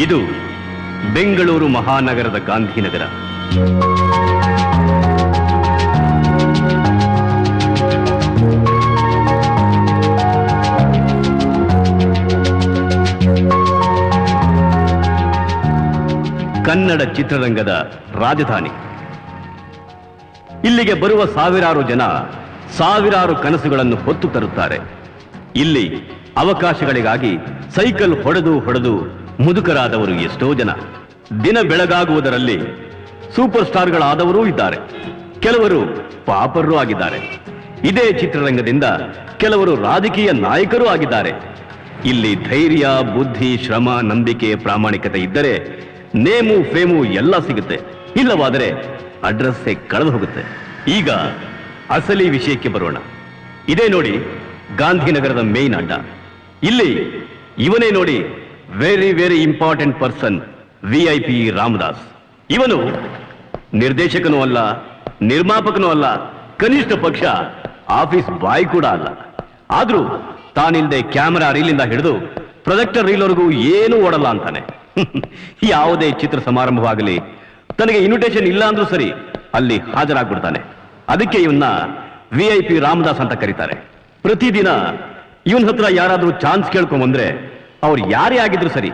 ಇದು ಬೆಂಗಳೂರು ಮಹಾನಗರದ ಗಾಂಧಿನಗರ. ಕನ್ನಡ ಚಿತ್ರರಂಗದ ರಾಜಧಾನಿ. ಇಲ್ಲಿಗೆ ಬರುವ ಸಾವಿರಾರು ಜನ ಸಾವಿರಾರು ಕನಸುಗಳನ್ನು ಹೊತ್ತು ತರುತ್ತಾರೆ. ಇಲ್ಲಿ ಅವಕಾಶಗಳಿಗಾಗಿ ಸೈಕಲ್ ಹೊಡೆದು ಮುದುಕರಾದವರು ಎಷ್ಟೋ ಜನ. ದಿನ ಬೆಳಗಾಗುವುದರಲ್ಲಿ ಸೂಪರ್ ಸ್ಟಾರ್ಗಳಾದವರೂ ಇದ್ದಾರೆ. ಕೆಲವರು ಪಾಪರ್ರೂ ಆಗಿದ್ದಾರೆ. ಇದೇ ಚಿತ್ರರಂಗದಿಂದ ಕೆಲವರು ರಾಜಕೀಯ ನಾಯಕರೂ ಆಗಿದ್ದಾರೆ. ಇಲ್ಲಿ ಧೈರ್ಯ, ಬುದ್ಧಿ, ಶ್ರಮ, ನಂಬಿಕೆ, ಪ್ರಾಮಾಣಿಕತೆ ಇದ್ದರೆ ನೇಮು ಫೇಮು ಎಲ್ಲ ಸಿಗುತ್ತೆ. ಇಲ್ಲವಾದರೆ ಅಡ್ರೆಸ್ಸೇ ಕಳೆದು ಹೋಗುತ್ತೆ. ಈಗ ಅಸಲಿ ವಿಷಯಕ್ಕೆ ಬರೋಣ. ಇದೇ ನೋಡಿ ಗಾಂಧಿನಗರದ ಮೇನ್ ಅಡ್ಡ. ಇಲ್ಲಿ ಇವನೇ ನೋಡಿ very very important person, VIP Ramdas. ಇವನು ನಿರ್ದೇಶಕನೂ ಅಲ್ಲ, ನಿರ್ಮಾಪಕನೂ ಅಲ್ಲ, ಕನಿಷ್ಠ ಪಕ್ಷ ಆಫೀಸ್ ಬಾಯ್ ಕೂಡ ಅಲ್ಲ. ಆದ್ರೂ ತಾನಿಲ್ದೆ ಕ್ಯಾಮೆರಾ ರೀಲಿಂದ ಹಿಡಿದು ಪ್ರೊಜೆಕ್ಟರ್ ರೀಲ್ವರೆಗೂ ಏನೂ ಓಡಲ್ಲ ಅಂತಾನೆ. ಯಾವುದೇ ಚಿತ್ರ ಸಮಾರಂಭವಾಗಲಿ ತನಗೆ ಇನ್ವಿಟೇಷನ್ ಇಲ್ಲ ಅಂದ್ರೂ ಸರಿ ಅಲ್ಲಿ ಹಾಜರಾಗ್ಬಿಡ್ತಾನೆ. ಅದಕ್ಕೆ ಇವನ್ನ VIP ರಾಮದಾಸ್ ಅಂತ ಕರೀತಾರೆ. ಪ್ರತಿದಿನ ಇವನ್ ಹತ್ರ ಯಾರಾದ್ರೂ ಚಾನ್ಸ್ ಕೇಳ್ಕೊಂಬಂದ್ರೆ ಅವ್ರು ಯಾರೇ ಆಗಿದ್ರು ಸರಿ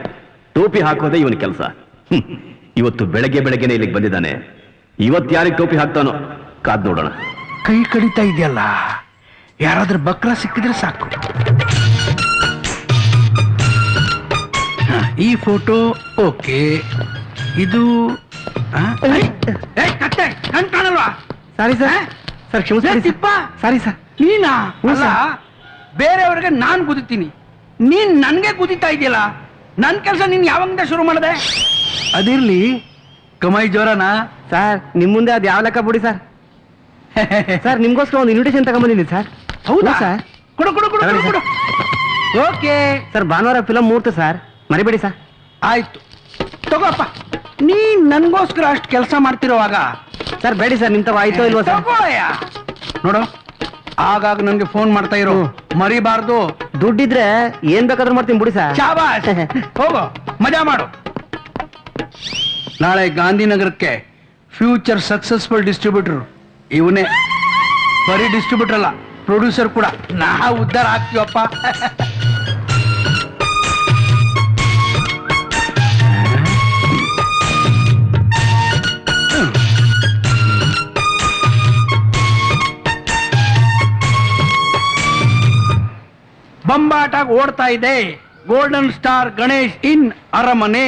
ಟೋಪಿ ಹಾಕೋದೇ ಇವನ ಕೆಲಸ. ಇವತ್ತು ಬೆಳಗ್ಗೆನೆ ಇಲ್ಲಿಗೆ ಬಂದಿದ್ದಾನೆ. ಇವತ್ತು ಯಾರಿಗೆ ಟೋಪಿ ಹಾಕ್ತಾನೋ ಕಾದ್ ನೋಡೋಣ. ಕೈ ಕಡಿತಾ ಇದೆಯಲ್ಲ, ಯಾರಾದ್ರೂ ಬಕ್ರ ಸಿಕ್ಕಿದ್ರೆ ಸಾಕು. ಈ ಫೋಟೋ ಓಕೆ. ಇದು ಕಣ್ ಕಾಣಲ್ವಾ? ಸಾರಿ ಸರ್. ಸರ್ ಕ್ಷಮಿಸಿ. Sorry sir. ನೀನಾ? ಅಲ್ಲ, ಬೇರೆಯವ್ರಿಗೆ ನಾನ್ ಕುದಿತೀನಿ, ನೀನ್ ನನ್ಗೆ ಕುದಿತಾ ಇದೆಯಲ್ಲ. ನನ್ ಕೆಲಸ ನೀನ್ ಯಾವಾಗ ಶುರು ಮಾಡಿದೆ? ಅದಿರ್ಲಿ, ಕಮಾಯಿ ಜೋರನಾ? ಸರ್ ನಿಮ್ ಮುಂದೆ ಅದು ಯಾವ ಲೆಕ್ಕ ಬಿಡಿ ಸರ್. ಸರ್ ನಿಮ್ಗೋಸ್ಕರ ಒಂದು ಇನ್ವಿಟೇಷನ್ ತಗೊಂಡ್ಬಂದಿದ್ದೀನಿ ಸರ್. ಹೌದಾ ಸರ್? ಕೊಡು ಕೊಡು ಕೊಡು ಕೊಡು ಕೊಡು. ಓಕೆ ಸರ್, ಭಾನುವಾರ ಫಿಲಂ ಮುಹೂರ್ತ ಸರ್, ಮರಿಬೇಡಿ ಸರ್. ಆಯ್ತು ತಗೋಪ್ಪ. ನೀನ್ ನನ್ಗೋಸ್ಕರ ಅಷ್ಟು ಕೆಲಸ ಮಾಡ್ತಿರೋವಾಗ ಸರ್ ಬೇಡಿ ಸರ್, ನಿಂತವ ಆಯ್ತೋ ಇಲ್ವಾ ಸರ್? ತಗೋಯ್ಯ. ನೋಡು, ಆಗಾಗ ನನ್ಗೆ ಫೋನ್ ಮಾಡ್ತಾ ಇರೋ, ಮರಿಬಾರ್ದು. ದುಡ್ಡಿದ್ರೆ ಏನ್ ಬೇಕಾದ್ರೂ ಮಾಡ್ತೀನಿ ಬಿಡಿ ಸರ್. ಶಾಬಾಷ್, ಹೋಗೋ ಮಜಾ ಮಾಡು. ನಾಳೆ ಗಾಂಧಿನಗರಕ್ಕೆ ಫ್ಯೂಚರ್ ಸಕ್ಸಸ್ಫುಲ್ ಡಿಸ್ಟ್ರಿಬ್ಯೂಟರ್ ಇವನೇ. ಬರೀ ಡಿಸ್ಟ್ರಿಬ್ಯೂಟರ್ ಅಲ್ಲ, ಪ್ರೊಡ್ಯೂಸರ್ ಕೂಡ. ನಾವು ಉದ್ಧಾರ ಆಗ್ತೀವಪ್ಪ. ಬಂಬಾಟಾಗಿ ಓಡ್ತಾ ಇದೆ ಗೋಲ್ಡನ್ ಸ್ಟಾರ್ ಗಣೇಶ್ ಇನ್ ಅರಮನೆ.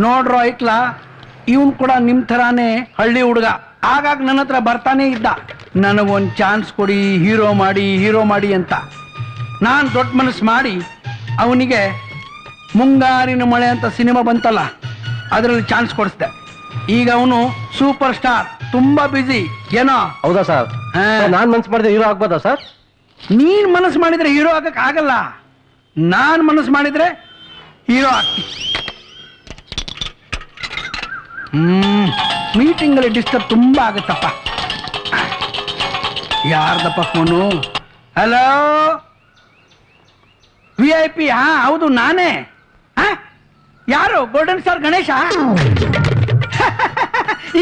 ನೋಡ್ರೋ ಐಕ್ಲಾ, ಇವನ್ ಕೂಡ ನಿಮ್ ಥರಾನೇ ಹಳ್ಳಿ ಹುಡುಗ. ಆಗಾಗ ನನ್ನ ಹತ್ರ ಬರ್ತಾನೆ ಇದ್ದ, ನನಗೊಂದು ಚಾನ್ಸ್ ಕೊಡಿ, ಹೀರೋ ಮಾಡಿ ಅಂತ. ನಾನು ದೊಡ್ಡ ಮನಸ್ಸು ಮಾಡಿ ಅವನಿಗೆ ಮುಂಗಾರಿನ ಮಳೆ ಅಂತ ಸಿನಿಮಾ ಬಂತಲ್ಲ, ಅದರಲ್ಲಿ ಚಾನ್ಸ್ ಕೊಡಿಸ್ದೆ. ಈಗ ಅವನು ಸೂಪರ್ ಸ್ಟಾರ್, ತುಂಬಾ ಬ್ಯುಸಿ. ಏನೋ? ಹೌದಾ ಸರ್? ನಾನ್ ಮನ್ಸು ಮಾಡಿದ್ರೆ ಹೀರೋ ಆಗ್ಬೋದಾ ಸರ್? ನೀನ್ ಮನಸ್ಸು ಮಾಡಿದ್ರೆ ಹೀರೋ ಆಗಕ್ ಆಗಲ್ಲ, ನಾನ್ ಮನಸ್ಸು ಮಾಡಿದ್ರೆ ಹೀರೋ ಆಗ್ತಿ. ಮೀಟಿಂಗ್ ಅಲ್ಲಿ ಡಿಸ್ಟರ್ಬ್ ತುಂಬಾ ಆಗುತ್ತಪ್ಪ. ಯಾರ್ದಪ್ಪ ಫೋನು? Hello, VIP? ಹಾ ಹೌದು, ನಾನೇ. ಯಾರು? Golden star Ganesha?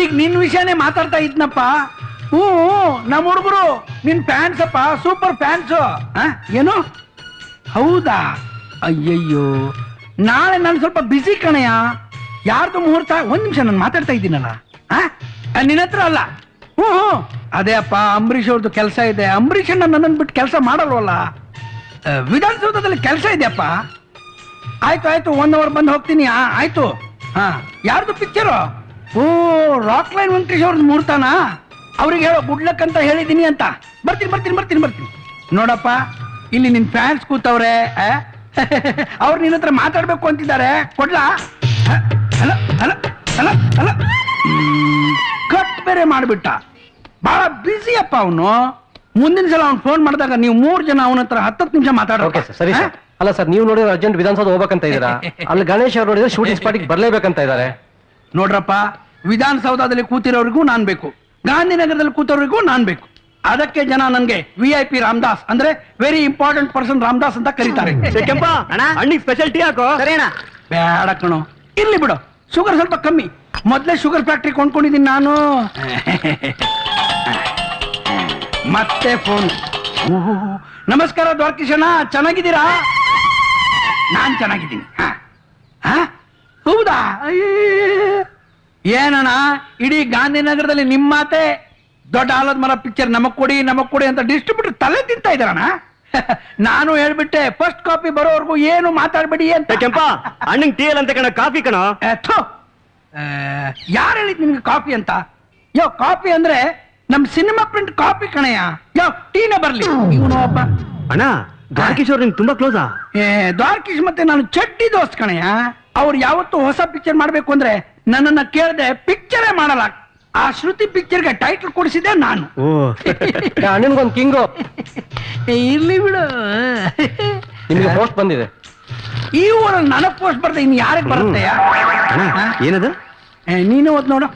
ಈಗ ನಿನ್ ವಿಷಯನೇ ಮಾತಾಡ್ತಾ ಇದ್ನಪ್ಪ. ನಮ್ಮ ಹುಡುಗರು ನಿನ್ ಫ್ಯಾನ್ಸ್ ಅಪ್ಪ, ಸೂಪರ್ ಫ್ಯಾನ್ಸ್. ಏನು? ಹೌದಾ? ಅಯ್ಯಯ್ಯೋ, ನಾಳೆ ನಾನು ಸ್ವಲ್ಪ ಬಿಸಿ ಕಣಯ್ಯ. ಯಾರ್ದು ಮುಹೂರ್ತ? ಒಂದ್ ನಿಮಿಷ, ನಾನು ಮಾತಾಡ್ತಾ ಇದ್ದೀನಲ್ಲ. ನಿನ್ನ ಹತ್ರ ಅಲ್ಲ. ಅದೇ ಅಪ್ಪ, ಅಂಬರೀಷ್ ಅವ್ರದ್ದು ಕೆಲಸ ಇದೆ. ಅಂಬರೀಷ್ ನನ್ನನ್ನು ಬಿಟ್ಟು ಕೆಲಸ ಮಾಡಲ್ವಲ್ಲ. ವಿಧಾನಸೌಧದಲ್ಲಿ ಕೆಲಸ ಇದೆಯಪ್ಪ. ಆಯ್ತು 1 ಅವರ್ ಬಂದು ಹೋಗ್ತೀನಿ. ಆಯ್ತು. ಯಾರ್ದು ಪಿಕ್ಚರು? ರಾಕ್ ಲೈನ್ ವೆಂಕಟೇಶ್ ಅವ್ರದ್ದು ಮುಹೂರ್ತನಾ? ಅವ್ರಿಗೆ ಹೇಳೋ ಗುಡ್ ಲಕ್ ಅಂತ ಹೇಳಿದೀನಿ ಅಂತ. ಬರ್ತೀನಿ. ನೋಡಪ್ಪ, ಇಲ್ಲಿ ನಿನ್ ಫ್ಯಾನ್ಸ್ ಕೂತವ್ರೆ, ಅವ್ರು ನಿನ್ನ ಹತ್ರ ಮಾತಾಡ್ಬೇಕು ಅಂತಿದ್ದಾರೆ. ಕೊಡ್ಲಾ? ಅಲ್ಲ ಕಟ್ ಬೇರೆ ಮಾಡ್ಬಿಟ್ಟ. ಬಹಳ ಬ್ಯುಸಿ ಅಪ್ಪ ಅವನು. ಮುಂದಿನ ಸಲ ಅವ್ನು ಫೋನ್ ಮಾಡಿದಾಗ ನೀವು 3 ಜನ ಅವನ ಹತ್ರ 10 ನಿಮಿಷ ಮಾತಾಡೋ. ಸರಿ ಸರ್. ಅಲ್ಲ ಸರ್, ನೀವು ನೋಡಿದ್ರೆ ಅರ್ಜೆಂಟ್ ವಿಧಾನಸೌಧ ಹೋಗ್ಬೇಕಂತ ಇದ್ದೀರಾ. ಅಲ್ಲಿ ಗಣೇಶ್ ಅವ್ರು ನೋಡಿದ್ರೆ ಶೂಟಿಂಗ್ ಸ್ಪಾಟಿಗೆ ಬರ್ಲೇಬೇಕಂತ ಇದ್ದಾರೆ. ನೋಡ್ರಪ್ಪ, ವಿಧಾನಸೌಧದಲ್ಲಿ ಕೂತಿರೋರಿಗೂ ನಾನ್ ಬೇಕು, ಗಾಂಧಿನಗರದಲ್ಲಿ ಕೂತವ್ರಿಗೂ ನಾನ್ ಬೇಕು. ಅದಕ್ಕೆ ಜನ ನನ್ಗೆ VIP ರಾಮದಾಸ್ ಅಂದ್ರೆ ವೆರಿ ಇಂಪಾರ್ಟೆಂಟ್ ಪರ್ಸನ್ ರಾಮದಾಸ್ ಅಂತ ಕರೀತಾರೆ. ಕೆಂಪ ಅಣ್ಣಿಗೆ ಸ್ಪೆಷಲ್ ಟೀ ಹಾಕೋ. ಸರಿನಾ? ಬೇಡ ಕಣೋ, ಇರ್ಲಿ ಬಿಡು, ಶುಗರ್ ಸ್ವಲ್ಪ ಕಮ್ಮಿ. ಮೊದ್ಲೇ ಶುಗರ್ ಫ್ಯಾಕ್ಟ್ರಿ ಕೊಂಡ್ಕೊಂಡಿದ್ದೀನಿ ನಾನು. ಮತ್ತೆ ಫೋನ್. ನಮಸ್ಕಾರ ದ್ವಾರಕೀಶಣ್ಣ, ಚೆನ್ನಾಗಿದ್ದೀರಾ? ನಾನ್ ಚೆನ್ನಾಗಿದ್ದೀನಿ. ಹೌದಾ? ಏನಣ್ಣ, ಇಡೀ ಗಾಂಧಿನಗರದಲ್ಲಿ ನಿಮ್ಮ ಮಾತೆ ದೊಡ್ಡ ಆಲದ ಮರ ಪಿಕ್ಚರ್ ನಮಗ್ ಕೊಡಿ ಅಂತ ಡಿಸ್ಟ್ರಿಬ್ಯೂಟರ್ ತಲೆ ತಿಂತಾ ಇದ್ದಾರಣ. ನಾನು ಹೇಳ್ಬಿಟ್ಟೆ ಫಸ್ಟ್ ಕಾಪಿ ಬರೋವರೆಗೂ ಏನು ಮಾತಾಡ್ಬೇಡಿ ಅಂತ. ಕೆಂಪ ಅಣ್ಣಂಗ್ ಟೀ ಅಲ್ಲ ಅಂತ ಕಣ, ಕಾಫಿ ಕಣ. ಯಾರು ಹೇಳಿದ್ ನಿನ್ಗೆ ಕಾಫಿ ಅಂತ? ಯೋ, ಕಾಫಿ ಅಂದ್ರೆ ನಮ್ ಸಿನಿಮಾ ಪ್ರಿಂಟ್ ಕಾಪಿ ಕಣಯ್ಯ. ಯೋ, ಟೀನ ಬರ್ಲಿ. ಇವನು ಒಬ್ಬ ಅಣ್ಣ ದ್ವಾರಕೀಶ್ ಅವ್ರು ನಿಂಗೆ ತುಂಬಾ ಕ್ಲೋಸಾ? ದ್ವಾರಕೀಶ್ ಮತ್ತೆ ನಾನು ಚಡ್ಡಿ ದೋಸ್ತ್ ಕಣಯ್ಯ. ಅವ್ರು ಯಾವತ್ತು ಹೊಸ ಪಿಕ್ಚರ್ ಮಾಡ್ಬೇಕು ಅಂದ್ರೆ ನನ್ನನ್ನ ಕೇಳದೆ ಪಿಕ್ಚರೇ ಮಾಡಲ್ಲ. ಆ ಶ್ರುತಿ ಪಿಕ್ಚರ್ಗೆ ಟೈಟಲ್ ಕೊಡಿಸಿದೆ ನಾನು. ಅಣ್ಣನ್ಗೊಂದು ಕಿಂಗು. ಇರ್ಲಿ ಬಿಡು, ನಿಮಗೆ ಪೋಸ್ಟ್ ಬಂದಿದೆ. ಈ ಊರಲ್ಲಿ ನನಗ್ ಪೋಸ್ಟ್ ಬರ್ದೆ, ಇನ್ ಯಾರಿಗೆ ಬರುತ್ತೆ? ಏನದು? ನೀನು ಓದ್ ನೋಡು.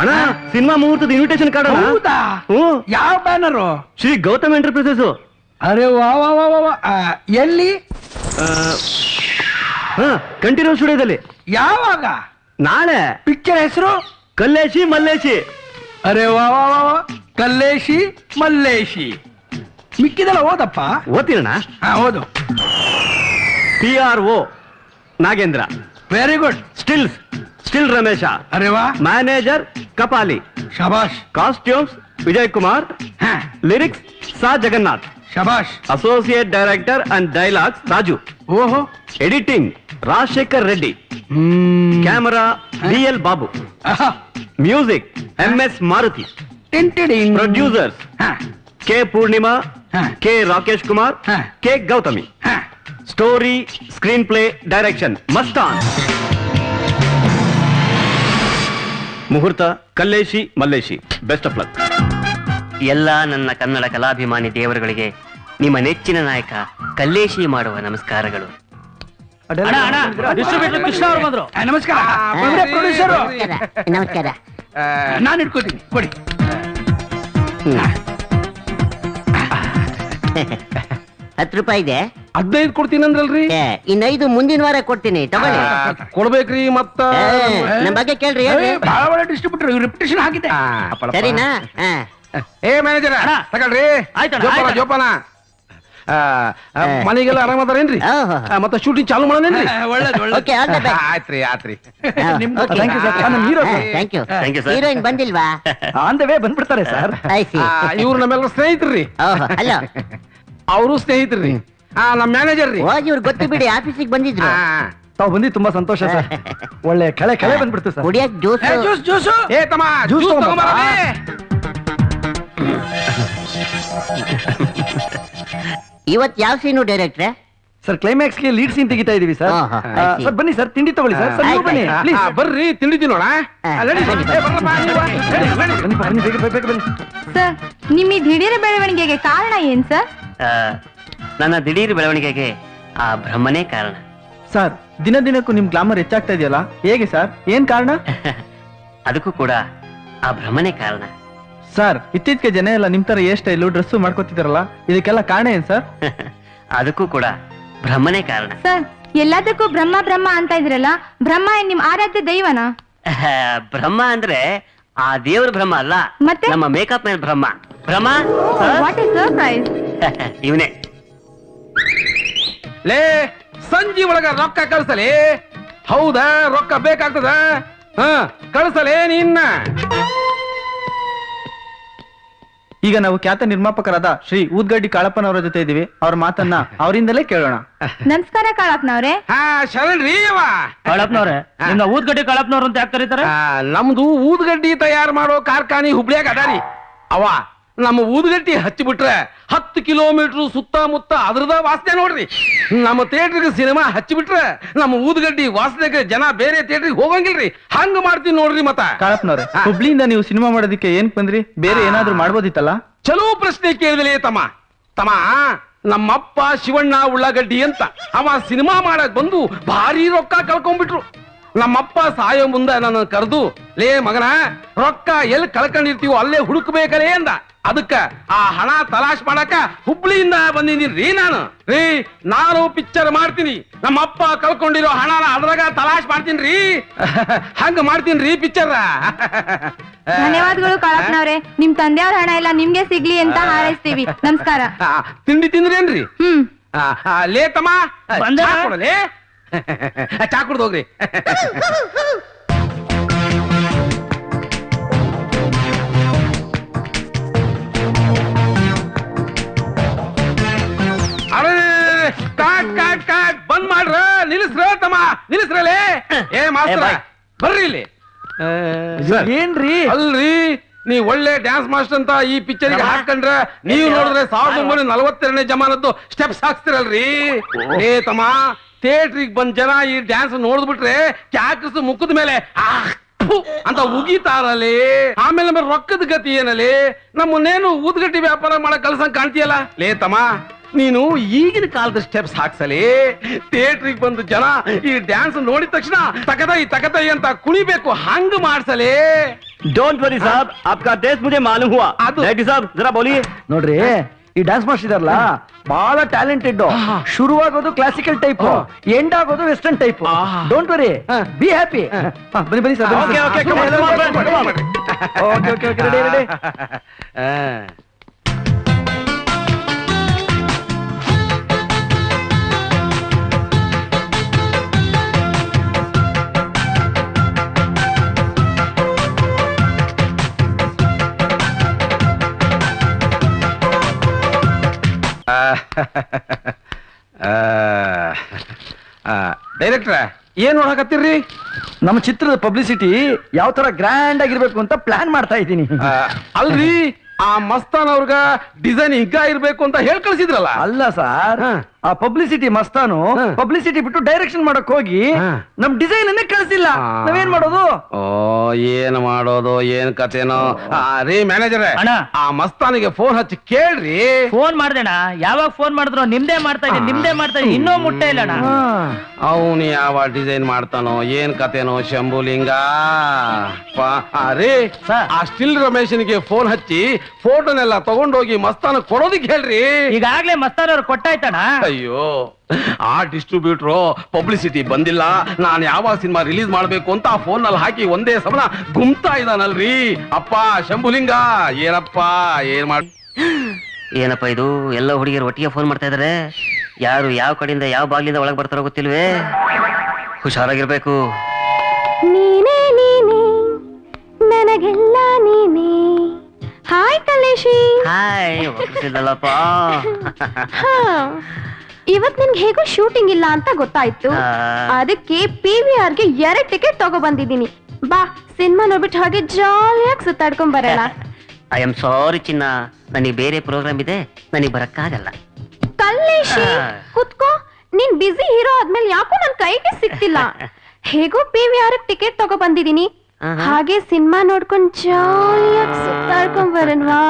ಅಣ್ಣ ಸಿನಿಮಾ ಮುಹೂರ್ತದ ಇನ್ವಿಟೇಷನ್ ಕಾರ್ಡ್. ಹೌದಾ? ಹ್ಮ್. ಯಾವ ಬ್ಯಾನರು? ಶ್ರೀ ಗೌತಮ್ ಎಂಟರ್ಪ್ರೈಸಸ್. ಅರೆ ವಾ ವಾ ವಾ ವಾ ವಾ. ಎಲ್ಲಿ? ಕಂಟಿನ್ಯೂ ಸ್ಟುಡಿಯೋದಲ್ಲಿ. ಯಾವಾಗ? ನಾಳೆ. ಪಿಕ್ಚರ್ ಹೆಸರು? ಕಲ್ಲೇಶಿ ಮಲ್ಲೇಶಿ. ಅರೆ ವಾ ವಾ ವಾ ವಾ. ಕಲ್ಲೇಶಿ ಮಲ್ಲೇಶಿ. ಮಿಕ್ಕಿದೆಲ್ಲ ಓದಪ್ಪ. ಓದ್ತೀನಣ್ಣ. ಓದು. PRO Nagendra. Very good. Still Ramesh. ಅರೆ ವಾ. ಮ್ಯಾನೇಜರ್ ಕಪಾಲಿ. ಶಬಾಷ್. ಕಾಸ್ಟ್ಯೂಮ್ಸ್ ವಿಜಯ್ ಕುಮಾರ್. ಲಿರಿಕ್ಸ್ ಸಾ ಜಗನ್ನಾಥ್. ಶಬಾಷ್. Associate director and dialogues Raju. ಓಹೋ. Editing Rajashekhar Reddy. Camera DL Babu. Music MS Maruti. Producers K Purnima, K Rakesh Kumar, K Gautami. Story, screenplay, direction Mastan. ಮುಹೂರ್ತ Kalleshi Malleshi. Best of luck. ಎಲ್ಲ ನನ್ನ ಕನ್ನಡ ಕಲಾಭಿಮಾನಿ ದೇವರುಗಳಿಗೆ ನಿಮ್ಮ ನೆಚ್ಚಿನ ನಾಯಕ ಕಲ್ಲೇಶಿ ಮಾಡುವ ನಮಸ್ಕಾರಗಳು. ಕೃಷ್ಣ ಅವ್ರು ಬಂದ್ರು. ನಮಸ್ಕಾರ. ಪ್ರೊಡ್ಯೂಸರ್ ನಮಸ್ಕಾರ. ನಾನು ಇಟ್ಕೋತೀನಿ, ಕೊಡಿ. 10 ರೂಪಾಯಿ ಇದೆ. 15 ಕೊಡ್ತೀನಿ ಅಂದ್ರಲ್ರಿ? ಇನ್ನು 5 ಮುಂದಿನ ವಾರ ಕೊಡ್ತೀನಿ, ತಗೊಳ್ಳಿ. ಕೊಡ್ಬೇಕ್ರಿ ಮತ್ತ. ನಮ್ ಬಗ್ಗೆ ಕೇಳ್ರಿ. ಬಹಳ ಒಳ್ಳೆ ಡಿಸ್ಟ್ರಿಬ್ಯೂಟರ್, ರೆಪ್ಯುಟೇಷನ್ ಆಗಿದೆ. ಸರಿನಾ? ಏ ಮ್ಯಾನೇಜರ್ ತಗೊಳ್ರಿ. ಜೋಪಾನ. ಮನೆಗೆಲ್ಲ ಆರಾಮದಾರೇನ್ರಿ? ಮತ್ತೆ ಶೂಟಿಂಗ್ ಚಾಲು ಮಾಡೋಣೇನ್ರಿ? ಒಳ್ಳೇದು ಒಳ್ಳೇದು. Okay, all the best. ಆಯ್ತ್ರಿ ಆತ್ರಿ. Thank you. ಹೀರೋಯಿನ್ ಬಂದಿಲ್ವಾ? ಆನ್ ದ ವೇ ಬಂದ್ಬಿಡ್ತಾರೆ ಸರ್. I see. ಇವ್ರು ನಮ್ಮೆಲ್ಲ ಸ್ನೇಹಿತರ್ರಿ. ಅಲ್ಲ, ಅವರು ಸ್ನೇಹಿತರ್ರಿ. ನಮ್ ಮ್ಯಾನೇಜರ್ ರೀ. ಹೋಗಿ ಇವ್ರು ಗೊತ್ತು ಬಿಡಿ, ಆಫೀಸಿಗೆ ಬಂದಿದ್ರು. ತಾವು ಬಂದಿ ತುಂಬಾ ಸಂತೋಷ ಸರ್. ಒಳ್ಳೆ ಕಳೆ ಬಂದ್ಬಿಡ್ತು ಸರ್. ಕುಡಿಯಕ್ ಜ್ಯೂಸ್. ಜ್ಯೂಸು. ಏ ತಮ್ಮ ಜ್ಯೂಸ್ ಇವತ್ ಯಾವ ಸೀನು ಡೈರೆಕ್ಟ್ರೆ? ಸರ್ ಕ್ಲೈಮ್ಯಾಕ್ಸ್ ಗೆ ಲೀಡ್ ಸೀನ್ ತೆಗಿತಾ ಇದೀವಿ ಸರ್. ಸರ್ ಬನ್ನಿ ಸರ್, ತಿಂಡಿ ತಗೊಳ್ಳಿ ಸರ್. ಸರ್ ನೀವು ಬನ್ನಿ ಪ್ಲೀಸ್. ಬರ್ರಿ ತಿಂಡಿ ತಿನ್ನೋಣ. ಸರ್, ನಿಮ್ಮ ಈ ದಿಢೀರ್ ಬೆಳವಣಿಗೆಗೆ ಕಾರಣ ಏನ್ ಸರ್? ನನ್ನ ದಿಢೀರ್ ಬೆಳವಣಿಗೆಗೆ ಆ ಬ್ರಹ್ಮನೇ ಕಾರಣ. ಸರ್ ದಿನಕ್ಕೂ ನಿಮ್ ಗ್ಲಾಮರ್ ಹೆಚ್ಚಾಗ್ತಾ ಇದೆಯಲ್ಲ, ಹೇಗೆ ಸರ್? ಏನ್ ಕಾರಣ? ಅದಕ್ಕೂ ಕೂಡ ಆ ಬ್ರಹ್ಮನೇ ಕಾರಣ. ಸರ್ ಇತ್ತೀಚೆಗೆ ಜನ ಎಲ್ಲ ನಿಮ್ ತರ ಹೇರ್ ಸ್ಟೈಲು ಡ್ರೆಸ್ ಮಾಡ್ಕೊತಿದಾರಲ್ಲ, ಇದಕ್ಕೆಲ್ಲ ಕಾರಣ ಏನ್ ಸರ್? ಅದಕ್ಕೂ ಕೂಡ ಬ್ರಹ್ಮನೇ ಕಾರಣ. ಸರ್, ಎಲ್ಲದಕ್ಕೂ ಬ್ರಹ್ಮ ಬ್ರಹ್ಮ ಅಂತ ಇದ್ರಲ್ಲ, ಬ್ರಹ್ಮ ಏನ್ ನಿಮ್ ಆರಾಧ್ಯ ದೈವನಾ? ಬ್ರಹ್ಮ ಅಂದ್ರೆ ಆ ದೇವ್ರ ಬ್ರಹ್ಮ ಅಲ್ಲ, ಮತ್ತೆ? ನಮ್ಮ ಮೇಕಪ್ ಮೇಲೆ ಬ್ರಹ್ಮ. ಬ್ರಹ್ಮ ವಾಟ್ ಇಸ್ ಸರ್ಪ್ರೈಸ್. ಇವನೇ. ಲೇ ಸಂಜಿ ಒಳಗ ರೊಕ್ಕ ಕಳ್ಸಲಿ. ಹೌದಾ, ರೊಕ್ಕ ಬೇಕಾಗ್ತದ? ಕಳ್ಸಲೇ ನಿನ್ನ. ಈಗ ನಾವು ಖ್ಯಾತ ನಿರ್ಮಾಪಕರಾದ ಶ್ರೀ ಊದ್ಗಡ್ಡಿ ಕಾಳಪ್ಪನವರ ಜೊತೆ ಇದೀವಿ. ಅವ್ರ ಮಾತನ್ನ ಅವರಿಂದಲೇ ಕೇಳೋಣ. ನಮಸ್ಕಾರ ಕಾಳಪ್ಪನವ್ರೆ. ಶರಣ್ರಿ ಕಾಳಪ್ಪನವ್ರೆ, ನಿಮ್ನ ಊದ್ಗಡ್ಡಿ ಕಾಳಪ್ಪನವ್ರು ಅಂತ ಯಾಕೆ ಕರೀತಾರೆ? ನಮ್ದು ಊದ್ಗಡ್ಡಿ ತಯಾರು ಮಾಡೋ ಕಾರ್ಖಾನೆ ಹುಬ್ಳಿಯಾಗ ಅದಾರಿ. ಅವ ನಮ್ಮ ಊದ್ಗಡ್ಡಿ ಹಚ್ಚಿಬಿಟ್ರೆ 10 ಕಿಲೋಮೀಟರ್ ಸುತ್ತಮುತ್ತ ಅದ್ರದ ವಾಸನೆ ನೋಡ್ರಿ. ನಮ್ಮ ಥಿಯೇಟರ್ಗೆ ಸಿನಿಮಾ ಹಚ್ಚಿಬಿಟ್ರೆ ನಮ್ಮ ಊದ್ಗಡ್ಡಿ ವಾಸನೆಗೆ ಜನ ಬೇರೆ ಥಿಯೇಟರ್ಗೆ ಹೋಗಂಗಿಲ್ರಿ. ಹಂಗ ಮಾಡ್ತೀನಿ ನೋಡ್ರಿ. ಮತ್ತ ಕಾಳಪ್ಪನವ್ರೆ, ಹುಬ್ಳಿಯಿಂದ ನೀವು ಸಿನಿಮಾ ಮಾಡೋದಕ್ಕೆ ಏನ್ ಬಂದ್ರಿ? ಬೇರೆ ಏನಾದ್ರೂ ಮಾಡ್ಬೋದಿತ್ತಲ್ಲ? ಚಲೋ ಪ್ರಶ್ನೆ ಕೇಳಿದಲೇ ತಮ್ಮ. ನಮ್ಮಪ್ಪ ಶಿವಣ್ಣ ಉಳ್ಳಾಗಡ್ಡಿ ಅಂತ ಅವ ಸಿನಿಮಾ ಮಾಡಕ್ ಬಂದು ಭಾರಿ ರೊಕ್ಕ ಕಳ್ಕೊಂಡ್ಬಿಟ್ರು. ನಮ್ಮಪ್ಪ ಸಾಯೋ ಮುಂದೆ ನನ್ನ ಕರೆದು ಲೇ ಮಗನ ರೊಕ್ಕ ಎಲ್ಲಿ ಕಳ್ಕೊಂಡಿರ್ತೀವೋ ಅಲ್ಲೇ ಹುಡುಕ್ಬೇಕಲೇ ಅಂದ. ಅದಕ್ಕ ಆ ಹಣ ತಲಾಶ್ ಮಾಡಕ ಹುಬ್ಳಿಯಿಂದ ಬಂದಿದ್ದೀನಿ ನಾನು ಪಿಕ್ಚರ್ ಮಾಡ್ತೀನಿ. ನಮ್ಮಪ್ಪ ಕಳ್ಕೊಂಡಿರೋ ಹಣನ ಅದ್ರಾಗ ತಲಾಶ್ ಮಾಡ್ತೀನಿ ರೀ. ಹಂಗ ಮಾಡ್ತೀನಿ ಪಿಕ್ಚರ್. ಧನ್ಯವಾದಗಳು ಕಾಳಪ್ಪನವ್ರೆ. ನಿಮ್ ತಂದೆಯವ್ರ ಹಣ ಎಲ್ಲ ನಿಮ್ಗೆ ಸಿಗ್ಲಿ ಅಂತ ಹಾರೈಸ್ತೀವಿ. ನಮಸ್ಕಾರ. ತಿಂಡಿ ತಿಂದ್ರೇನ್ರಿ? ಲೇ ತಮ್ಮ ಬಂದೆ. ಚಾ ಕೊಡಲೇ? ಚಾ ಕುಡ್ದು ಹೋಗ್ರಿ. ಕಾಟ್ ಬಂದ್ ಮಾಡ್ರ, ನಿಲ್ಲಿಸ್ರ ತಮ್ಮ, ನಿಲ್ಲಿಸ್ರಲೇ. ಏ ಮಾಸ್ತರ ಬರ್ರಿ ಇಲ್ಲಿ. ಏನ್ರಿ ಅಲ್ರಿ, ನೀ ಒಳ್ಳೆ ಡ್ಯಾನ್ಸ್ ಮಾಸ್ಟರ್ ಅಂತ ಈ ಪಿಕ್ಚರ್ ಹಾಕೊಂಡ್ರೆ ನೀವು ನೋಡಿದ್ರೆ 1942ನೇ ಜಮಾನದ್ದು ಸ್ಟೆಪ್ಸ್ ಹಾಕ್ತಿರಲ್ರಿ. ಏ ತಮ್ಮ, ಥಿಯೇಟ್ರಿಗೆ ಬಂದ್ ಜನ ಈ ಡ್ಯಾನ್ಸ್ ನೋಡ್ಬಿಟ್ರೆ ಕ್ಯಾಕಸ್ ಮುಖದ ಮೇಲೆ ಅಂತ ಉಗಿತಾರಲ್ಲಿ. ಆಮೇಲೆ ನಮಗೆ ರೊಕ್ಕದ ಗತಿ ಏನಲ್ಲಿ? ನಮ್ಮನ್ನೇನು ಊದ್ಗಡ್ಡಿ ವ್ಯಾಪಾರ ಮಾಡಕ್ ಕಳ್ಸಂಗ್ ಕಾಣ್ತೀಯಲ್ಲ. ಲೇ ತಮ್ಮ, ನೀನು ಈಗಿನ ಕಾಲದ ಸ್ಟೆಪ್ಸ್ ಹಾಕ್ಸಲಿ. ಥಿಯೇಟ್ರಿಗೆ ಬಂದು ಜನ ಈ ಡ್ಯಾನ್ಸ್ ನೋಡಿದ ತಕ್ಷಣ ತಕತೈ ಅಂತ ಕುಣಿಬೇಕು, ಹಂಗ ಮಾಡ್ಸಲಿ. डोंट वरी साहब, आपका टेस्ट मुझे मालूम हुआ. डायरेक्टर साहब जरा बोलिए. ನೋಡ್ರಿ, ಈ ಡ್ಯಾನ್ಸ್ ಮಾಸ್ಟರ್ ಇದಾರಲ್ಲ ಬಹಳ ಟ್ಯಾಲೆಂಟೆಡ್. ಶುರುವಾಗೋದು ಕ್ಲಾಸಿಕಲ್ ಟೈಪ್, ಎಂಡ್ ಆಗೋದು western type. Don't worry, be happy. ಬನ್ನಿ ಬನ್ನಿ sir. Okay, okay, come on, come on, come on. Okay okay okay, ready ready. ಡೈರೆಕ್ಟ್ರ, ಏನ್ ನೋಡಕತ್ತೀರ್ರಿ? ನಮ್ಮ ಚಿತ್ರದ ಪಬ್ಲಿಸಿಟಿ ಯಾವ ತರ ಗ್ರ್ಯಾಂಡ್ ಆಗಿರ್ಬೇಕು ಅಂತ ಪ್ಲಾನ್ ಮಾಡ್ತಾ ಇದ್ದೀನಿ. ಅಲ್ರಿ, ಆ ಮಸ್ತಾನ್ ಅವ್ರಗ ಡಿಸೈನ್ ಹಿಂಗ ಇರ್ಬೇಕು ಅಂತ ಹೇಳ್ ಕಳ್ಸಿದ್ರಲ್ಲ. ಅಲ್ಲ ಸರ್, ಆ ಪಬ್ಲಿಸಿಟಿ ಮಸ್ತಾನು ಪಬ್ಲಿಸಿಟಿ ಬಿಟ್ಟು ಡೈರೆಕ್ಷನ್ ಮಾಡಕ್ ಹೋಗಿ ನಮ್ ಡಿಸೈನ್ ಅನ್ನೇ ಕಳ್ಸಿಲ್ಲ. ನಾವೇನ್ ಮಾಡೋದು? ಓ, ಏನ್ ಮಾಡೋದು, ಏನ್ ಕಥೆನೋ. ರೀ ಮ್ಯಾನೇಜರ್, ಅಣ್ಣ. ಆ ಮಸ್ತಾನಿಗೆ ಫೋನ್ ಹಚ್ಚಿ ಕೇಳ್ರಿ. ಫೋನ್ ಮಾಡ್ದೇಣ, ಯಾವಾಗ ಫೋನ್ ಮಾಡಿದ್ರು ನಿಮ್ದೇ ಮಾಡ್ತಾ ಇದ್ದೀನಿ, ಇನ್ನೂ ಮುಟ್ಟೆ ಇಲ್ಲ ಅಣ್ಣ. ಅವನು ಯಾವ ಡಿಸೈನ್ ಮಾಡ್ತಾನೋ, ಏನ್ ಕಥೆನೋ ಶಂಭುಲಿಂಗ. ರೀ, ಆ ಸ್ಟಿಲ್ ರಮೇಶನ್ಗೆ ಫೋನ್ ಹಚ್ಚಿ ಫೋಟೋನೆಲ್ಲ ತಗೊಂಡೋಗಿ ಮಸ್ತಾನ ಕೊಡೋದಿಕ್ ಹೇಳ್ರಿ. ಈಗಾಗ್ಲೇ ಮಸ್ತಾನ್ ಅವ್ರು ಕೊಟ್ಟಾಯ್ತಣ್ಣ. ಅಯ್ಯೋ, ಆ ಡಿಸ್ಟ್ರಿಬ್ಯೂಟ್ರು ಪಬ್ಲಿಸಿಟಿ ಬಂದಿಲ್ಲ, ನಾನು ಯಾವ ಸಿನಿಮಾ ರಿಲೀಸ್ ಮಾಡ್ಬೇಕು ಅಂತ ಆ ಫೋನ್ ನಲ್ಲಿ ಹಾಕಿ ಒಂದೇ ಸಮನ ಗುಮ್ತಾ ಇದಾನಲ್ರಿ. ಅಪ್ಪ ಶಂಭುಲಿಂಗ, ಏನಪ್ಪ ಏನ್ ಮಾಡ? ಏನಪ್ಪ ಇದು, ಎಲ್ಲ ಹುಡುಗಿಯರು ಒಟ್ಟಿಗೆ ಫೋನ್ ಮಾಡ್ತಾ ಇದಾರೆ. ಯಾರು ಯಾವ ಕಡೆಯಿಂದ ಯಾವ ಬಾಗಿಲಿಂದ ಒಳಗೆ ಬರ್ತಾರೋ ಗೊತ್ತಿಲ್ವೇ. ಹುಷಾರಾಗಿರ್ಬೇಕು. ನೀನೇ ನೀನೇ ನನಗೆಲ್ಲ ನೀನೇ. ಹಾಯ್ ಕಲೇಶಿ. ಹಾಯ್, ಒಪ್ಪಿಸಿಲ್ಲಪ್ಪ. ಇವತ್ ನಿನ್ಗೆ ಹೇಗೋ ಶೂಟಿಂಗ್ ಇಲ್ಲ ಅಂತ ಗೊತ್ತಾಯ್ತು. ಅದಕ್ಕೆ PVR ಗೆ 2 ಟಿಕೆಟ್ ತಗೋ ಬಂದಿದ್ದೀನಿ. ಬಾ, ಸಿನಿಮಾ ನೋಡ್ಬಿಟ್ಟು ಹಾಗೆ ಜಾಲಿಯಾಗಿ ಸುತ್ತಾಡ್ಕೊಂಡ್ ಬರೋಣ. ಐ ಆಮ್ ಸಾರಿ ಚಿನ್ನ, ನನಗೆ ಬೇರೆ ಪ್ರೋಗ್ರಾಮ್ ಇದೆ, ನನಗೆ ಬರಕ್ಕಾಗಲ್ಲ. ಕಲ್ಲೇಶಿ, ಕುತ್ಕೋ. ನೀನ್ ಬಿಸಿ ಹೀರೋ ಆದ್ಮೇಲೆ ಯಾಕೋ ನನ್ ಕೈಗೆ ಸಿಕ್ತಿಲ್ಲ. ಹೇಗೋ PVR ಟಿಕೆಟ್ ತಗೋ ಬಂದಿದ್ದೀನಿ, ಹಾಗೆ ಸಿನಿಮಾ ನೋಡ್ಕೊಂಡ್ ಜಾಲಿಯಾಗಿ ಸುತ್ತಾಡ್ಕೊಂಡ್ ಬರೋಣವಾ?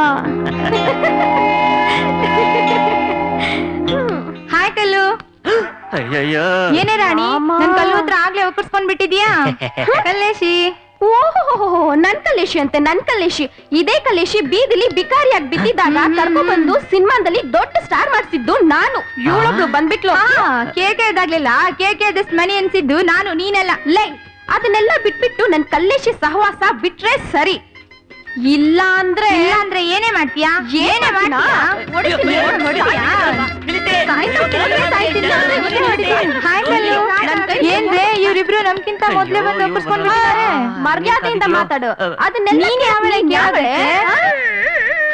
ಹಾಯ್ ಕಲ್ಲು. ಅಯ್ಯಯ್ಯೋ, ಏನೇ ರಾಣಿ, ನನ್ ಕಲ್ಲು ಹತ್ರ ಆಗ್ಲೇ ಒಕ್ಕರ್ಸ್ಕೊಂಡ್ ಬಿಟ್ಟಿದ್ಯಾ? ಕಲ್ಲೇಶಿ. ಓಹೋ, ನನ್ ಕಲೇಶಿ ಅಂತೆ, ನನ್ ಕಲೇಶಿ. ಇದೇ ಕಲೇಶಿ ಬೀದಿಲಿ ಬಿಕಾರಿಯಾಗಿ ಬಿದ್ದಿದ್ದಾಗ ಕರ್ಕೊಂಡ್ ಬಂದು ಸಿನಿಮಾದಲ್ಲಿ ದೊಡ್ಡ ಸ್ಟಾರ್ ಮಾಡ್ಸಿದ್ದು ನಾನು. ಇವಳೊಬ್ಳು ಬಂದ್ಬಿಟ್ಲು. ಕೇಕೆ ಇದಾಗ್ಲಿಲ್ಲ, ಕೇಕೆ ದಿಸ್ ಮನಿ ಅನ್ಸಿದ್ದು ನಾನು, ನೀನೆಲ್ಲ. ಲೈ, ಅದನ್ನೆಲ್ಲ ಬಿಟ್ಬಿಟ್ಟು ನನ್ ಕಲ್ಲೇಶಿ ಸಹವಾಸ ಬಿಟ್ರೆ ಸರಿ. ಇಲ್ಲ ಅಂದ್ರೆ ಏನೇ ಮಾಡ್ತೀಯಾ? ಏನೇ ಏನ್ರೆ ಇವ್ರಿಬ್ರು ನಮ್ಗಿಂತ ಮೊದ್ಲೇ ಬಂದು ಒಪ್ಪಿಸ್ಕೊಂಡ್ಬಿಟ್ಟಿದ್ದಾರೆ. ಮರ್ಯಾದೆಯಿಂದ ಮಾತಾಡು. ಅದನ್ನೆಲ್ಲ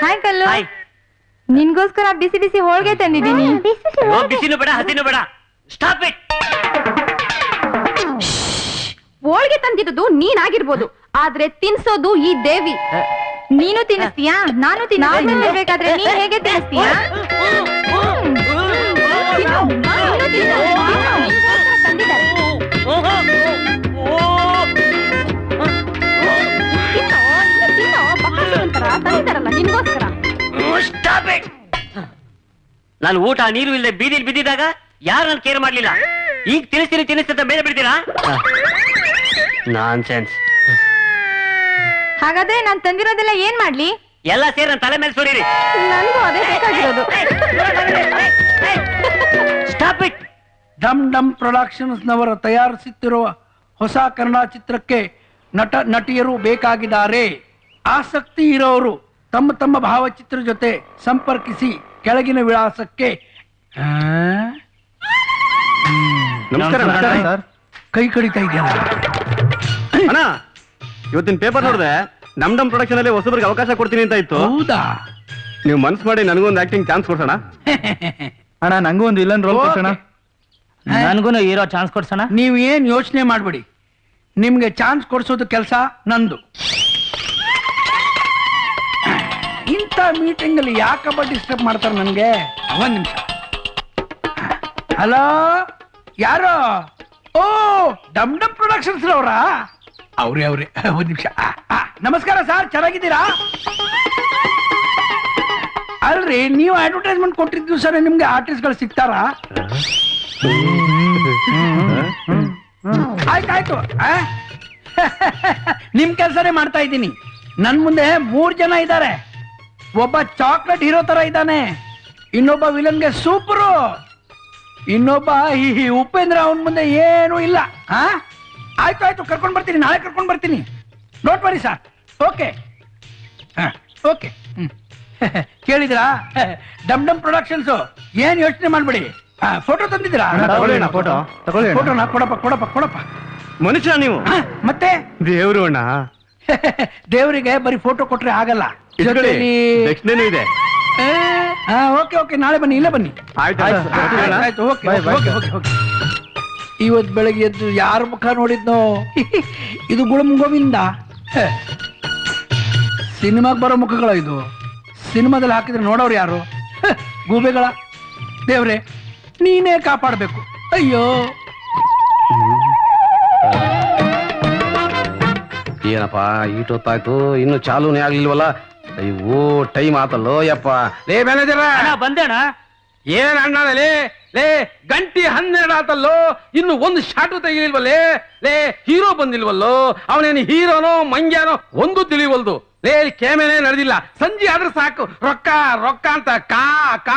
ಹಾಯ್ ಕಲ್ಲು, ನಿನ್ಗೋಸ್ಕರ ಬಿಸಿ ಬಿಸಿ ಹೋಳ್ಗೆ ತಂದಿದ್ದೀನಿ. ಬಿಸಿನೂ ಬೇಡ ಹಸಿನೂ ಬೇಡ, ಸ್ಟಾಪ್ ಇಟ್. ಹೋಳ್ಗೆ ತಂದಿರೋದು ನೀನಾಗಿರ್ಬೋದು, ಆದ್ರೆ ತಿನ್ಸೋದು ಈ ದೇವಿ. ನೀನು ತಿನ್ನಿಸ್ತೀಯಾ? ನಾನು ತಿನ್ನಬೇಕಾದ್ರೆ ನೀನ್ ಹೇಗೆ ತಿನ್ನಿಸ್ತೀಯಾ? ನಿನ್ಗೋಸ್ಕರ. ನಾನು ಊಟ ನೀರು ಇಲ್ಲದೆ ಬೀದಿಲಿ ಬಿದ್ದಿದಾಗ ಯಾರು ನನ್ ಕೇರ್ ಮಾಡ್ಲಿಲ್ಲ. ಈಗ ತಿನ್ನಿಸ್ತೀನಿ ತಿನ್ನಿಸ್ತ ಮೇಲೆ ಬಿಡ್ತೀರಾ? ನಾನ್ ಸೆನ್ಸ್. ಹಾಗಾದ್ರೆ ನಾನ್ ತಂದಿರೋದೆಲ್ಲ ಏನ್ ಮಾಡ್ಲಿ? ಎಲ್ಲ ಸೇರಿ ನನ್ನ ತಲೆ ಮೇಲೆ ಸುರೀರಿ. ನನ್ಗೂ ಅದೇ ಬೇಕಾಗಿರೋದು. Stop it. Dum Dum productions ನವರು ತಯಾರಿಸುತ್ತಿರುವ ಹೊಸ ಕನ್ನಡ ಚಿತ್ರಕ್ಕೆ ನಟ ನಟಿಯರು ಬೇಕಾಗಿದ್ದಾರೆ. ಆಸಕ್ತಿ ಇರೋರು ತಮ್ಮ ತಮ್ಮ ಭಾವಚಿತ್ರ ಜೊತೆ ಸಂಪರ್ಕಿಸಿ ಕೆಳಗಿನ ವಿಳಾಸಕ್ಕೆ. ನಮಸ್ಕಾರ ಸರ್. ಕೈ ಕಡಿತಾ ಇದೆಯಲ್ಲ. ಅಣ್ಣ, ಇವತ್ತಿನ ಪೇಪರ್ ನೋಡಿದೆ, ನಮ್ ನಮ್ ಪ್ರೊಡಕ್ಷನ್ ಅಲ್ಲಿ ಹೊಸಬರಿಗೆ ಅವಕಾಶ ಕೊಡ್ತೀನಿ ಅಂತ ಇತ್ತು. ಹೌದಾ? ನೀವು ಮನ್ಸ್ ಮಾಡಿ ನನಗೊಂದು ಆಕ್ಟಿಂಗ್ ಚಾನ್ಸ್ ಕೊಡ್ಸೋಣ. ಅಣ್ಣ ನಂಗೂ ಒಂದು ವಿಲನ್ ರೋಲ್ ಕೊಡ್ಸೋಣ. Okay. ನನ್ಗೂ ಹೀರೋ ಚಾನ್ಸ್ ಕೊಡ್ಸೋಣ. ನೀವು ಏನ್ ಯೋಚನೆ ಮಾಡ್ಬೇಡಿ, ನಿಮ್ಗೆ ಚಾನ್ಸ್ ಕೊಡ್ಸೋದು ಕೆಲಸ ನಂದು. ಇಂಥ ಮೀಟಿಂಗ್ ಅಲ್ಲಿ ಯಾಕಪ್ಪ ಡಿಸ್ಟರ್ಬ್ ಮಾಡ್ತಾರೆ ನನಗೆ? ಒಂದ್ ನಿಮಿಷ. ಹಲೋ, ಯಾರು? ಓ, ಡಮ್ ಡಮ್ ಪ್ರೊಡಕ್ಷನ್ಸ್ ಅವರಾ? ಅವ್ರೆ ಒಂದ್ ನಿಮಿಷ. ನಮಸ್ಕಾರ ಸರ್, ಚೆನ್ನಾಗಿದ್ದೀರಾ? ಅಲ್ರಿ, ನೀವು ಅಡ್ವರ್ಟೈಸ್ಮೆಂಟ್ ಕೊಟ್ಟಿದ್ದು ಸರ್, ನಿಮ್ಗೆ ಆರ್ಟಿಸ್ಟ್ಗಳು ಸಿಗ್ತಾರಾ? ಆಯ್ತಾಯ್ತು. ನಿಮ್ ಕೆಲ್ಸನೇ ಮಾಡ್ತಾ ಇದ್ದೀನಿ. ನನ್ ಮುಂದೆ 3 ಜನ ಇದ್ದಾರೆ. ಒಬ್ಬ ಚಾಕ್ಲೇಟ್ ಹೀರೋ ತರ ಇದ್ದಾನೆ, ಇನ್ನೊಬ್ಬ ವಿಲನ್ಗೆ ಸೂಪರು, ಇನ್ನೊಬ್ಬ ಈ ಉಪೇಂದ್ರ. ಅವನ್ ಮುಂದೆ ಏನು ಇಲ್ಲ. ಆಯ್ತು, ಕರ್ಕೊಂಡ್ ಬರ್ತೀನಿ, ನಾಳೆ ಕರ್ಕೊಂಡ್ ಬರ್ತೀನಿ. Don't worry sir. Okay okay. ಕೇಳಿದ್ರಾ? Dum Dum Productions. ಏನ್ ಯೋಚನೆ ಮಾಡ್ಬೇಡಿ. ಫೋಟೋ ತಂದಿದ್ದೀರಾ? ಫೋಟೋನ ಕೊಡಪ್ಪ. ಮನುಷ್ಯ ನೀವು? ಮತ್ತೆ ದೇವ್ರು ಅಣ್ಣ. ದೇವರಿಗೆ ಬರೀ ಫೋಟೋ ಕೊಟ್ರೆ ಆಗಲ್ಲ. ದಕ್ಷಿಣೆನೂ ಇದೆ. ಓಕೆ, ನಾಳೆ ಬನ್ನಿ, ಇಲ್ಲೇ ಬನ್ನಿ. ಆಯ್ತು. ಓಕೆ. ಇವತ್ ಬೆಳಗ್ಗೆ ಎದ್ದು ಯಾರ ಮುಖ ನೋಡಿದ್ನೋ? ಇದು ಗುಳಂ ಗೋವಿಂದ. ಸಿನಿಮಾಗ್ ಬರೋ ಮುಖಗಳ ಇದು. ಸಿನಿಮಾದಲ್ಲಿ ಹಾಕಿದ್ರೆ ನೋಡೋರು ಯಾರು? ಗೂಬೆಗಳ. ದೇವ್ರೆ, ನೀನೇ ಕಾಪಾಡ್ಬೇಕು. ಅಯ್ಯೋ, ಏನಪ್ಪಾ ಈಟೊತ್ತಾಯ್ತು, ಇನ್ನು ಚಾಲೂನೇ ಆಗ್ಲಿಲ್ವಲ್ಲ. ಅಯ್ಯೋ, ಟೈಮ್ ಆತಲ್ಲೋ ಯಪ್ಪ. ಲೇ ಮ್ಯಾನೇಜರ, ಬಂದೆ ಅಣ್ಣ. ಏನ್ ಅಣ್ಣಲೇ? ಲೇ, ಗಂಟಿ 12 ಆತಲ್ಲೋ, ಇನ್ನು ಒಂದು ಶಾಟು ತೆಗಿಲಿಲ್ವಲ್ಲೇ? ಲೇ, ಹೀರೋ ಬಂದಿಲ್ವಲ್ಲೋ? ಅವನೇನು ಹೀರೋನೋ ಮಂಗ್ಯಾನೋ ಒಂದು ತಿಳಿವಲ್ದು. ಲೇ, ಕೇಮೇನೆ ನಡೆದಿಲ್ಲ. ಸಂಜೆ ಆದ್ರೆ ಸಾಕು, ರೊಕ್ಕ ಅಂತ ಕಾ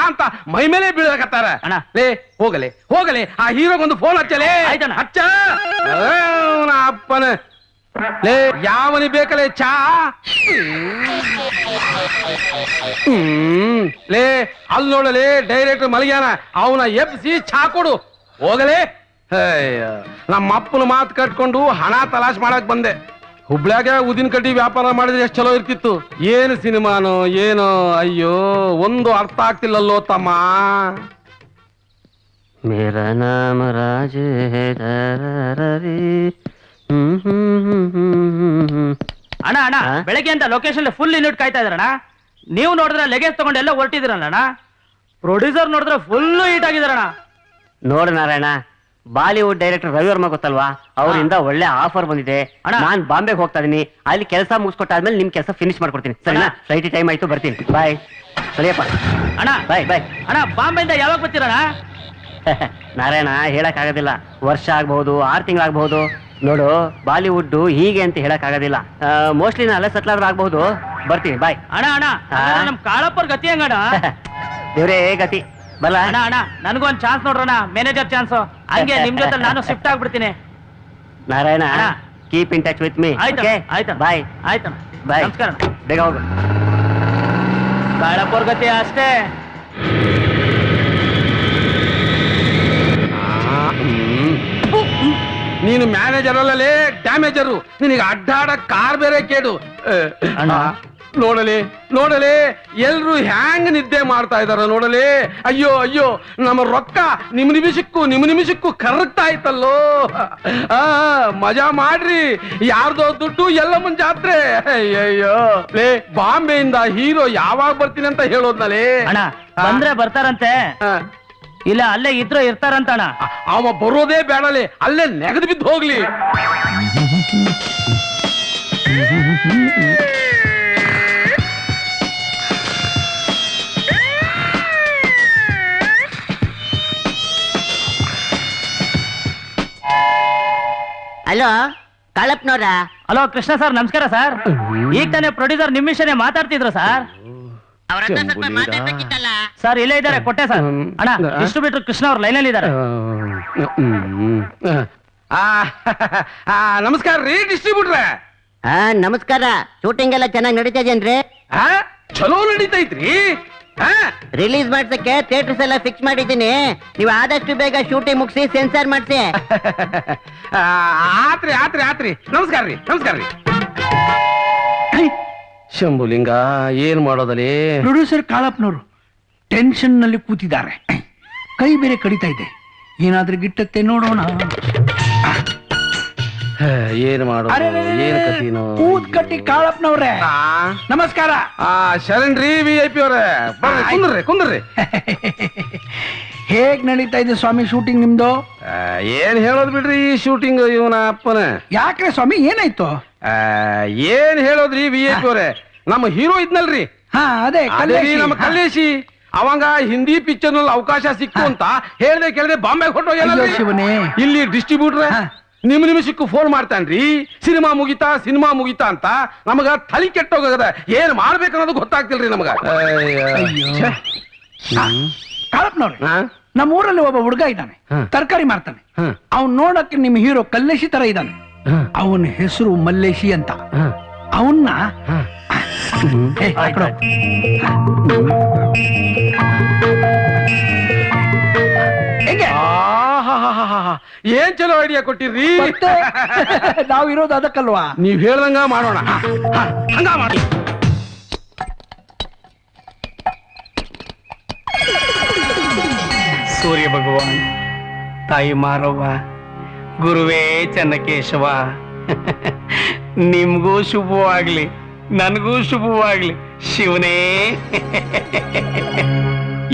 ಅಂತ ಮೈ ಮೇಲೆ ಬೀಳಕತ್ತಾರ. ಅಣ್ಣ. ಲೇ, ಹೋಗಲೆ ಆ ಹೀರೋಗೊಂದು ಫೋನ್ ಹಚ್ಚಲೇ. ಆಯ್ತಣ್ಣ. ಹಚ್ಚ. ಅಪ್ಪನ. ಲೇ, ಯಾವನಿ ಬೇಕಲೇ ಚಾ? ಲೇ, ಅಲ್ಲಿ ನೋಡಲೇ ಡೈರೆಕ್ಟರ್ ಮಲಗ್ಯಾನ, ಅವನ ಎಬ್ಸಿ ಚಾ ಕೊಡು. ಹೋಗಲೇ. ನಮ್ಮ ಅಪ್ಪನ ಮಾತು ಕಟ್ಕೊಂಡು ಹಣ ತಲಾಶ್ ಮಾಡಕ್ ಬಂದೆ. ಹುಬ್ಳ್ಯಾಗ ಉದಿನ ಕಡ್ಡಿ ವ್ಯಾಪಾರ ಮಾಡಿದ್ರೆ ಎಷ್ಟು ಚಲೋ ಇರ್ತಿತ್ತು. ಏನು ಸಿನಿಮಾನೋ ಏನೋ. ಅಯ್ಯೋ, ಒಂದು ಅರ್ಥ ಆಗ್ತಿಲ್ಲಲ್ಲೋ ತಮ್ಮ. ಮೇರಾ ನಾಮ ರಾಜ ಹೇ ದರರರಿ. ಅಣ್ಣ ಹಾ? ಬೆಳಗ್ಗೆ ಅಂತ ಲೊಕೇಶನ್ ಫುಲ್ ಯೂನಿಟ್ ಕಾಯ್ತಾ ಇದ್ರಣ್ಣ. ನೀವು ನೋಡಿದ್ರೆ ಲಗೇಜ್ ತಗೊಂಡು ಎಲ್ಲ ಹೊರಟಿದ್ರಣ್ಣ. ಪ್ರೊಡ್ಯೂಸರ್ ನೋಡಿದ್ರೆ ಫುಲ್ ಹೀಟ್ ಆಗಿದಾರಣ್ಣ. ನೋಡು ನಾರಾಯಣ, ಬಾಲಿವುಡ್ ಡೈರೆಕ್ಟರ್ ರವಿ ವರ್ಮ ಗೊತ್ತಲ್ವಾ? ಅವರಿಂದ ಒಳ್ಳೆ ಆಫರ್ ಬಂದಿದೆ. ಅಣ್ಣ. ನಾನ್ ಬಾಂಬೆಗೆ ಹೋಗ್ತಾ ಇದೀನಿ. ಅಲ್ಲಿ ಕೆಲಸ ಮುಗಿಸ್ಕೊಟ್ಟಾದ್ಮೇಲೆ ನಿಮ್ ಕೆಲಸ ಫಿನಿಶ್ ಮಾಡ್ಕೊಡ್ತೀನಿ, ಸರಿನಾ? ಅಣ್ಣ. ಫ್ಲೈಟ್ ಟೈಮ್ ಆಯ್ತು, ಬರ್ತೀನಿ. ಬಾಯ್. ಸರಿಯಪ್ಪ, ಅಣ್ಣ ಬಾಯ್. ಅಣ್ಣ, ಬಾಂಬೆಯಿಂದ ಯಾವಾಗ ಬರ್ತೀರಣ್ಣ? ನಾರಾಯಣ, ಹೇಳಕ್ ಆಗೋದಿಲ್ಲ. ವರ್ಷ ಆಗ್ಬಹುದು, 6 ತಿಂಗಳಾಗಬಹುದು. ನೋಡು, ಬಾಲಿವುಡ್ ಹೀಗೆ ಅಂತ ಹೇಳಕ್ ಆಗೋದಿಲ್ಲ. ಮೋಸ್ಟ್ಲಿ ನಾ ಅಲ್ಲೇ ಸೆಟ್ಲ್ ಆದ್ರೂ ಆಗ್ಬಹುದು. ಬರ್ತೀನಿ, ಬಾಯ್. ಅಣ್ಣ ನಮ್ ಕಾಳಪ್ಪರ್ ಗತಿ ಹೆಂಗಣ್ಣ? ದೇವ್ರೇ ಗತಿ. ಬಲ್ಲ ಅಣ್ಣ, ನನಗೊಂದ್ ಚಾನ್ಸ್ ನೋಡ್ರಣ್ಣ, ಮ್ಯಾನೇಜರ್ ಚಾನ್ಸ್. ಹಂಗೆ ನಿಮ್ ಜೊತೆ ನಾನು ಶಿಫ್ಟ್ ಆಗ್ಬಿಡ್ತೀನಿ. ನಾರಾಯಣ, ಅಣ್ಣ. Keep in touch with me. ಆಯ್ತು. ಬಾಯ್. ಆಯ್ತಣ್ಣ. ಬಾಯ್. ನಮಸ್ಕಾರ. ಬೇಗ ಹೋಗು. ಕಾಳಪ್ಪರ್ ಗತಿ ಅಷ್ಟೇ. ನೀನು ಮ್ಯಾನೇಜರ್ ಅಲ್ಲಲೇ, ಡ್ಯಾಮೇಜರು. ನಿನಗೆ ಅಡ್ಡಾಡ ಕಾರ್ ಬೇರೆ ಕೇಡು. ಅಣ್ಣ. ನೋಡಲೇ ಎಲ್ರು ಹ್ಯಾಂಗ್ ನಿದ್ದೆ ಮಾಡ್ತಾ ಇದಾರ ನೋಡಲೇ. ಅಯ್ಯೋ, ನಮ್ಮ ರೊಕ್ಕ ನಿಮ್ ನಿಮಿಷಕ್ಕೂ ಕರಗ್ತಾ ಇತ್ತಲ್ಲೋ. ಮಜಾ ಮಾಡ್ರಿ. ಯಾರ್ದೋ ದುಡ್ಡು ಎಲ್ಲ ಜಾತ್ರೆ. ಅಯ್ಯಯ್ಯೋ, ಲೇ, ಬಾಂಬೆಯಿಂದ ಹೀರೋ ಯಾವಾಗ ಬರ್ತೀನಿ ಅಂತ ಹೇಳೋದ್ನಲೇ. ಅಣ್ಣ, ಬಂದ್ರೆ ಬರ್ತಾರಂತೆ, ಇಲ್ಲ ಅಲ್ಲೇ ಇದ್ರು ಇರ್ತಾರಂತಣ್ಣ. ಅವ ಬರೋದೇ ಬೇಡಲೇ, ಅಲ್ಲೇ ನೆಗದು ಬಿದ್ದು ಹೋಗ್ಲಿ. ಹಲೋ, ಕಳಪ್ನವ್ರ ಹಲೋ ಕೃಷ್ಣ ಸರ್ ನಮಸ್ಕಾರ ಸರ್. ಈಗ ತಾನೇ ಪ್ರೊಡ್ಯೂಸರ್ ನಿಮ್ಮ ವಿಷಯನೇ ಮಾತಾಡ್ತಿದ್ರು ಸರ್. ಅವ್ರ ಹತ್ರ ಸ್ವಲ್ಪ ಮಾತಾಡ್ಬೇಕಿತ್ತಲ್ಲ. ಸರ್ ಇಲ್ಲೇ ಇದ್ದಾರೆ, ಕೊಟ್ಟೆ ಸರ್. ಅಣ್ಣ ಡಿಸ್ಟ್ರಿಬ್ಯೂಟರ್ ಕೃಷ್ಣ ಅವ್ರ ಲೈನಲ್ಲಿ ಇದ್ದಾರೆ. ನಮಸ್ಕಾರ ರೀ ಡಿಸ್ಟ್ರಿಬ್ಯೂಟ್ರೆ. ಹಾ ನಮಸ್ಕಾರ. ಶೂಟಿಂಗ್ ಎಲ್ಲ ಚೆನ್ನಾಗಿ ನಡೀತಾ ಇದೆಯೇನ್ರಿ? ಚಲೋ ನಡೀತೈತ್ರಿ. ರಿಲೀಸ್ ಮಾಡ್ಸಕ್ಕೆ ಥಿಯೇಟರ್ಸ್ ಎಲ್ಲ ಫಿಕ್ಸ್ ಮಾಡಿದ್ದೀನಿ. ನೀವು ಆದಷ್ಟು ಬೇಗ ಶೂಟಿಂಗ್ ಮುಗಿಸಿ ಸೆನ್ಸಾರ್ ಮಾಡಿಸಿ. ಆತ್ರಿ ಆತ್ರಿ ಆತ್ರಿ. ನಮಸ್ಕಾರ ರೀ, ನಮಸ್ಕಾರ ರೀ. ಶಂಭುಲಿಂಗ, ಏನ್ ಮಾಡೋದಲ್ಲಿ? ಪ್ರೊಡ್ಯೂಸರ್ ಕಾಳಪ್ಪನವರು ಟೆನ್ಷನ್ ನಲ್ಲಿ ಕೂತಿದ್ದಾರೆ. ಕೈ ಬೇರೆ ಕಡಿತಾ ಇದೆ. ಏನಾದ್ರೂ ಗಿಟ್ಟತ್ತೆ ನೋಡೋಣ. ಏನ್ ಮಾಡೋದು? ಏನ್ ಕಥಿನೋ? ಕೂತ್ ಕಟ್ಟಿ ಕಾಳಪ್ಪನವ್ರೆ ನಮಸ್ಕಾರ. ಶರಣ್ ರೀ VIP ಅವ್ರೆ. ಬರ್ರಿ, ಕುಂದ್ರಿ ಕುಂದ್ರಿ. ಹೇಗ್ ನಡೀತಾ ಇದೆ ಸ್ವಾಮಿ ಶೂಟಿಂಗ್ ನಿಮ್ದು? ಏನ್ ಹೇಳೋದ್ ಬಿಡ್ರಿ ಈ ಶೂಟಿಂಗ್ ಇವನ ಅಪ್ಪನ. ಯಾಕ್ರೆ ಸ್ವಾಮಿ ಏನಾಯ್ತು? ಏನ್ ಹೇಳೋದ್ರಿ VIP ಅವ್ರೆ, ನಮ್ಮ ಹೀರೋ ಇದ್ನಲ್ರಿ, ಹಾ ಅದೇ ನಮ್ಮ ಕಲ್ಲೇಶಿ, ಅವಂಗ ಹಿಂದಿ ಪಿಕ್ಚರ್ ನಲ್ಲಿ ಅವಕಾಶ ಸಿಕ್ತು ಅಂತ ಹೇಳ್ದೆ ಕೇಳ್ದೆ ಬಾಂಬೆ ಹೊರಟೋಗ್ಯಾನ ಶಿವನೇ. ಇಲ್ಲಿ ಡಿಸ್ಟ್ರಿಬ್ಯೂಟರ್ ನಿಮಿಷಕ್ಕೂ ಫೋನ್ ಮಾಡ್ತಾನ್ರಿ, ಸಿನಿಮಾ ಮುಗಿತಾ ಅಂತ. ನಮಗ ತಲೆ ಕೆಟ್ಟೋಗದ, ಏನ್ ಮಾಡ್ಬೇಕು ಅನ್ನೋದು ಗೊತ್ತಾಗ್ತಿಲ್ರಿ ನಮಗ. ಕಾಳಪ್ಪನವ್ರೆ, ನಮ್ಮ ಊರಲ್ಲಿ ಒಬ್ಬ ಹುಡುಗ ಇದ್ದಾನೆ, ತರಕಾರಿ ಮಾರ್ತಾನೆ. ಅವ್ನ್ ನೋಡಕ್ಕೆ ನಿಮ್ ಹೀರೋ ಕಲ್ಲೇಶಿ ತರ ಇದ್ದಾನೆ. ಅವನ ಹೆಸರು ಮಲ್ಲೇಶಿ ಅಂತ. ಅವನ್ನ ಹೆಂಗೆ ಏನ್ ಚಲೋ ಐಡಿಯಾ ಕೊಟ್ಟಿರ್ರಿ. ನಾವ್ ಇರೋದು ಅದಕ್ಕಲ್ವಾ? ನೀವ್ ಹೇಳ್ದಂಗ ಮಾಡೋಣ. ಹಂಗ ಮಾಡಿ. ಸೂರ್ಯ ಭಗವಾನ್, ತಾಯಿ ಮಾರವ್ವ, ಗುರುವೇ ಚನ್ನಕೇಶವ, ನಿಮ್ಗೂ ಶುಭವಾಗ್ಲಿ, ನನಗೂ ಶುಭವಾಗ್ಲಿ ಶಿವನೇ.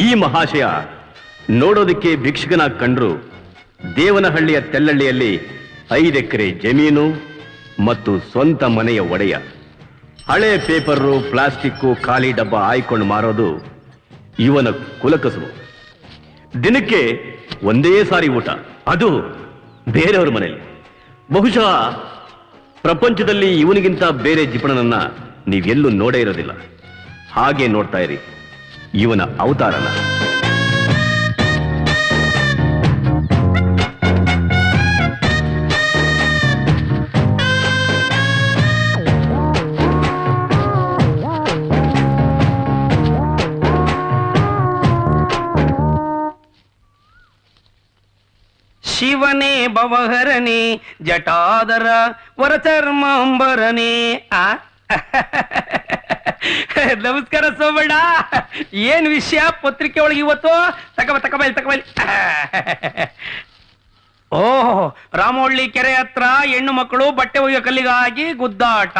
ಈ ಮಹಾಶಯ ನೋಡೋದಕ್ಕೆ ಭಿಕ್ಷುಕನಾಗಿ ಕಂಡ್ರು ದೇವನಹಳ್ಳಿಯ ತೆಲ್ಲಳ್ಳಿಯಲ್ಲಿ 5 ಎಕರೆ ಜಮೀನು ಮತ್ತು ಸ್ವಂತ ಮನೆಯ ಒಡೆಯ. ಹಳೆ ಪೇಪರು, ಪ್ಲಾಸ್ಟಿಕ್ಕು, ಖಾಲಿ ಡಬ್ಬ ಆಯ್ಕೊಂಡು ಮಾರೋದು ಇವನ ಕುಲಕಸುಬು. ದಿನಕ್ಕೆ ಒಂದೇ ಸಾರಿ ಊಟ, ಅದು ಬೇರೆಯವ್ರ ಮನೆಯಲ್ಲಿ. ಬಹುಶಃ ಪ್ರಪಂಚದಲ್ಲಿ ಇವನಿಗಿಂತ ಬೇರೆ ಜಿಪಣನನ್ನ ನೀವೆಲ್ಲೂ ನೋಡೇ ಇರೋದಿಲ್ಲ. ಹಾಗೆ ನೋಡ್ತಾ ಇರಿ ಇವನ ಅವತಾರನ. ಶಿವನೇ ಭವಹರನೇ ಜಟಾಧರ ವರಚರ್ಮಾಂಬರನೇ. ನಮಸ್ಕಾರ ಸೋಮಣ್ಣ, ಏನ್ ವಿಷಯ ಪತ್ರಿಕೆ ಒಳಗೆ ಇವತ್ತು? ತಕಬೈಲ್. ಓಹೋ, ರಾಮೋಳ್ಳಿ ಕೆರೆ ಹತ್ರ ಹೆಣ್ಣು ಮಕ್ಕಳು ಬಟ್ಟೆ ಒಗೆಯೋ ಕಲ್ಲಿಗಾಗಿ ಗುದ್ದಾಟ.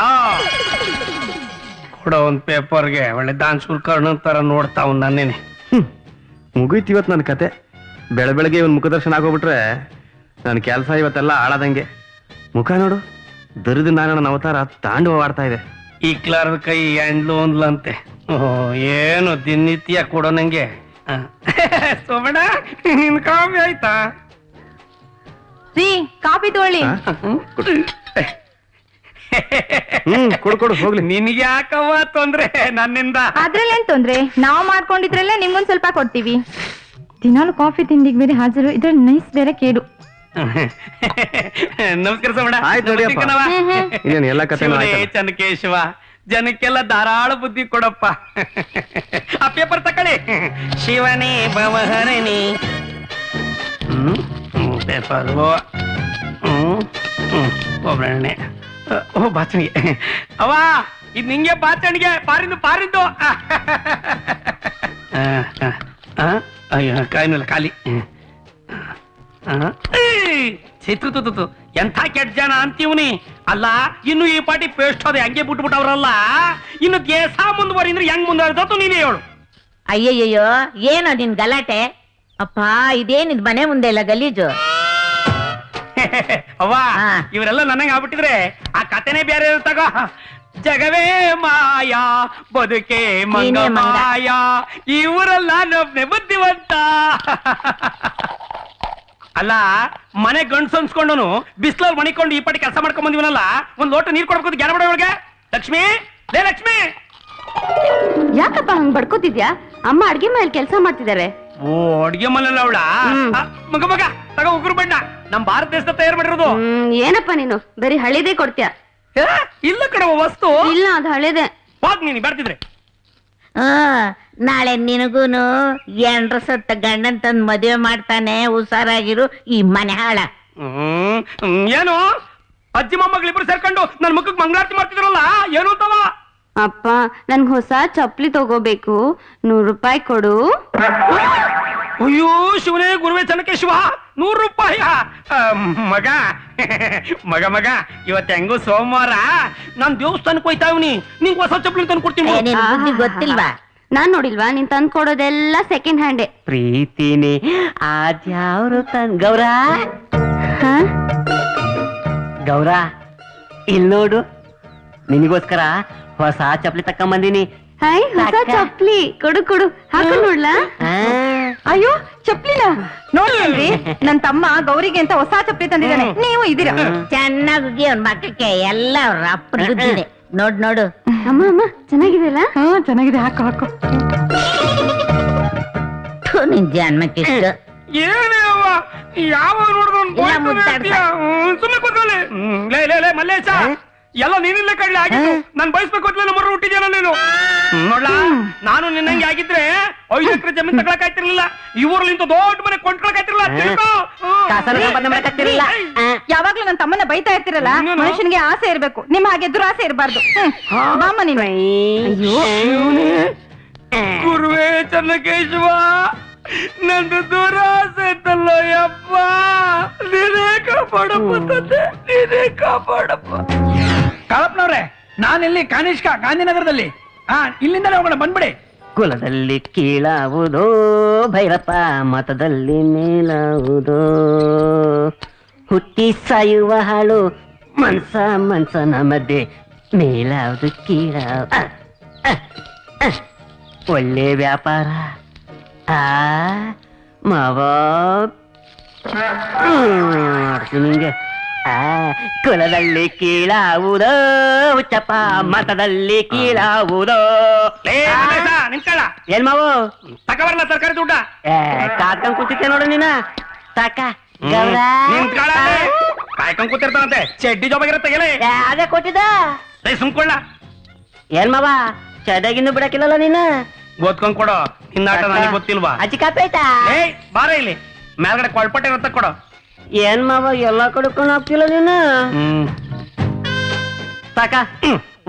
ಕೊಡೋ ಒಂದ್ ಪೇಪರ್ಗೆ ಒಳ್ಳೆ ದಾನ್ ಶುಲ್ಕರ್ಣ ತರ ನೋಡ್ತಾವ್ ನನ್ನೇನೆ. ಮುಗೀತು ಇವತ್ತು ನನ್ನ ಕತೆ. ಬೆಳಗ್ಗೆ ಇವನ್ ಮುಖದರ್ಶನ ಆಗೋಗ್ಬಿಟ್ರೆ ನನ್ನ ಕೆಲಸ ಇವತ್ತೆಲ್ಲ ಹಾಳಾದಂಗೆ. ಮುಖ ನೋಡು, ದರಿದ ನಾರಾಯಣನ ಅವತಾರ ತಾಂಡವಾಡ್ತಾ ಇದೆ. ಇಕ್ಲಾರದ ಕೈ ಎಂಡ್ಲು ಒಂದ್ಲಂತೆ. ಏನು ದಿನನಿತ್ಯ ಕೊಡೋ ನಂಗೆ. ಸೋಮಣ್ಣ, ನಿನ್ ಕಾಫಿ ಆಯ್ತಾ? ರೀ ಕಾಫಿ ತಗೊಳ್ಳಿ. ಕೊಡು ಹೋಗ್ಲಿ. ನಿನ್ಗೆ ಯಾಕವ್ವ ತೊಂದ್ರೆ ನನ್ನಿಂದ? ಅದ್ರಲ್ಲೇನ್ ತೊಂದ್ರೆ, ನಾವು ಮಾಡ್ಕೊಂಡಿದ್ರಲ್ಲೇ ನಿಮ್ಗೊಂದ್ ಸ್ವಲ್ಪ ಕೊಡ್ತೀವಿ. ದಿನಾಲು ಕಾಫಿ ತಿಂಡಿಗೆ ಬೇರೆ ಹಾಜರು, ಇದ್ರಲ್ಲಿ ನೈಸ್ ಬೇರೆ ಕೇಡು. ನಮಸ್ಕಾರ ಸೋಮಣ್ಣ. ಆಯ್ತು ನೋಡಿಯಪ್ಪ, ಇನ್ನೇನು ಎಲ್ಲ ಕತೆ ಚನ್ನಕೇಶವ, ಜನಕ್ಕೆಲ್ಲ ಧಾರಾಳ ಬುದ್ಧಿ ಕೊಡಪ್ಪ. ಆ ಪೇಪರ್ ತಕೊಳ್ಳಿ. ಶಿವನೇ ಭವಹರಣಿ ಪೇಪರ್. ಒಬ್ಬಣ್ಣೆ ಬಾಚಣಿಗೆ. ಅವ ಇದು ನಿಂಗೆ ಬಾಚಣಿಗೆ, ಪಾರಿಂದು. ಅಯ್ಯೋ ಕಾಯಿನಲ್ಲ ಖಾಲಿ. ಚಿತ್ರತು ಎಂಥ ಕೆಟ್ಟ ಜನ ಅಂತೀವ್ನಿ. ಅಲ್ಲ, ಇನ್ನು ಈ ಪಾಟಿ ಪೇಸ್ಟ್ ಹೋದೆ ಹಂಗೆ ಬಿಟ್ಬಿಟ್ಟವ್ರಲ್ಲ. ಇನ್ನು ದೇಶ ಮುಂದುವರಿ ಅಂದ್ರೆ ಹೆಂಗ್ ಮುಂದುವರಿದತ್ತು ನೀನೇ ಹೇಳು. ಅಯ್ಯಯ್ಯೋ, ಏನೋ ನಿನ್ ಗಲಾಟೆ? ಅಪ್ಪ, ಇದೇನಿದ್ ಮನೆ ಮುಂದೆ ಎಲ್ಲ ಗಲೀಜು. ಅವ್ವ, ಇವರೆಲ್ಲ ನನಗೆ ಆಗ್ಬಿಟ್ಟಿದ್ರೆ ಆ ಕತೆನೇ ಬೇರೆ ತಗೋ. ಜಗವೇ ಮಾಯಾ ಬದುಕೆ ಮಂಗ ಮಾಯಾ, ಇವರೆಲ್ಲ ನೊಬ್ಬನೆ ಬುದ್ಧಿವಂತ. ಅಲ್ಲ ಮನೆ ಗಂಡ್ಸು ಅನ್ಸ್ಕೊಂಡನು ಬಿಸ್ಲಲ್ಲಿ ಮಣಿಕೊಂಡು ಈ ಪಾಟಿ ಕೆಲಸ ಮಾಡ್ಕೊಂಡ್ ಬಂದಿವನಲ್ಲ ಒಂದ್ ಲೋಟ ನೀರ್ ಕೊಡ್ಬೇಕು ಜ್ಞಾನ ಮಾಡೋ ಒಳಗೆ. ಲಕ್ಷ್ಮಿ ಲೇ ಲಕ್ಷ್ಮಿ. ಯಾಕಪ್ಪ ಹಂಗ್ ಬಡ್ಕೋತಿದ್ಯಾ? ಅಮ್ಮ ಅಡ್ಗೆ ಮೇಲೆ ಕೆಲಸ ಮಾಡ್ತಿದ್ದಾರೆ. ಓ ಅಡ್ಗೆ ಮನೆಲ್ಲ ಅವಳ ಮಗ ಮಗ ತಗೋ ಉಗುರು ಬಣ್ಣ ನಮ್ ಭಾರತ ದೇಶದ ತಯಾರು ಮಾಡಿರೋದು. ಏನಪ್ಪ ನೀನು ಬರೀ ಹಳೇದೇ ಕೊಡ್ತೀಯ? ಏ, ಇಲ್ಲ ಕಣವ ವಸ್ತು. ಇಲ್ಲ ಅದು ಹಳೇದೇ. ಹೋಗ್ ನೀನು ಬರ್ತಿದ್ರೆ. ನಾಳೆ ನಿನಗೂನು ಎಂಡ್ರ ಸತ್ತ ಗಂಡನ್ ತಂದ್ ಮದುವೆ ಮಾಡ್ತಾನೆ, ಹುಷಾರಾಗಿರು ಈ ಮನೆ ಹಾಳ. ಏನು ಅಜ್ಜಿ ಮೊಮ್ಮಗಳಿಬ್ರು ಸೇರ್ಕೊಂಡು ನನ್ ಮುಖಕ್ಕೆ ಮಂಗಳಾರತಿ ಮಾಡ್ತಿದ್ರಲ್ಲ, ಏನು ಅಂತವ? ಅಪ್ಪ ನನ್ಗೆ ಹೊಸ ಚಪ್ಲಿ ತಗೋಬೇಕು, 100 ರೂಪಾಯಿ ಕೊಡು. ಅಯ್ಯೋ ಶಿವನೇ ಗುರುವೇ ಚನ್ನಕೇಶವ, 100 ರೂಪಾಯಿ ಮಗ ಮಗ ಮಗ ಇವತ್ತು ಹೆಂಗೋ ಸೋಮವಾರ ನಾನ್ ದೇವಸ್ಥಾನಕ್ಕೆ ಹೋಯ್ತಾ ಇವ್ನಿ, ನಿಂಗೆ ಹೊಸ ಚಪ್ಪಲಿ ತಂದು ಕೊಡ್ತೀನಿ. ನಿನ್ ಬುದ್ಧಿ ಗೊತ್ತಿಲ್ವಾ? ನಾನ್ ನೋಡಿಲ್ವಾ ನೀನ್ ತಂದ್ ಕೊಡೋದೆಲ್ಲ ಸೆಕೆಂಡ್ ಹ್ಯಾಂಡೇ. ಪ್ರೀತಿನಿ ಆದ್ಯಾವ್ರು ಗೌರ ಗೌರ ಇಲ್ ನೋಡು, ನಿನಗೋಸ್ಕರ ಹೊಸ ಚಪ್ಲಿ ತಕೊಂಬಂದಿನಿ. ಹಾಯ್ ಹೊಸ ಚಪ್ಲಿ ಕೊಡು ಕೊಡು, ಹಾಕು ನೋಡ್ಲಾ? ಅಯ್ಯೋ ಚಪ್ಲಿನ ನೋಡ್ರಿ, ನನ್ ತಮ್ಮ ಗೌರಿಗೆ ಅಂತ ಹೊಸ ಚಪ್ಲಿ ತಂದಿದ್ದಾನೆ, ನೀವು ಇದೀರಾ? ಚೆನ್ನಾಗಿ ಅವ್ನ ಮಕ್ಕಕ್ಕೆ ಎಲ್ಲ ಅವ್ರ ಅಪ್ಪನ ಬುದ್ಧಿದೆ. ನೋಡು ಅಮ್ಮ ಅಮ್ಮ ಚೆನ್ನಾಗಿದೆಯಲ್ಲ? ಚೆನ್ನಾಗಿದೆ, ಹಾಕು ಹಾಕು. ನಿನ್ ಜನ್ಮಕ್ಕೆ ಇಷ್ಟ. ಏನೇ ಅವ್ವ ಯಾವ ನೋಡಿದ್ರು ಇಲ್ಲ, ಮುದ್ದಾಡ್ತಾ. ಸುಮ್ಮನೆ ಕೂತ್ಕೊಳ್ಳಿ. ಲೇ ಲೇ ಲೇ ಮಲ್ಲೇಶ, ಎಲ್ಲ ನೀನಿಲ್ಲೇ ಕಡ್ಲಿ ಆಗಿತ್ತು. ನಾನ್ ಬಯಸ್ಬೇಕು ಅಂತ ಮರ ಹುಟ್ಟಿದ್ಯಾನ ನೀನು. ನೋಡ್ಲಾ, ನಾನು ನಿನ್ನಂಗೆ ಆಗಿದ್ರೆ 5 ಎಕರೆ ಜಮೀನ್ ತಗೊಳಕ್ ಆಯ್ತಿರ್ಲಿಲ್ಲ, ಈ ಊರಲ್ಲಿ ಇಂತ ದೊಡ್ಡ ಮನೆ ಕೊಂಡ್ಕೊಳಕ್ ಕಾಸರ್ತಿರ್ಲಿಲ್ಲ. ಯಾವಾಗ್ಲೂ ನನ್ನ ತಮ್ಮನ್ನ ಬೈತಾ ಇರ್ತಿರಲ್ಲ, ಮನುಷ್ಯನಿಗೆ ಆಸೆ ಇರ್ಬೇಕು, ನಿಮ್ಮ ಹಾಗೆ ದುರಾಸೆ ಇರಬಾರ್ದು. ಬಾಮ್ಮ ನೀನು. ಗುರುವೇ ಚನ್ನಕೇಶವ, ನಂದು ದುರಾಸೆ ಇತ್ತಲ್ಲ ಯಪ್ಪ, ನೀನೇ ಕಾಪಾಡಪ್ಪ ತಂದೆ, ನೀನೇ ಕಾಪಾಡಪ್ಪ. ಕಾಳಪ್ಪನವ್ರೆ, ನಾನಿಲ್ಲಿ ಕಾನಿಷ್ಕ ಗಾಂಧಿನಗರದಲ್ಲಿ. ಇಲ್ಲಿಂದಲೇ ಹೋಗೋಣ, ಬಂದ್ಬಿಡಿ. ಕುಲದಲ್ಲಿ ಕೀಳಾವುದೋ ಭೈರಪ್ಪ, ಮತದಲ್ಲಿ ಮೇಲಾವುದೋ, ಹುಟ್ಟಿ ಸಾಯುವ ಹಾಳು ಮನ್ಸನ ಮಧ್ಯೆ, ಮೇಲಾವುದು ಕೀಳಾವ. ಒಳ್ಳೆ ವ್ಯಾಪಾರ ಮಾವ ನಿಂಗೆ. ಕುಲದಲ್ಲಿ ಕೀಳಾವುದೋ ಹುಚ್ಚಪ್ಪ, ಮತದಲ್ಲಿ ಕೀಳಾವುದೋ. ನಿಂತ್ಕೊಳ್ಳ, ಏನ್ ಮಾವು ತಕಬರ್ಲ ತರಕಾರಿ ದುಡ್ಡ ಕಾದ್ಕೊಂಡ್ ಕೂತಿದ್ದೆ ನೋಡು ನೀನ. ಸಾಕ ನಿಂತ್ಕೊಳ್ಳ, ಕಾಯ್ಕೊಂಡ್ ಕೂತಿರ್ತಾನಂತೆ, ಚಡ್ಡಿ ಜೋಬಾಗಿರ ತೆಗೆಲೆ. ಅದೇ ಕೊಟ್ಟಿದ್ದ ಸುಮ್ಕೊಳ್ಳ. ಏನ್ ಮಾವ ಚದಾಗಿನ್ನು ಬಿಡಕಿಲ್ಲಲ್ಲ ನೀನು. ಗೊತ್ಕೊಂಡ್ ಕೊಡೋ, ನಿನ್ನಾಟ ನನಗೆ ಗೊತ್ತಿಲ್ವಾ? ಅಜ್ಜಿ ಕಾಪಿ ಆಯ್ತಾ? ಏಯ್ ಬಾರ ಇಲ್ಲಿ, ಮೇಲ್ಗಡೆ ಕೊಳ್ಪಟ್ಟೆ ಇರತ್ತ ಕೊಡೋ. ಏನ್ ಮಾವ ಎಲ್ಲ ಕಡ್ಕೊಂಡು ಹೋಗ್ತಿಲ್ಲ ನೀನು. ಸಾಕ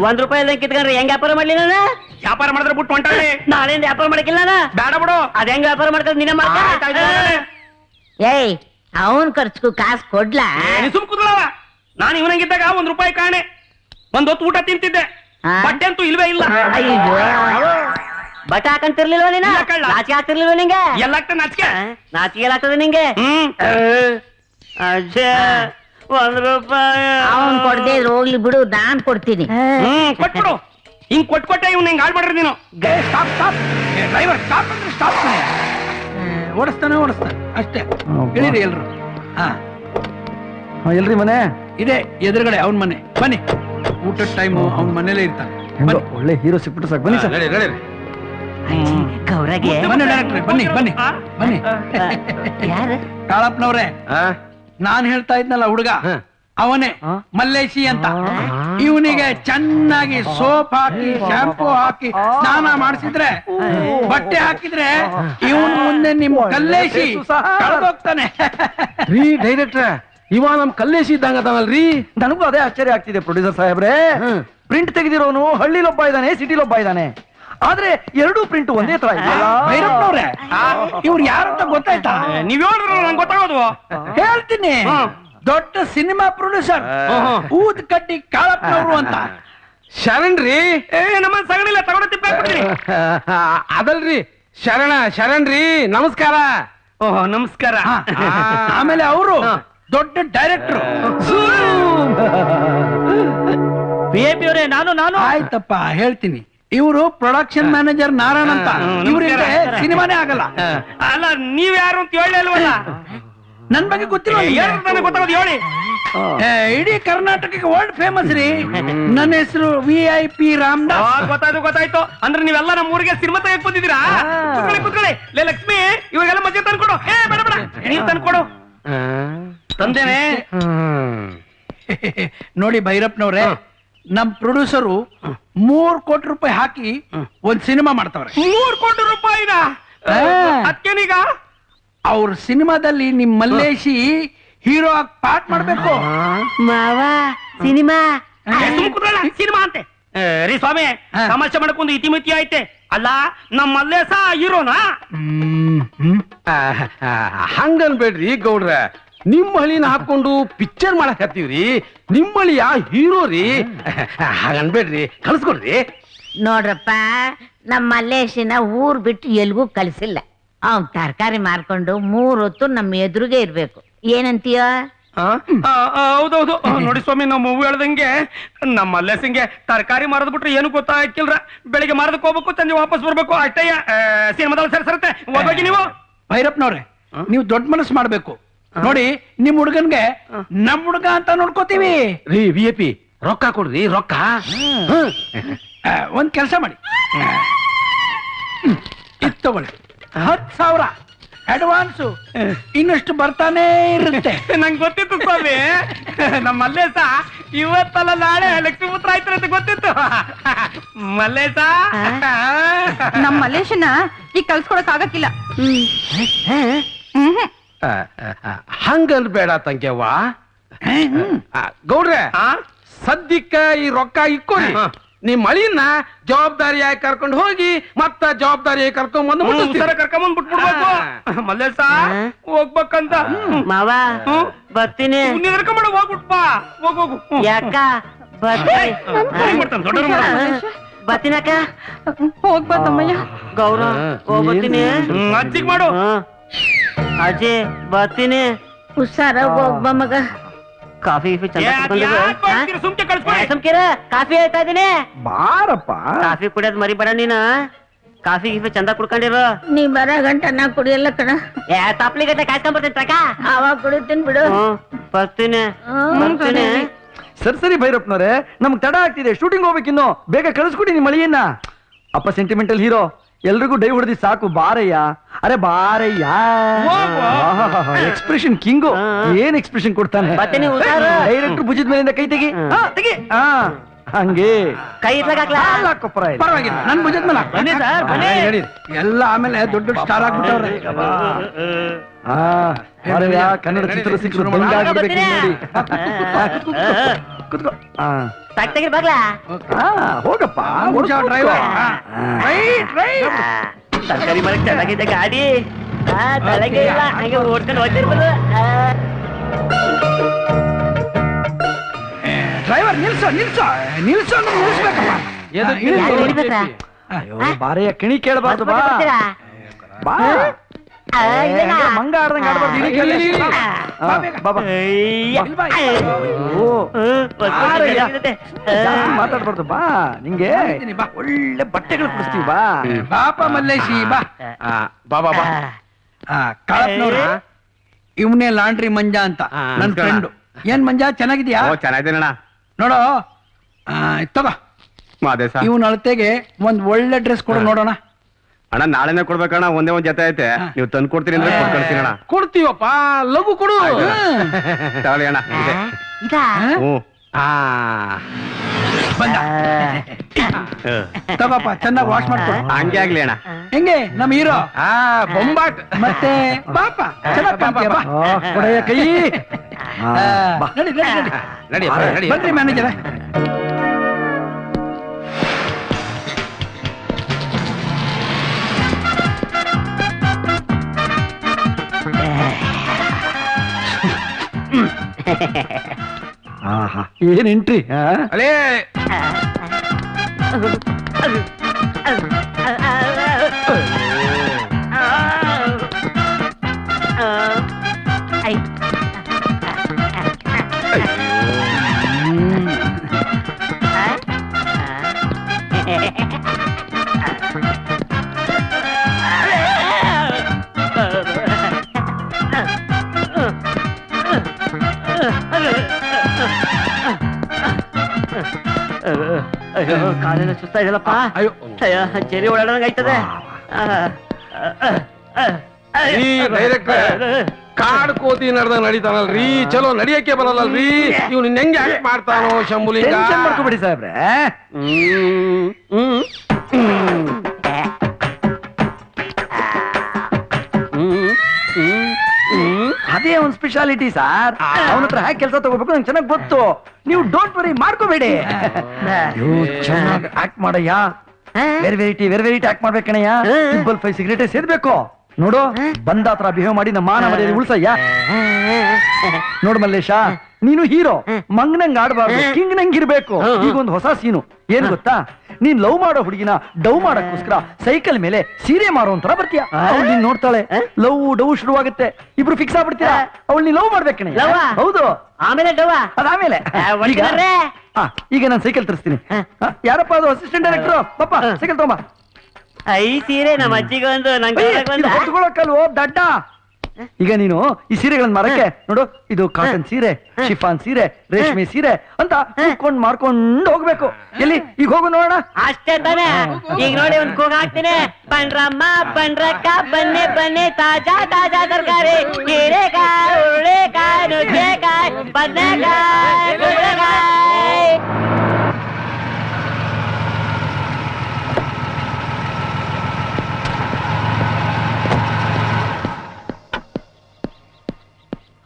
₹1 ಎಲ್ಲ ಕಿತ್ಕೊಂಡ್ರೆ ಹೆಂಗ್ ವ್ಯಾಪಾರ ಮಾಡ್ಲಿ ನಾನು? ವ್ಯಾಪಾರ ಮಾಡಿದ್ರೆ ಬಿಟ್ಟು ಹೊಂಟಾಳೆ. ನಾಳೆಯಿಂದ ವ್ಯಾಪಾರ ಮಾಡಕ್ಕಿಲ್ಲ ನಾನು. ಬೇಡ ಬಿಡು, ಅದ ಹೆಂಗ್ ವ್ಯಾಪಾರ ಮಾಡ್ಕೊಂಡು ನಿನ್ನ ಏಯ್ ಅವನ್ ಖರ್ಚಿಗೂ ಕಾಸು ಕೊಡ್ಲಾ? ಸುಮ್ ಕುದ್ಲವ. ನಾನು ಇವನಂಗಿದ್ದಾಗ ₹1 ಕಾಣೆ, ಒಂದ್ ಹೊತ್ತು ಊಟ ತಿಂತಿದ್ದೆ, ಬಟ್ಟೆ ಅಂತೂ ಇಲ್ವೇ ಇಲ್ಲ. ಅಯ್ಯೋ ಬಟ್ಟೆ ಹಾಕಂತಿರ್ಲಿಲ್ವ ನೀನ? ಇಲ್ಲ ಕಳ್ಳ. ನಾಚಿಕೆ ಆಗ್ತಿರ್ಲಿಲ್ವ ನಿಂಗೆ? ಎಲ್ಲಾಗ್ತ ನಾಚಿಕೆ. ನಾಚಿಕೆ ಆಗ್ತದೆ ನಿಂಗೆ? ಅಜ್ಜ ₹1. ಅವನ್ ಕೊಡದೆ ಹೋಗ್ಲಿ ಬಿಡು, ನಾನ್ ಕೊಡ್ತೀನಿ. ಕೊಟ್ಬಿಡು. ಹಿಂಗ್ ಕೊಟ್ಕೊಟ್ಟೆ ಇವ್ನ ಹಿಂಗ್ ಹಾಳು ಮಾಡ್ರಿ ನೀನು. ಸ್ಟಾಪ್ ಸ್ಟಾಪ್, ಡ್ರೈವರ್ ಸ್ಟಾಪ್ ಅಂದ್ರೆ ಸ್ಟಾಪ್. ಓಡಿಸ್ತಾನೆ ಅಷ್ಟೇ. ಹೇಳಿರಿ ಎಲ್ರು. ಎಲ್ರಿ ಮನೆ ಇದೆ ಎದುರುಗಡೆ ಅವನ್ ಮನೆ. ಬನ್ನಿ, ಊಟದ ಟೈಮು ಅವನ್ ಮನೇಲೇ ಇರ್ತಾನೆ. ಒಳ್ಳೆ ಹೀರೋ ಸಿಕ್ಬಿಟ್ಟು ಸಾಕು. ಬನ್ನಿ ಸರ್. ಗೌರಗೆ ಬನ್ನಿ ಡೈರೆಕ್ಟ್ರೆ, ಬನ್ನಿ ಬನ್ನಿ ಬನ್ನಿ. ಯಾರು? ಕಾಳಪ್ಪನವ್ರೆ, ನಾನ್ ಹೇಳ್ತಾ ಇದ್ನಲ್ಲ ಹುಡುಗ, ಅವನೇ ಮಲ್ಲೇಶಿ ಅಂತ. ಇವನಿಗೆ ಚೆನ್ನಾಗಿ ಸೋಪ್ ಹಾಕಿ ಶಾಂಪೂ ಹಾಕಿ ಸ್ನಾನ ಮಾಡಿಸಿದ್ರೆ, ಬಟ್ಟೆ ಹಾಕಿದ್ರೆ ಇವನ್ ಮುಂದೆ ನಿಮ್ ಕಲ್ಲೇಶಿ ಕಳೆದೋಗ್ತಾನೆ. ರೀ ಡೈರೆಕ್ಟ್ರೆ, ಇವ ನಮ್ ಕಲ್ಲೇಶಿ ಇದ್ದಂಗ ಅದಾನಲ್ರಿ. ನನಗೂ ಅದೇ ಆಶ್ಚರ್ಯ ಆಗ್ತಿದೆ ಪ್ರೊಡ್ಯೂಸರ್ ಸಾಹೇಬ್ರೆ. ಪ್ರಿಂಟ್ ತೆಗೆದಿರೋನು ಹಳ್ಳಿಲೊಬ್ಬ ಇದ್ದಾನೆ, ಸಿಟಿಲೊಬ್ಬ ಇದ್ದಾನೆ, ಆದ್ರೆ ಎರಡೂ ಪ್ರಿಂಟ್ ಒಂದೇ ತರ ಇದೆಯಲ್ಲ. ಭೈರಪ್ಪನವ್ರೆ, ಇವ್ರು ಯಾರಂತ ಗೊತ್ತಾಯ್ತಾ? ನೀವ್ ಹೇಳಿದ್ರು ನಂಗೆ ಗೊತ್ತಾಗೋದು. ಹೇಳ್ತೀನಿ, ದೊಡ್ಡ ಸಿನಿಮಾ ಪ್ರೊಡ್ಯೂಸರ್ ಊದ್ ಕಡ್ಡಿ ಕಾಳಪ್ಪನವ್ರು ಅಂತ. ಶರಣ್ರಿ. ನಮ್ಮ ಸಗಣಿಲ್ಲ ತಗೊಂಡು ತಿಪ್ಪಾಕ್ಬಿಡ್ತೀನಿ. ಅದಲ್ರಿ ಶರಣ್ರಿ, ನಮಸ್ಕಾರ. ಓಹ್ ನಮಸ್ಕಾರ. ಆಮೇಲೆ ಅವರು ದೊಡ್ಡ ಡೈರೆಕ್ಟರ್. VIP ಅವರೇ, ನಾನು ಆಯ್ತಪ್ಪ ಹೇಳ್ತೀನಿ. ಇವರು ಪ್ರೊಡಕ್ಷನ್ ಮ್ಯಾನೇಜರ್ ನಾರಾಯಣ್ ಅಂತ. ಇವರಿಂದ ಸಿನಿಮಾನೇ ಆಗಲ್ಲ. ಅಲ್ಲ ನೀವ್ ಯಾರು ಅಂತ ಹೇಳಲ್ವಲ್ಲ. ನನ್ ಬಗ್ಗೆ ಗೊತ್ತಿಲ್ಲ ನನಗೆ ಗೊತ್ತಾಗೋದು ಹೇಳಿ. ಇಡೀ ಕರ್ನಾಟಕಕ್ಕೆ ವರ್ಲ್ಡ್ ಫೇಮಸ್ ರೀ. ನನ್ನ ಹೆಸರು VIP ರಾಮದಾಸ್. ಗೊತ್ತಾಯ್ತು ಅಂದ್ರೆ ನೀವೆಲ್ಲ ನಮ್ಮ ಊರಿಗೆ ಸಿನಿಮಾ ತೆಗೆಕ್ ಬಂದಿದ್ದೀರಾ? ಕುತ್ಕೊಳ್ಳಿ ಲೇ ಲಕ್ಷ್ಮಿ, ಇವಾಗೆಲ್ಲ ಮಜ್ಜೆ ತಂದ್ಕೊಡು. ಬೇಡ ನೀವ್ ತಂದ್ಕೊಡು. ತಂದೇನೆ. ನೋಡಿ ಭೈರಪ್ಪನವ್ರೆ, ನಮ್ ಪ್ರೊಡ್ಯೂಸರು 3 ಕೋಟಿ ರೂಪಾಯಿ ಹಾಕಿ ಒಂದ್ ಸಿನಿಮಾ ಮಾಡ್ತಾವ್ರೆ. 3 ಕೋಟಿ ರೂಪಾಯಿನ? ಅದಕ್ಕೇನೀಗ? ಅವ್ರ ಸಿನಿಮಾದಲ್ಲಿ ನಿಮ್ ಮಲ್ಲೇಶಿ ಹೀರೋ ಆಗಿ ಪಾರ್ಟ್ ಮಾಡ್ಬೇಕು. ಮಾವ ಸಿನಿಮಾ ಸಿನಿಮಾ ಅಂತೆ. ರೀ ಸ್ವಾಮಿ, ತಮಾಷೆ ಮಾಡಕ್ಕೊಂದು ಇತಿಮಿತಿ ಐತೆ ಅಲ್ಲ. ನಮ್ಮ ಮಲ್ಲೇಶ ಹೀರೋನಾ? ಹಂಗನ್ಬೇಡ್ರಿ ಗೌಡ್ರ, ನಿಮ್ ಹಳಿನ ಹಾಕೊಂಡು ಪಿಕ್ಚರ್ ಮಾಡಕ್ ಹತ್ತೀವ್ರಿ. ನಿಮ್ ಹಳಿಯ ಹೀರೋ ರೀ. ಹಾಗನ್ಬೇಡ್ರಿ, ಕಳ್ಸ್ಕೊಡ್ರಿ. ನೋಡ್ರಪ್ಪ, ನಮ್ಮ ಮಲ್ಲೇಶಿನ ಊರ್ ಬಿಟ್ಟು ಎಲ್ಗೂ ಕಳ್ಸಿಲ್ಲ. ಅವ್ನ್ ತರಕಾರಿ ಮಾರ್ಕೊಂಡು 3 ಹೊತ್ತು ನಮ್ಮ ಎದುರುಗೆ ಇರ್ಬೇಕು. ಏನಂತೀಯ? ಹೌದೌದು. ನೋಡಿ ಸ್ವಾಮಿ, ನಮ್ಮ ಮೂವಿ ಹೇಳ್ದಂಗೆ ನಮ್ಮ ಮಲ್ಲೇಶಂಗೆ ತರಕಾರಿ ಮಾರದ್ ಬಿಟ್ರೆ ಏನು ಗೊತ್ತಾಗಿಲ್ರ. ಬೆಳಿಗ್ಗೆ ಮಾರದಕ್ಕೆ ಹೋಗ್ಬೇಕು, ಸಂಜೆ ವಾಪಸ್ ಬರ್ಬೇಕು ಅಷ್ಟೇ. ಸಿನಿಮಾದಲ್ಲಿ ಸರಸರತ್ತೆ ಹೋಗಿ ನೀವು. ಭೈರಪ್ಪನವ್ರೆ, ನೀವು ದೊಡ್ಡ ಮನಸ್ಸು ಮಾಡ್ಬೇಕು. ನೋಡಿ, ನಿಮ್ ಹುಡುಗನ್ಗೆ ನಮ್ ಹುಡುಗ ಅಂತ ನೋಡ್ಕೋತೀವಿ. ರೀ VIP, ರೊಕ್ಕ ಕೊಡ್ರಿ, ರೊಕ್ಕ. ಒಂದ್ ಕೆಲಸ ಮಾಡಿ, ಇದು ತಗೊಳ್ಳಿ, 10,000 ಅಡ್ವಾನ್ಸು. ಇನ್ನಷ್ಟು ಬರ್ತಾನೆ ಇರುತ್ತೆ. ನಂಗೆ ಗೊತ್ತಿತ್ತು ಸ್ವಾಮಿ, ನಮ್ಮ ಮಲ್ಲೇಶ ಇವತ್ತಲ್ಲ ನಾಳೆ ಲಕ್ಷ್ಮೀಪುತ್ರ ಆಯ್ತಾರೆ ಅಂತ ಗೊತ್ತಿತ್ತು. ಮಲ್ಲೇಶ, ನಮ್ ಮಲ್ಲೇಶನ ಈಗ ಕಳ್ಸ್ಕೊಡಕ್ ಆಗಕ್ಕಿಲ್ಲ. ಹಂಗನ್ಬೇಡ ತಂಗ್ಯವ್ವ. ಗೌಡ್ರೆ, ಸದ್ಯಕ್ಕ ಈ ರೊಕ್ಕ ಇಕ್ಕೋರಿ. ನಿಮ್ ಮಳಿನ ಜವಾಬ್ದಾರಿಯಾಗಿ ಕರ್ಕೊಂಡು ಹೋಗಿ ಮತ್ತ ಜವಾಬ್ದಾರಿಯಾಗಿ ಕರ್ಕೊಂಡ್ ಬಂದು ಕರ್ಕೊಂಡ್ ಬಿಟ್ಬಿಡ್ಬೇಕು. ಮಲ್ಲೇಶ ಹೋಗ್ಬೇಕಂತ ಮಾವ ಬರ್ತೀನಿ. ಕರ್ಕೊಂಡ್ ಹೋಗ್ಬಿಟ್ಪಾ. ಹೋಗು. ಯಾಕ ಬರ್ತೀನಿ. ಬರ್ತೀನಕ್ಕ. ಹೋಗ್ಬಾ ತಮ್ಮಯ್ಯ. ಗೌರ ಹೋಗ್ಬರ್ತೀನಿ. ಅಜ್ಜಿಗ್ ಮಾಡು. ಅಜ್ಜಿ ಬರ್ತೀನಿ. ಹುಷಾರ ಹೋಗ್ಬಾ ಮಗ. ಕಾಫಿ ಸುಮ್ಕೆ ಕಳ್ಸ್ಕೊಡಿ. ಸುಮ್ಕಿರ, ಕಾಫಿ ಹೇಳ್ತಾ ಇದೀನಿ. ಬಾರಪ್ಪ. ಕಾಫಿ ಕುಡಿಯೋದ್ ಮರಿಬೇಡ ನೀನು. ಕಾಫಿ ಗೀಫಿ ಚಂದ ಕುಡ್ಕೊಂಡಿರು. ನೀ ಬರ ಗಂಟ ನಾ ಕುಡಿಯಲ್ಲ ಕಣ. ತಪ್ಲಿ ಗಂಟೆ ಕಾಯ್ಕೊಂಡ್ ಬರ್ತೀನಿ ತಕ. ಅವಾಗ ಕುಡಿತೀನಿ ಬಿಡು. ಬರ್ತೀನಿ. ಸರಿ ಭೈರಪ್ಪನವ್ರೆ, ನಮ್ಗೆ ತಡ ಆಗ್ತಿದೆ, ಶೂಟಿಂಗ್ ಹೋಗ್ಬೇಕಿನ್ನು. ಬೇಗ ಕಳಿಸ್ಕೊಡಿ ನಿಮ್ಮ ಮಳಿಯನ್ನ. ಅಪ್ಪ ಸೆಂಟಿಮೆಂಟಲ್ ಹೀರೋ, ಎಲ್ರಿಗೂ ಡೈ ಹೊಡೆದಿ ಸಾಕು. ಬಾರಯ್ಯ, ಅರೆ ಬಾರಯ್ಯ. Expression king. ಏನ್ ಎಕ್ಸ್ಪ್ರೆಷನ್ ಕೊಡ್ತಾನೆ. ಡೈರೆಕ್ಟರ್ ಭುಜದ ಮೇಲಿಂದ ಕೈ ತೆಗಿ. ತೆಗಿ. ಹಂಗೆ ಕೈ ಇಟ್ಲಾಕ್ಲಾ? ಪರವಾಗಿಲ್ಲ, ನನ್ ಭುಜದ ಮೇಲೆ ಹಾಕು. ಎಲ್ಲ ಆಮೇಲೆ ದೊಡ್ಡ ದೊಡ್ಡ ಸ್ಟಾರ್ ಆಗ್ಬಿಟ್ಟವ್ರೆ. ಕನ್ನಡ ಚಿತ್ರ ಸಿಕ್ಕರು ಬಂಗಾಗ್ಬಿಡ್ಬೇಕು ನೋಡಿ. ಕುತ್ಕೋ. ತೆಗಿರ್ ಬಾಗ್ಲಾ? ಹೋಗಪ್ಪ. ಡ್ರೈವರ್ ತರಕಾರಿ ಮಾಡಕ್ ಚೆನ್ನಾಗಿದೆ ಗಾಡಿ. ತಲೆಗೆ ಇಲ್ಲ, ಹಂಗೆ ಓಡ್ಕೊಂಡು ಹೋಗ್ತಿರ್ಬೋದು. ಡ್ರೈವರ್ ನಿಲ್ಸೋ ಅಂದ್ರೆ ನಿಲ್ಸ್ಬೇಕಪ್ಪ. ಬಾರಯ್ಯ, ಕಿಣಿ ಕೇಳಬಾರ್ದು. ಬಾ ಬಾ. ಮಂಗ ಆಡ್ದಂಗ ಆಡ್ಬಾರ್ದು. ಮಾತಾಡ್ಬಾರ್ದು. ಬಾ, ನಿಂಗೆ ಒಳ್ಳೆ ಬಟ್ಟೆಗಳು ಕೊಡಿಸ್ತೀವಿ. ಬಾ ಬಾಪ ಮಲ್ಲೇಶಿ, ಬಾ. ಬಾಬಾ ಬಾ. ಕಾಳಪ್ನವ್ರು, ಇವನೇ ಲಾಂಡ್ರಿ ಮಂಜ ಅಂತ ನನ್ ಫ್ರೆಂಡ್. ಏನ್ ಮಂಜ, ಚೆನ್ನಾಗಿದ್ಯಾ? ಚೆನ್ನಾಗಿದ್ದೀನಣ್ಣ. ನೋಡೋ, ತಗೋ ಇವನ್ ಅಳತೆಗೆ ಒಂದ್ ಒಳ್ಳೆ ಡ್ರೆಸ್ ಕೊಡು ನೋಡೋಣ. ಅಣ್ಣ ನಾಳೆನೇ ಕೊಡ್ಬೇಕಣ್ಣ. ಒಂದೇ ಒಂದ್ ಜೊತೆ ಐತೆ, ನೀವು ತಂದು ಕೊಡ್ತೀರಿ ಅಂದ್ರೆ ಕೊಡ್ತೀನಿ ಅಣ್ಣ. ಕೊಡ್ತೀವಪ್ಪ, ಲಘು ಕೊಡು. ತಗೊಳ್ಳಿ ಅಣ್ಣ. ಹ್ಞೂ. ಬಂದ, ತಗೋಪ್ಪ, ಚೆನ್ನಾಗಿ ವಾಶ್ ಮಾಡ್ಕೊಡು. ಹಂಗೆ ಆಗ್ಲಿ ಅಣ್ಣ. ಹೆಂಗೆ ನಮ್ ಹೀರೋ? ಬೊಂಬಾಟ್. ಮತ್ತೆ ಬಾಪ, ಚೆನ್ನಾಗ್ ಕಾಣ್ತೀಯ, ಬಾ. ಕೊಡೆಯ ಕೈ. ನಡಿ ಬನ್ರಿ ಮ್ಯಾನೇಜರ್. ಏನ್ ಎಂಟ್ರಿ. ಅಲೇ ಕಾಲೆಲ್ಲ ಸುಸ್ತಾ ಇದೆಯಲ್ಲಪ್ಪ. ಅಯ್ಯೋ. ಅಯ್ಯೋ, ಚೆರಿ ಓಡಾಡಂಗ್ ಆಯ್ತದೆ. ಈ ಡೈರೆಕ್ಟರ್ ಕಾಡ್ ಕೋತಿ ನಡೆದ ನಡೀತಾನಲ್ರಿ, ಚಲೋ ನಡಿಯಕ್ಕೆ ಬರಲ್ಲಲ್ರಿ. ಇವ್ನು ಹೆಂಗೆ ಆಕ್ಟ್ ಮಾಡ್ತಾನೋ ಶಂಭುಲಿಂಗ. ಟೆನ್ಷನ್ ಮಾಡ್ಕೋಬೇಡಿ ಸಾಹೇಬ್ರೆ. ಅದೇ ಒಂದ್ ಸ್ಪೆಷಾಲಿಟಿ ಸರ್. ಅವನ ಹತ್ರ ಹೇಗೆ ಕೆಲಸ ತಗೋಬೇಕು ನಂಗೆ ಚೆನ್ನಾಗಿ ಗೊತ್ತು. ನೀವು ಡೋಂಟ್ ವರಿ, ಮಾಡ್ಕೋಬೇಡಿ. ಚೆನ್ನಾಗಿ ಆಕ್ಟ್ ಮಾಡಯ್ಯ. ವೆರಿ ವೆರೈಟಿ ಆಕ್ಟ್ ಮಾಡ್ಬೇಕಣಯ್ಯ. 5 ಸಿಗರೇಟ್ ಸೇರ್ಬೇಕು. ನೋಡು, ಬಂದ ಹತ್ರ ಬಿಹೇವ್ ಮಾಡಿ ನಮ್ಮ ಮಾನ ಮರ್ಯಾದೆ ಉಳ್ಸಯ್ಯ. ನೋಡು ಮಲ್ಲೇಶ, ನೀನು ಹೀರೋ, ಮಂಗ್ನಂಗ್ ಆಡಬಾರ್ದು, ಕಿಂಗ್ ನಂಗ್ ಇರ್ಬೇಕು. ಈಗ ಒಂದು ಹೊಸ ಸೀನು ಏನ್ ಗೊತ್ತಾ? ನೀನ್ ಲವ್ ಮಾಡೋ ಹುಡುಗಿನ ಡವ್ ಮಾಡಕ್ಕೋಸ್ಕರ ಸೈಕಲ್ ಮೇಲೆ ಸೀರೆ ಮಾರೋ ಒಂಥರ ಬರ್ತೀಯ. ಅವಳು ನೀನ್ ನೋಡ್ತಾಳೆ, ಲವ್ ಡವ್ ಶುರುವಾಗುತ್ತೆ, ಇಬ್ರು ಫಿಕ್ಸ್ ಆಗ್ಬಿಡ್ತೀರಾ. ಅವಳು ನೀನ್ ಲವ್ ಮಾಡ್ಬೇಕಣೆ. ಹೌದು, ಆಮೇಲೆ ಡವ್ವ ಅದಾದ್ಮೇಲೆ ಈಗ ನಾನು ಸೈಕಲ್ ತರಿಸ್ತೀನಿ. ಯಾರಪ್ಪ ಅದು? Assistant director. ಪಾಪ ಸೈಕಲ್ ತಗೊಂಬ. ಐ ಸೀರೆ ನಮ್ಮ ಅಜ್ಜಿಗೊಂದು, ನಂಗೆ ಹೊತ್ಕೊಳ್ಳೋಕಲ್ವೋ ದಡ್ಡ. ಈಗ ನೀನು ಈ ಸೀರೆಗಳನ್ನ ಮಾರಕ್ಕೆ ನೋಡು, ಇದು ಕಾಟನ್ ಸೀರೆ, ಶಿಫಾನ್ ಸೀರೆ, ರೇಷ್ಮೆ ಸೀರೆ ಅಂತ ಮಾರ್ಕೊಂಡು ಹೋಗ್ಬೇಕು. ಎಲ್ಲಿ ಈಗ ಹೋಗು ನೋಡೋಣ. ಅಷ್ಟೇ ತಾನೆ. ಈಗ ನೋಡಿ ಒಂದ್ ಕೂಗ ಹಾಕ್ತೀನಿ. ಪಂಡ್ರಮ್ಮ ಪಂಡ್ರಕ್ಕ ಬನ್ನಿ ಬನ್ನಿ, ತಾಜಾ ತಾಜಾ ತರಕಾರಿ, ಹೀರೆಕಾಯಿ, ಹುರುಳಿಕಾಯಿ, ನುಗ್ಗೆಕಾಯಿ, ಬದನೆಕಾಯಿ, ಕುಂಬಳಕಾಯಿ.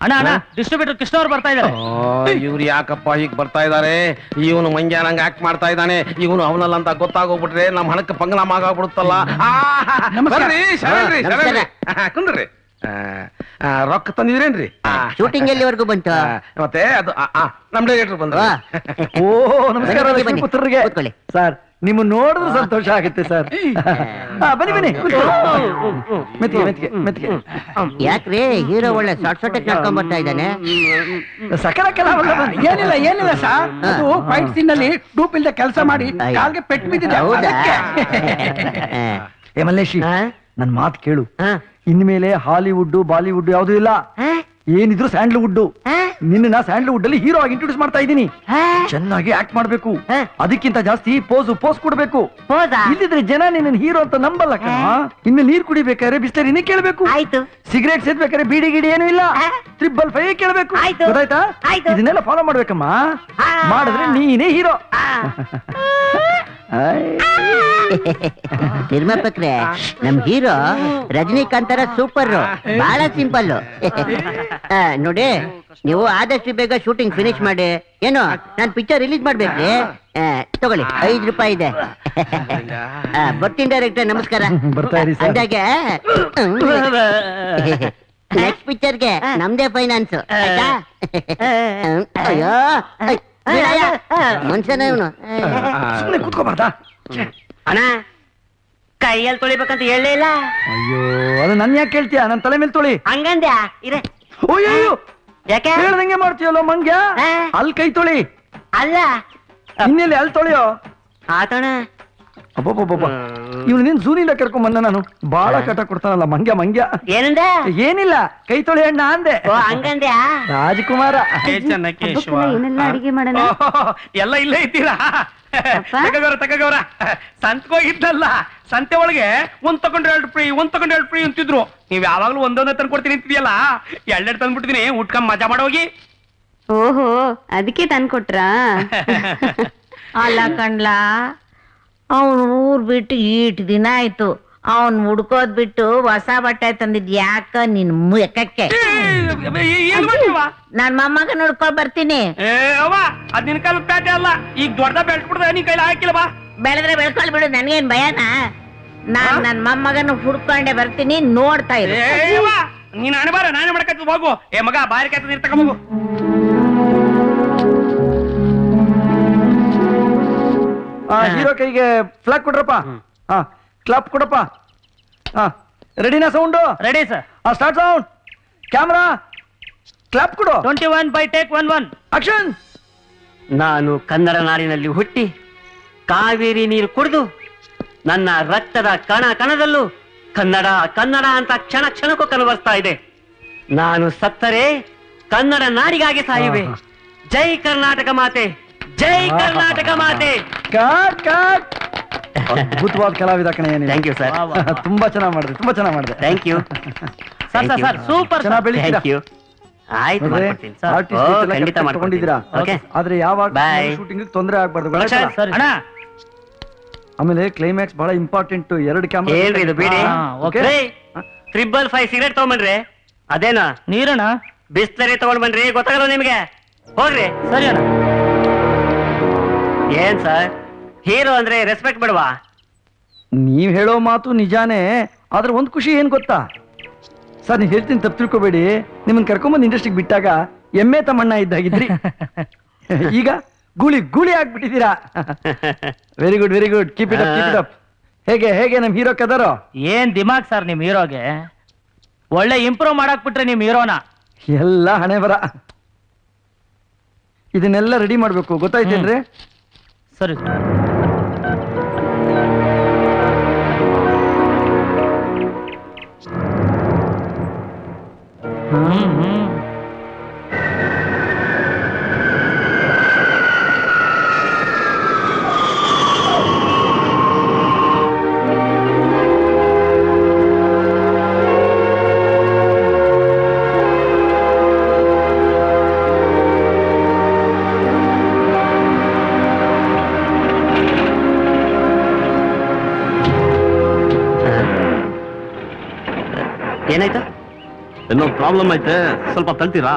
ಅಣ್ಣ ಅಣ್ಣ, ಡಿಸ್ಟ್ರಿಬ್ಯೂಟರ್ ಕೃಷ್ಣ ಅವ್ರು ಬರ್ತಾ ಇದ್ದಾರೆ. ಇವ್ರು ಯಾಕಪ್ಪ ಹೀಗ್ ಬರ್ತಾ ಇದಾರೆ? ಇವನು ಮಂಗ್ಯ ನಂಗೆ ಆಕ್ಟ್ ಮಾಡ್ತಾ ಇದ್ದಾನೆ. ಇವನು ಅವನಲ್ಲ ಅಂತ ಗೊತ್ತಾಗೋಗ್ಬಿಟ್ರೆ ನಮ್ ಹಣಕ್ಕೆ ಪಂಗನಾಮ ಆಗೋಗ್ಬಿಡುತ್ತಲ್ಲ. ಬರ್ರಿ, ಶರಣ್ರಿ, ಶರಣ್ರಿ. ಕುಂದ್ರಿ. ರೊಕ್ಕ ತಂದಿದ್ರೇನ್ರಿ? ಶೂಟಿಂಗ್ ಎಲ್ಲಿವರೆಗೂ ಬಂತು? ಮತ್ತೆ ಅದು ನಮ್ ಡೈರೆಕ್ಟರ್ ಬಂದ್ರ. ಓ ನಮಸ್ಕಾರ ಲಕ್ಷ್ಮೀ ಪುತ್ರರಿಗೆ. ಕೂತ್ಕೊಳ್ಳಿ. ಸರ್ ನಿಮ್ಮ ನೋಡಿದ್ರೆ ಸಂತೋಷ ಆಗುತ್ತೆ ಸರ್. ಬನ್ನಿ ಬನ್ನಿ, ಮೆತ್ತಿಗೆ. ಯಾಕ್ರಿ ಹೀರೋ ಒಳ್ಳೆ ಶಾರ್ಟ್ ನಡ್ಕೊಂಡ್ ಬರ್ತಾ ಇದ್ದಾನೆ? ಸಕಲ ಕಲಾವಲ್ಲ. ಏನಿಲ್ಲ ಸರ್, ಅದು ಫೈಟ್ ಸೀನ್ ನಲ್ಲಿ ಡೂಪ್ ಇಲ್ದೆ ಕೆಲಸ ಮಾಡಿ ಕಾಲ್ಗೆ ಪೆಟ್ಟು ಬಿದ್ದಿದೆ. ಹೌದಾ? ಏ ಮಲ್ಲೇಶಿ, ನನ್ ಮಾತು ಕೇಳು. ಇನ್ಮೇಲೆ ಹಾಲಿವುಡ್ ಬಾಲಿವುಡ್ ಯಾವ್ದು ಇಲ್ಲ, ಏನಿದ್ರು ಸ್ಯಾಂಡಲ್ವುಡ್. ನಿನ್ನ ಸ್ಯಾಂಡಲ್ವುಡ್ ಅಲ್ಲಿ ಹೀರೋ ಆಗಿ ಇಂಟ್ರೊಡ್ಯೂಸ್ ಮಾಡ್ತಾ ಇದ್ದೀನಿ. ಚೆನ್ನಾಗಿ ಆಕ್ಟ್ ಮಾಡ್ಬೇಕು, ಅದಕ್ಕಿಂತ ಜಾಸ್ತಿ ಪೋಸ್ ಕೊಡ್ಬೇಕು. ಇಲ್ಲಿದ್ರೆ ಜನ ನಿನ್ನ ಹೀರೋ ಅಂತ ನಂಬಲ್ಲ ಕಣ. ಇನ್ನು ನೀರ್ ಕುಡಿಬೇಕಾದ್ರೆ ಬಿಸ್ಲರಿನೇ ಕೇಳ್ಬೇಕು. ಆಯ್ತು. ಸಿಗರೇಟ್ ಸೇದ್ಬೇಕಾದ್ರೆ ಬೀಡಿ ಗಿಡಿ ಏನೂ ಇಲ್ಲ, 555 ಕೇಳ್ಬೇಕು. ಗೊತ್ತಾಯ್ತಾ? ಇದನ್ನೆಲ್ಲ ಫಾಲೋ ಮಾಡ್ಬೇಕಮ್ಮ. ಮಾಡಿದ್ರೆ ನೀನೇ ಹೀರೋ. ನಿರ್ಮಾಪಕ್ರೆ, ನಮ್ ಹೀರೋ ರಜನಿಕಾಂತರ ಸೂಪರ್, ಬಹಳ ಸಿಂಪಲ್. ನೋಡಿ, ನೀವು ಆದಷ್ಟು ಬೇಗ ಶೂಟಿಂಗ್ ಫಿನಿಶ್ ಮಾಡಿ. ಏನು, ನಾನ್ ಪಿಕ್ಚರ್ ರಿಲೀಸ್ ಮಾಡ್ಬೇಕ್ರಿ. ತಗೊಳ್ಳಿ, 5 ರೂಪಾಯಿ ಇದೆ. ಬರ್ತೀನಿ ಡೈರೆಕ್ಟರ್, ನಮಸ್ಕಾರ. ಬರ್ತಾ ಇರಿ ಸರ್. ಅಂದಾಗೆ ನೆಕ್ಸ್ಟ್ ಪಿಕ್ಚರ್ಗೆ ನಮ್ದೇ ಫೈನಾನ್ಸ್. ಅಯ್ಯೋ ಮನುಷ್ಯನ ಇವನು. ಸುಮ್ಮನೆ ಕೂತ್ಕೋಬಾರ್ದಾ? ಅಣ್ಣ, ಕೈಯಲ್ಲಿ ತೊಳಿಬೇಕಂತ ಹೇಳಲೇ ಇಲ್ಲ. ಅಯ್ಯೋ, ಅದು ನನ್ ಯಾಕೆ ಕೇಳ್ತೀಯ? ನನ್ ತಲೆ ಮೇಲೆ ತೊಳಿ. ಹಂಗಂದ್ಯಾ? ಇರೆ. ಅಯ್ಯೋ, ಯಾಕೆ ಹೇಳ್ದಂಗೆ ಮಾಡ್ತೀಯಲ್ಲ ಮಂಗ್ಯ. ಅಲ್ಲಿ ಕೈ ತೊಳಿ. ಅಲ್ಲ, ಇನ್ನೆಲ್ಲಿ ಅಲ್ಲಿ ತೊಳಿಯೋ? ಆತೋಣ. ಅಬ್ಬಬ್ಬಬ್ಬ, ಇವ್ನು ನಿನ್ ಝೂನಿಂದ ಕರ್ಕೊಂಡ್ ಬಂದ. ನಾನು ಬಾಳ ಕಟ ಕೊಡ್ತಾನಲ್ಲ ಮಂಗ್ಯ. ಏನಂದೆ? ಏನಿಲ್ಲ, ಕೈ ತೊಳಿ ಅಣ್ಣ ಅಂದೆ. ಓ, ಹಂಗಂದ್ಯಾ? ರಾಜಕುಮಾರ. ಏನೆಲ್ಲ ಅಡಿಗೆ ಮಾಡೋಣ? ಎಲ್ಲ ಇಲ್ಲೇ ಇದ್ದೀರಾ? ತಗಗವ್ರ ಸಂತ್ಗೋಗಿದ್ದಲ್ಲ, ಸಂತೆ ಒಳಗೆ ಒಂದ್ ತಗೊಂಡ್ರೆ 2 ಫ್ರೀ ಅಂತಿದ್ರು. ನೀವ್ ಯಾವಾಗ್ಲೂ ಒಂದೊಂದೇ ತಂದು ಕೊಡ್ತೀನಿ ಅಂತಿದ್ಯಲ್ಲ, 2 ತಂದ್ಬಿಟ್ಟಿದೀನಿ. ಉಟ್ಕೊಂಡ್ ಮಜಾ ಮಾಡೋಗಿ. ಓಹೋ, ಅದಕ್ಕೆ ತಂದ್ಕೊಟ್ರಾ? ಅಲ್ಲ ಕಣ್ಲಾ, ಅವನು ಊರ್ ಬಿಟ್ಟು ಈಟ್ ದಿನ ಆಯ್ತು. ಅವನ್ ಹುಡ್ಕೋದ್ ಬಿಟ್ಟು ಹೊಸ ಬಟ್ಟೆ ತಂದಿದ್ ಯಾಕ ನಿನ್ ಮುಖಕ್ಕೆ? ಏನ್ ಮಾಡ್ತೀವ? ನನ್ ಮೊಮ್ಮಗ ನೋಡ್ಕೊಂಡ್ ಬರ್ತೀನಿ. ಅವ್ವ, ಅದ್ ನಿನ್ ಕಾಲ ಪ್ಯಾಟೆ ಅಲ್ಲ, ಈಗ ದೊಡ್ಡ ಬೆಳ್ಟ್ ಬಿಡ್ದ ನೀನ್ ಕೈಲಿ ಹಾಕಿಲ್ಲ. ಬಾ, ಬೆಳೆದ್ರೆ ಬೆಳ್ಕೊಳ್ ಬಿಡು, ನನ್ಗೇನ್ ಭಯನಾ? ನಾನ್ ನನ್ ಮೊಮ್ಮಗನ ಹುಡ್ಕೊಂಡೆ ಬರ್ತೀನಿ, ನೋಡ್ತಾ ಇರು. ನೀನ್ ಹಣೆ ಬಾರ, ನಾನೇ ಮಾಡಕತ್ತ. ಹೋಗು. ಮಗ, ಬಾರಿ ಕಾಯ್ತದ, ನೀರ್ ತಗೊಂಬೋಗು. ಹೀರೋ ಕೈಗೆ ಫ್ಲಾಗ್ ಕೊಡ್ರಪ್ಪ. ಕ್ಲಾಪ್ ಕೊಡಪ್ಪ. ರೆಡಿನಾ sound? Ready sir. Start sound. Camera, clap ಕೊಡು. 21 by take 11. ಆಕ್ಷನ್. ನಾನು ಕನ್ನಡ ನಾಡಿನಲ್ಲಿ ಹುಟ್ಟಿ ಕಾವೇರಿ ನೀರು ಕುಡಿದು ನನ್ನ ರಕ್ತದ ಕಣ ಕಣದಲ್ಲೂ ಕನ್ನಡ ಕನ್ನಡ ಅಂತ ಕ್ಷಣ ಕ್ಷಣಕ್ಕೂ ಕನಬರ್ತಾ ಇದೆ. ನಾನು ಸತ್ತರೆ ಕನ್ನಡ ನಾಡಿಗಾಗಿ ಸಾಯುವೆ. ಜೈ ಕರ್ನಾಟಕ ಮಾತೆ, ಜೈ ಕರ್ನಾಟಕ ಮಾತೆ. ಕಟ್ ಕಟ್ ಅದ್ಭುತವಾದ ಕಲಾವಿದ ಕಣೆ ನೀನು. Thank you sir. ತುಂಬಾ ಚೆನ್ನಾಗಿ ಮಾಡಿದೆ, ತುಂಬಾ ಚೆನ್ನಾಗಿ ಮಾಡಿದೆ. Thank you sir sir sir super ಚೆನ್ನಾಗಿ ಬೆಳಿತೀರಾ. Thank you. ಆಯ್ತು ಮಾಡ್ಕೊಡ್ತೀನಿ ಸರ್. ಖಂಡಿತ ಮಾಡ್ಕೊಂಡಿದ್ದೀರಾ. ಓಕೆ ಆದ್ರೆ ಯಾವಾಗ Bye. ಶೂಟಿಂಗ್ ತೊಂದರೆ ಆಗ್ಬಾರ್ದು. ಲಕ್ಷಣ್, ಸರ್ ಅಣ್ಣ ಆಮೇಲೆ ಕ್ಲೈಮ್ಯಾಕ್ಸ್ ಬಹಳ ಇಂಪಾರ್ಟೆಂಟ್. 2 ಕ್ಯಾಮ್ರಾ ಏನ್ರಿ ಇದು ಬಿಡಿ. ಓಕೆ 555 ಸಿಗರೇಟ್ ತಗೊಂಬನ್ರಿ. ಅದೇನಾ ನೀರಣ್ಣ ಬಿಸ್ಲರಿ ತಗೊಂಡ್ ಬನ್ರಿ. ಗೊತ್ತಾಗಲ್ಲ ನಿಮ್ಗೆ. ಹೋಗ್ರಿ. ಸರಿ ಅಣ್ಣ. ಏನ್ ಸರ್, ಹೀರೋ ಅಂದ್ರೆ ರೆಸ್ಪೆಕ್ಟ್ ಬಿಡ್ವಾ? ನೀವ್ ಹೇಳೋ ಮಾತು ನಿಜಾನೇ. ಆದ್ರೆ ಒಂದ್ ಖುಷಿ ಏನ್ ಗೊತ್ತಾ ಸರ್, ನೀವ್ ಹೇಳ್ತೀನಿ ತಪ್ಪು ತಿಳ್ಕೊಬೇಡಿ. ನಿಮ್ಮನ್ನ ಕರ್ಕೊಂಬಂದ್ ಇಂಡಸ್ಟ್ರಿಗೆ ಬಿಟ್ಟಾಗ ಎಮ್ಮೆ ತಮ್ಮಣ್ಣ ಇದ್ದಾಗಿದ್ರಿ. ಈಗ ಗೂಳಿ ಗೂಳಿ ಆಗ್ಬಿಟ್ಟಿದ್ದೀರಾ. Very good very good. Keep it up keep it up. ಹೇಗೆ ಹೇಗೆ ನಮ್ ಹೀರೋ ಕದರೋ? ಏನ್ ದಿಮಾಗ್ ಸರ್ ನಿಮ್ ಹೀರೋಗೆ. ಒಳ್ಳೆ ಇಂಪ್ರೂವ್ ಮಾಡಕ್ ಬಿಟ್ರೆ ನಿಮ್ ಹೀರೋನ. ಎಲ್ಲ ಹಣೆ ಬರ. ಇದನ್ನೆಲ್ಲ ರೆಡಿ ಮಾಡ್ಬೇಕು, ಗೊತ್ತಾಯ್ತೇನ್ರಿ? ಸರಿ ಏನಾಯ್ತು? ಏನೋ ಪ್ರಾಬ್ಲಮ್ ಐತೆ, ಸ್ವಲ್ಪ ತಳ್ತೀರಾ?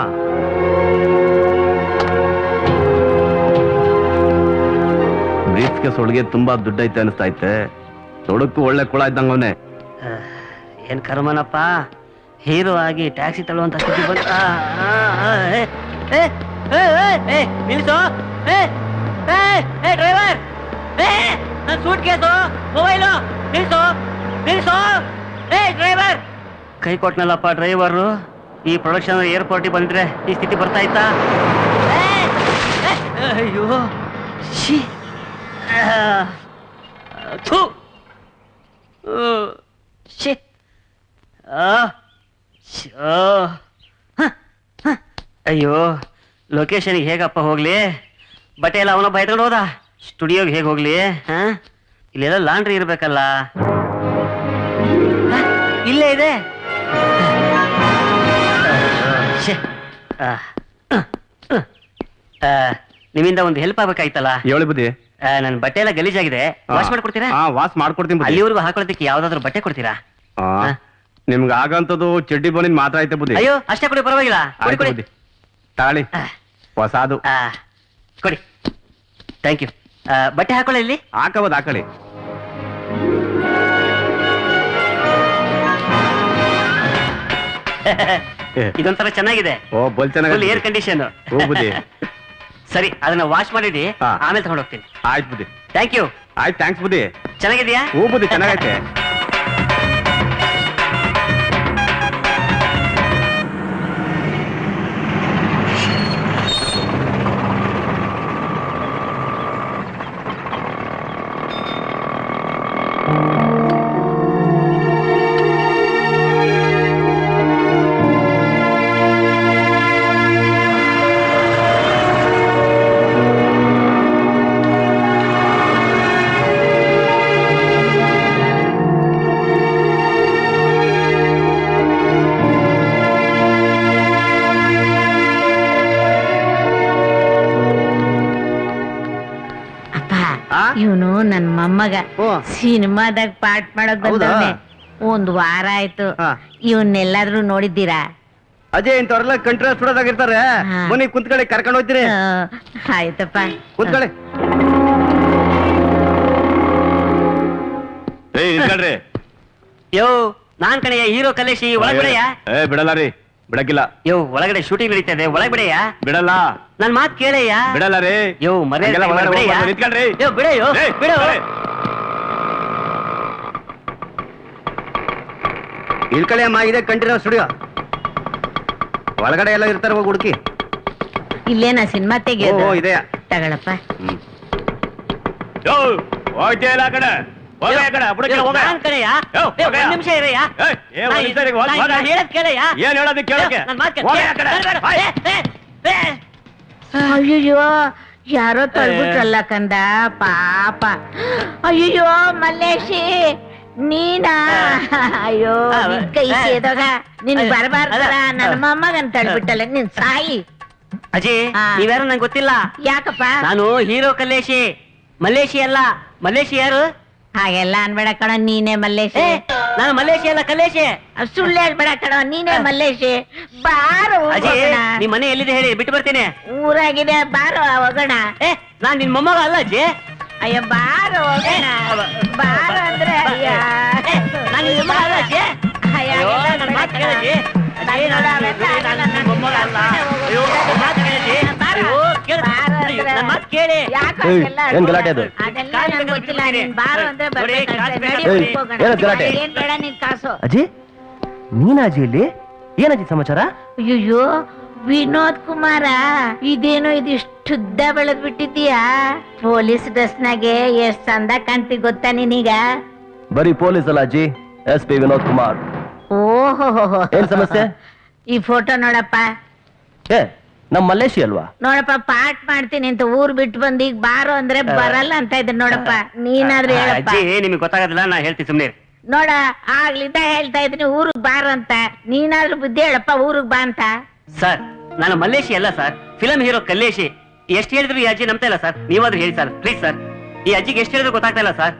ಬ್ರೀಫ್ ಕೇಸ್ ಒಳಗೆ ತುಂಬಾ ದುಡ್ಡು ಐತೆ ಅನಿಸ್ತಾ ಐತೆ. ತೊಡಕ್ಕೂ ಒಳ್ಳೆ ಕುಳ ಇದ್ದಂಗ ಅವನೇ. ಏನ್ ಕರ್ಮನಪ್ಪ, ಹೀರೋ ಆಗಿ ಟ್ಯಾಕ್ಸಿ ತಳ್ಳುವಂತ ಸ್ಥಿತಿ ಬಂತ. ನಿಲ್ಸು ಡ್ರೈವರ್, ನನ್ ಸೂಟ್ ಕೇಸು ಮೊಬೈಲು ನಿಲ್ಸು ನಿಲ್ಸು. ಡ್ರೈವರ್ ಕೈ ಕೊಟ್ನಲ್ಲಪ್ಪ ಡ್ರೈವರು. ಈ ಪ್ರೊಡಕ್ಷನ್ ಏರ್ಪೋರ್ಟಿಗೆ ಬಂದಿದ್ರೆ ಈ ಸ್ಥಿತಿ ಬರ್ತಾ ಇತ್ತಾ? ಅಯ್ಯೋ ಶಿ ಥು. ಶಿ ಅಯ್ಯೋ, ಲೊಕೇಶನ್ಗೆ ಹೇಗಪ್ಪ ಹೋಗ್ಲಿ? ಬಟ್ಟೆ ಎಲ್ಲ ಅವನೊಬ್ಬ ಎತ್ಕೊಂಡು ಹೋದ. ಸ್ಟುಡಿಯೋಗೆ ಹೇಗೆ ಹೋಗ್ಲಿ? ಇಲ್ಲೆಲ್ಲ ಲಾಂಡ್ರಿ ಇರ್ಬೇಕಲ್ಲ. ಇಲ್ಲೇ ಇದೆ. ನಿಮ್ಮಿಂದ ಒಂದು ಹೆಲ್ಪ್ ಆಗ್ಬೇಕಾಯ್ತಲ್ಲ. ಹೇಳಿ ಬುದ್ಧಿ. ನನ್ ಬಟ್ಟೆ ಎಲ್ಲ ಗಲೀಜಾಗಿದೆ, ವಾಶ್ ಮಾಡ್ಕೊಡ್ತೀರಾ? ವಾಸ್ ಮಾಡ್ಕೊಡ್ತೀನಿ ಬುದ್ಧಿ. ಅಲ್ಲಿವರೆಗೂ ಹಾಕೊಳ್ಳೋದಕ್ಕೆ ಯಾವ್ದಾದ್ರು ಬಟ್ಟೆ ಕೊಡ್ತೀರಾ? ನಿಮ್ಗೆ ಆಗಂತದ್ದು ಚಡ್ಡಿ ಬೋನಿನ ಮಾತ್ರ ಐತೆ ಬುದ್ಧಿ. ಅಯ್ಯೋ ಅಷ್ಟೇ ಕೊಡಿ, ಪರವಾಗಿಲ್ಲ. ಕೊಡಿ ಆಯ್ತು ಕೊಡಿ. ಬುದ್ಧಿ. ತಾಳಿ ಹೊಸಾದು ಕೊಡಿ. Thank you. ಬಟ್ಟೆ ಹಾಕೊಳ್ಳಿ ಇಲ್ಲಿ. ಹಾಕಬಹುದು, ಹಾಕಳಿ. ಇದೊಂಥರ ಚೆನ್ನಾಗಿದೆ. ಓ ಬಲ್ ಫುಲ್ ಚೆನ್ನಾಗಿ ಏರ್ ಕಂಡೀಷನ್. ಓ ಬುದ್ಧಿ. ಸರಿ, ಅದನ್ನ ವಾಶ್ ಮಾಡಿಡಿ, ಹಾ. ಆಮೇಲೆ ತಗೊಂಡು ಹೋಗ್ತೀನಿ. ಆಯ್ತು ಬುದ್ಧಿ. Thank you. ಆಯ್ತು, ಥ್ಯಾಂಕ್ಸ್ ಬುದ್ಧಿ. ಚೆನ್ನಾಗಿದ್ಯಾ? ಓ ಬುದ್ಧಿ ಚೆನ್ನಾಗೈತೆ. ಇವನು ನನ್ ಮೊಮ್ಮಗ ಸಿನಿಮಾದಾಗ ಪಾಠ ಮಾಡಕ್ ಬಂದವನೆ. 1 ವಾರ ಆಯ್ತು. ಇವನ್ನೆಲ್ಲಾದ್ರೂ ನೋಡಿದ್ದೀರಾ? ಅಜಯ್ ಇಂಥವ್ರೆಲ್ಲ ಕಂಟ್ರಿ ಸುಡೋದಾಗಿರ್ತಾರೆ. ಹಾ. ಬನ್ನಿ ಕುಂತ್ಕಡೆ ಕರ್ಕೊಂಡು ಹೋಗ್ತೀರಿ. ಆಯ್ತಪ್ಪ. ಕುಂತ್ಕಡೆ. ಏಯ್ ನಿಂತ್ಕೊಳ್ರಿ. ಯೋ, ನಾನ್ ಕಣಯ್ಯ ಹೀರೋ ಕಲೇಶಿ. ಒಳಗ್ ಬಿಡಯ್ಯ. ಏ ಬಿಡಲ್ಲ ರೀ, ಬಿಡಕ್ಕಿಲ್ಲ. ಯೋ, ಒಳಗಡೆ ಶೂಟಿಂಗ್ ನಡೀತಾ ಇದೆ, ಒಳಗ್ ಬಿಡಯ್ಯ. ಬಿಡಲ್ಲ. ನನ್ ಮಾತ್ ಕೇಳಯ್ಯ. ಬಿಡಲ್ಲ ರೀ. ಯೋ, ಮರ್ಯಾದೆ ಹಂಗೆಲ್ಲ ಒಳಗಡೆ ಬಿಡಯ್ಯ. ಹೋಗ್ಬಾರ್ದು, ನಿಂತ್ಕೊಳ್ರಿ. ಯೋ, ಬಿಡಯ್ಯೋ, ಏಯ್, ಬಿಡು. ಏಯ್. ಇಳ್ಕಳಿ ಅಮ್ಮ, ಇದೆ ಕಂಟಿನ್ಯೂ ಸ್ಟುಡಿಯೋ. ಒಳಗಡೆ ಎಲ್ಲ ಇರ್ತಾರೆ, ಹೋಗಿ ಹುಡುಕಿ. ಇಲ್ಲೇನಾ ಸಿನಿಮಾ ತೆಗಿಯೋದು? ಓ ಇದೆಯಾ? ತಗೊಳಪ್ಪ. ಯೋ ಹೋಗ್ತೀಯ ಇಲ್ಲ ಆ ಕಡೆ? ಹೋಗಿ ಆ ಕಡೆ, ಬುಡಕ್ಕೆ ಯೋ, ಹೋಗ. ನಾನ್ ಕಣಯ್ಯ. ಯೋ, ಯೋ, ಹೋಗಯ್ಯ. ಒಂದ್ ನಿಮಿಷ ಇರಯ್ಯ. ಏಯ್, ಏ, ಒಂದ್ ನಿಮಿಷ ಇರಿ, ಹೋಗ್, ಹೋಗ. ನಾನ್ ಹೇಳದ್ ಕೇಳಯ್ಯ. ಏನ್ ಹೇಳೋದು ಕೇಳಕ್ಕೆ? ನನ್ ಮಾತ್ ಕೇಳು. ಹೋಗಯ್ಯ ಆ ಕಡೆ. ಬೇಡ, ಬೇಡ. ಬಾಯ್. ಏ, ಏ, ಏ. ಅಯ್ಯೋ, ಯಾರೋ ತಳ್ಬಿಟ್ರಲ್ಲ ಕಂದ ಪಾಪ. ಅಯ್ಯೋ ಮಲ್ಲೇಶಿ ನೀನಾ? ಅಯ್ಯೋ ನಿನ್ ಕೈ ಸೇದೋಗ ನಿನ್ ಬರಬಾರ್ದಲ್ಲ ನನ್ನ ಮೊಮ್ಮಗನ್ ತಳ್ಬಿಟ್ಟಲ್ಲ ನಿನ್ ಸಾಯಿ. ಅಜಿ ನೀವ್ಯಾರು ನಂಗೆ ಗೊತ್ತಿಲ್ಲ. ಯಾಕಪ್ಪ? ನಾನು ಹೀರೋ ಕಲ್ಲೇಶಿ, ಮಲ್ಲೇಶಿ ಅಲ್ಲ. ಮಲ್ಲೇಶಿ ಯಾರು? ಹಾಗೆಲ್ಲ ಅನ್ಬೇಡ ಕಣ, ನೀನೇ ಮಲ್ಲೇಶಿ. ನಾನು ಮಲ್ಲೇಶಿ ಅಲ್ಲ, ಕಲ್ಲೇಶಿ. ಸುಳ್ಳು ಹೇಳ್ಬೇಡ ಕಣ, ನೀನೇ ಮಲ್ಲೇಶಿ. ಬಾರೋ ಅಜಿ ನಿಮ್ ಮನೆ ಎಲ್ಲಿದೆ ಹೇಳಿ, ಬಿಟ್ಟು ಬರ್ತೀನಿ. ಊರಾಗಿದೆ, ಬಾರೋ ಹೋಗೋಣ. ನಾನ್ ನಿನ್ ಮೊಮ್ಮಗ ಅಲ್ಲ ಅಜ್ಜಿ. ಅಯ್ಯೋ ಬಾರೋ ಹೋಗೋಣ. ಬಾರೋ ಅಂದ್ರೆ ಅಯ್ಯ ನಾನು ನಿನ್ ಮೊಮ್ಮಗ ಅಲ್ಲ ಅಜ್ಜಿ. ಅಯ್ಯೋ, ನನ್ ಮಾತ್ ಕೇಳು ಅಜ್ಜಿ. ಅಜ್ಜಿ, ನಾನು ನಿನ್ ಮೊಮ್ಮಗ ಅಲ್ಲ. ಅಯ್ಯೋ, ನನ್ ಮಾತ್ ಕೇಳು ಅಜ್ಜಿ. ಅಯ್ಯೋ, ಕೇಳು. ಅಯ್ಯೋ, ನನ್ ಮಾತ್ ಕೇಳಿ. ಏನ್ ಗಲಾಟೆ ಅದು? ಅದೆಲ್ಲ ನಂಗ್ ಗೊತ್ತಿಲ್ಲ, ನೀನ್ ಬಾರೋ ಅಂದ್ರೆ ಬರ್ಬೇಕಂತೆ. ನಡಿ ಏಯ್, ಹೋಗೋಣ. ಏನದ್ ಗಲಾಟೆ? ಏನ್ ಬೇಡ ನಿನ್ ಕಾಸು. ಅಜ್ಜಿ ನೀನಾಜಿ ಇಲ್ಲಿ ಏನಜ್ಜಿ ಸಮಾಚಾರ? ಅಯ್ಯೋ ವಿನೋದ್ ಕುಮಾರ, ಇದೇನೋ ಇದಿಷ್ಟುದ್ದ ಬೆಳೆದ್ ಬಿಟ್ಟಿದ್ದೀಯಾ? ಪೊಲೀಸ್ ಡ್ರೆಸ್ನಾಗೆ ಎಷ್ಟ್ ಚಂದ ಕಾಣ್ತಿ ಗೊತ್ತಾ ನೀನೀಗ? ಬರೀ ಪೊಲೀಸ್ ಅಲ್ಲ ಅಜ್ಜಿ, SP ವಿನೋದ್ ಕುಮಾರ್. ಓಹೋ ಏನ್ ಸಮಸ್ಯೆ? ಈ ಫೋಟೋ ನೋಡಪ್ಪ. ಏ ನಮ್ ಮಲ್ಲೇಶಿ ಅಲ್ವಾ? ನೋಡಪ್ಪ, ಪಾಠ ಮಾಡ್ತೀನಿ ಅಂತ ಊರ್ ಬಿಟ್ಟು ಬಂದ್ ಈಗ ಬಾರೋ ಅಂದ್ರೆ ಬರಲ್ಲ ಅಂತ ಇದ್ದ ನೋಡಪ್ಪ. ನೀನಾದ್ರೂ ಹೇಳಪ್ಪ. ಅಜ್ಜಿ ನಿಮ್ಗೆ ಗೊತ್ತಾಗೋದಿಲ್ಲ, ನಾ ಹೇಳ್ತೀನಿ ಸುಮ್ನೆ. ನೋಡ ಆಗ್ಲಿಂದ ಹೇಳ್ತಾ ಇದ್ದೀನಿ ಊರಿಗ್ ಬಾರೋ ಅಂತ. ನೀನಾದ್ರೂ ಬುದ್ಧಿ ಹೇಳಪ್ಪ, ಊರಿಗ್ ಬಾ ಅಂತ. ಸರ್ ನಾನು ಮಲ್ಲೇಶಿ ಅಲ್ಲ ಸರ್, ಫಿಲಂ ಹೀರೋ ಕಲ್ಲೇಶಿ. ಎಷ್ಟು ಹೇಳಿದ್ರು ಈ ಅಜ್ಜಿ ನಂಬ್ತಾ ಇಲ್ಲ ಸರ್. ನೀವಾದ್ರೂ ಹೇಳಿ ಸರ್, ಪ್ಲೀಸ್ ಸರ್. ಈ ಅಜ್ಜಿಗೆ ಎಷ್ಟು ಹೇಳಿದ್ರು ಗೊತ್ತಾಗ್ತಾ ಇಲ್ಲ ಸರ್.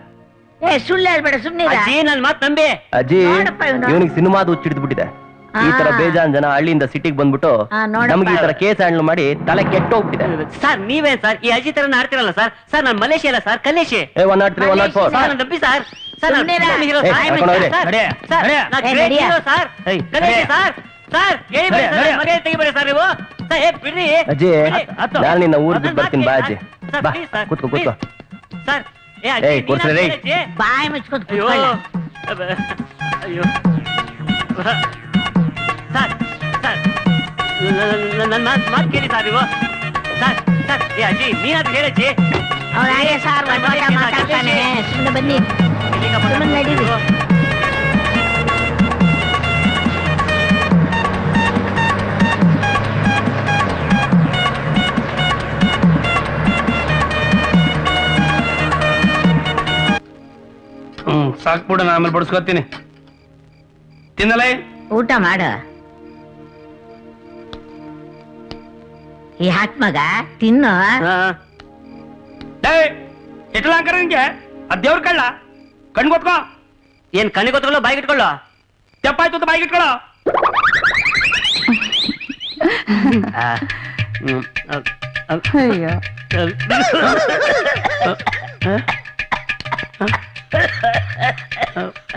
ಸುಳ್ಳು ಹೇಳ್ಬೇಡ, ಸುಮ್ನೆ ಅಜ್ಜಿ ನನ್ ಮಾತ್ ನಂಬಿ. ಅಜ್ಜಿ ನೋಡಪ್ಪ ಇವ್ನು. ಇವನಿಗೆ ಸಿನಿಮಾದ ಹುಚ್ಚಿಡ್ದು ಬಿಟ್ಟಿದೆ. ಈ ತರ ಬೇಜಾನ್ ಜನ ಹಳ್ಳಿಯಿಂದ ಸಿಟಿಗೆ ಬಂದ್ಬಿಟ್ಟು ನೋಡಪ್ಪ. ನಮ್ಗೆ ಈ ತರ ಕೇಸ್ ಹ್ಯಾಂಡಲ್ ಮಾಡಿ ತಲೆ ಕೆಟ್ಟೋಗ್ಬಿಟ್ಟಿದೆ. ಸರ್ ನೀವೇನ್ ಸರ್ ಈ ಅಜ್ಜಿ ತರ ಆಡ್ತಿರಲ್ಲ ಸರ್. ಸರ್ ನಾನು ಮಲ್ಲೇಶಿ ಅಲ್ಲ ಸರ್, ಕಲ್ಲೇಶಿ. 103, 104. ಸರ್ ನಾನು ನಂಬಿ ಸರ್. ಸರ್ ನಾನು ಸುಮ್ನಿರ. film hero ಏ, ಸರ್. ಕರ್ಕೊಂಡು ಹೋಗ್ಲಿ. ಸರ್, ನಡೆ, ಸರ್, ನಡೆ. ನಾನು ಏ, great ನಡಿಯ. hero sir. ಏಯ್, ಕಲ್ಲೇಶಿ ನಡೆ. ಸರ್. ಸರ್ ಹೇಳಿ ಬೇಡಿ ನಡೆ. ಸರ್, ಮರ್ಯಾದೆ ತೆಗಿಬೇಡಿ ಸರ್ ನೀವು. ಸರ್ ಏ ಬಿಡ್ರಿ. ಅಜ್ಜಿ ಹತ್ತು. ನಾನು ನಿನ್ನ ಊರ್ ನನ್ನ ಬಿಟ್ಟು ಬರ್ತೀನಿ ಬಾ ಅಜ್ಜಿ. ಸರ್, ಬಾ please, ಸರ್, ಕೂತ್ಕೋ please. ಕೂತ್ಕೋ. ಸರ್ ಏ ಅಜ್ಜಿ, ಏಯ್, ಕೂರ್ಸ್ರಿ ರೀ. ನೀನಾದ್ರೂ ಹೇಳಿ ಅಜ್ಜಿ. ಬಾಯಿ ಮುಚ್ಕೊಂಡು ಅಯ್ಯೋ ಕೂತ್ಕೊಳ್ಳ. ಅಯ್ಯೋ ಸರ್ ಸರ್ ನನ್ನ ಮಾತು ಕೇಳಿ ಸರ್ ನೀವು. ಸರ್ ಸರ್ ಏ ಅಜ್ಜಿ ನೀನಾದ್ರೂ ಹೇಳಜ್ಜಿ. ಅವ್ರ ಹಾಗೆ ಸಾರ್ ಮಾತಾಡ್ತಾನೆ. ಸುಮ್ಮನೆ ಬನ್ನಿ, ಸುಮ್ಮನೆ ನಡೀರಿ. ಸಾಕ್ಬಿಡು, ನಾ ಆಮೇಲೆ ಬಡಿಸ್ಕೊತೀನಿ. ತಿನ್ನಲೇ ಊಟ ಮಾಡ. ಯಾಕ್ ಮಗ ತಿನ್ನು. ಇಟ್ಲ ಅಂಕರ ನಿಂಗೆ ಅದ್ ದೇವ್ರ ಕಳ್ಳ ಕಣ್ಗೊತ್ಕೋ. ಏನ್ ಕಣ್ಣಿಗೆ ಗೊತ್ತಲ್ಲ, ಬಾಯಿಗೆ ಇಟ್ಕೊಳ್ಳೋ. ತೆಪ್ಪಾಯ್ತು ಅಂತ ಬಾಯಿಗೆ ಇಟ್ಕೊಳ್ಳೋ.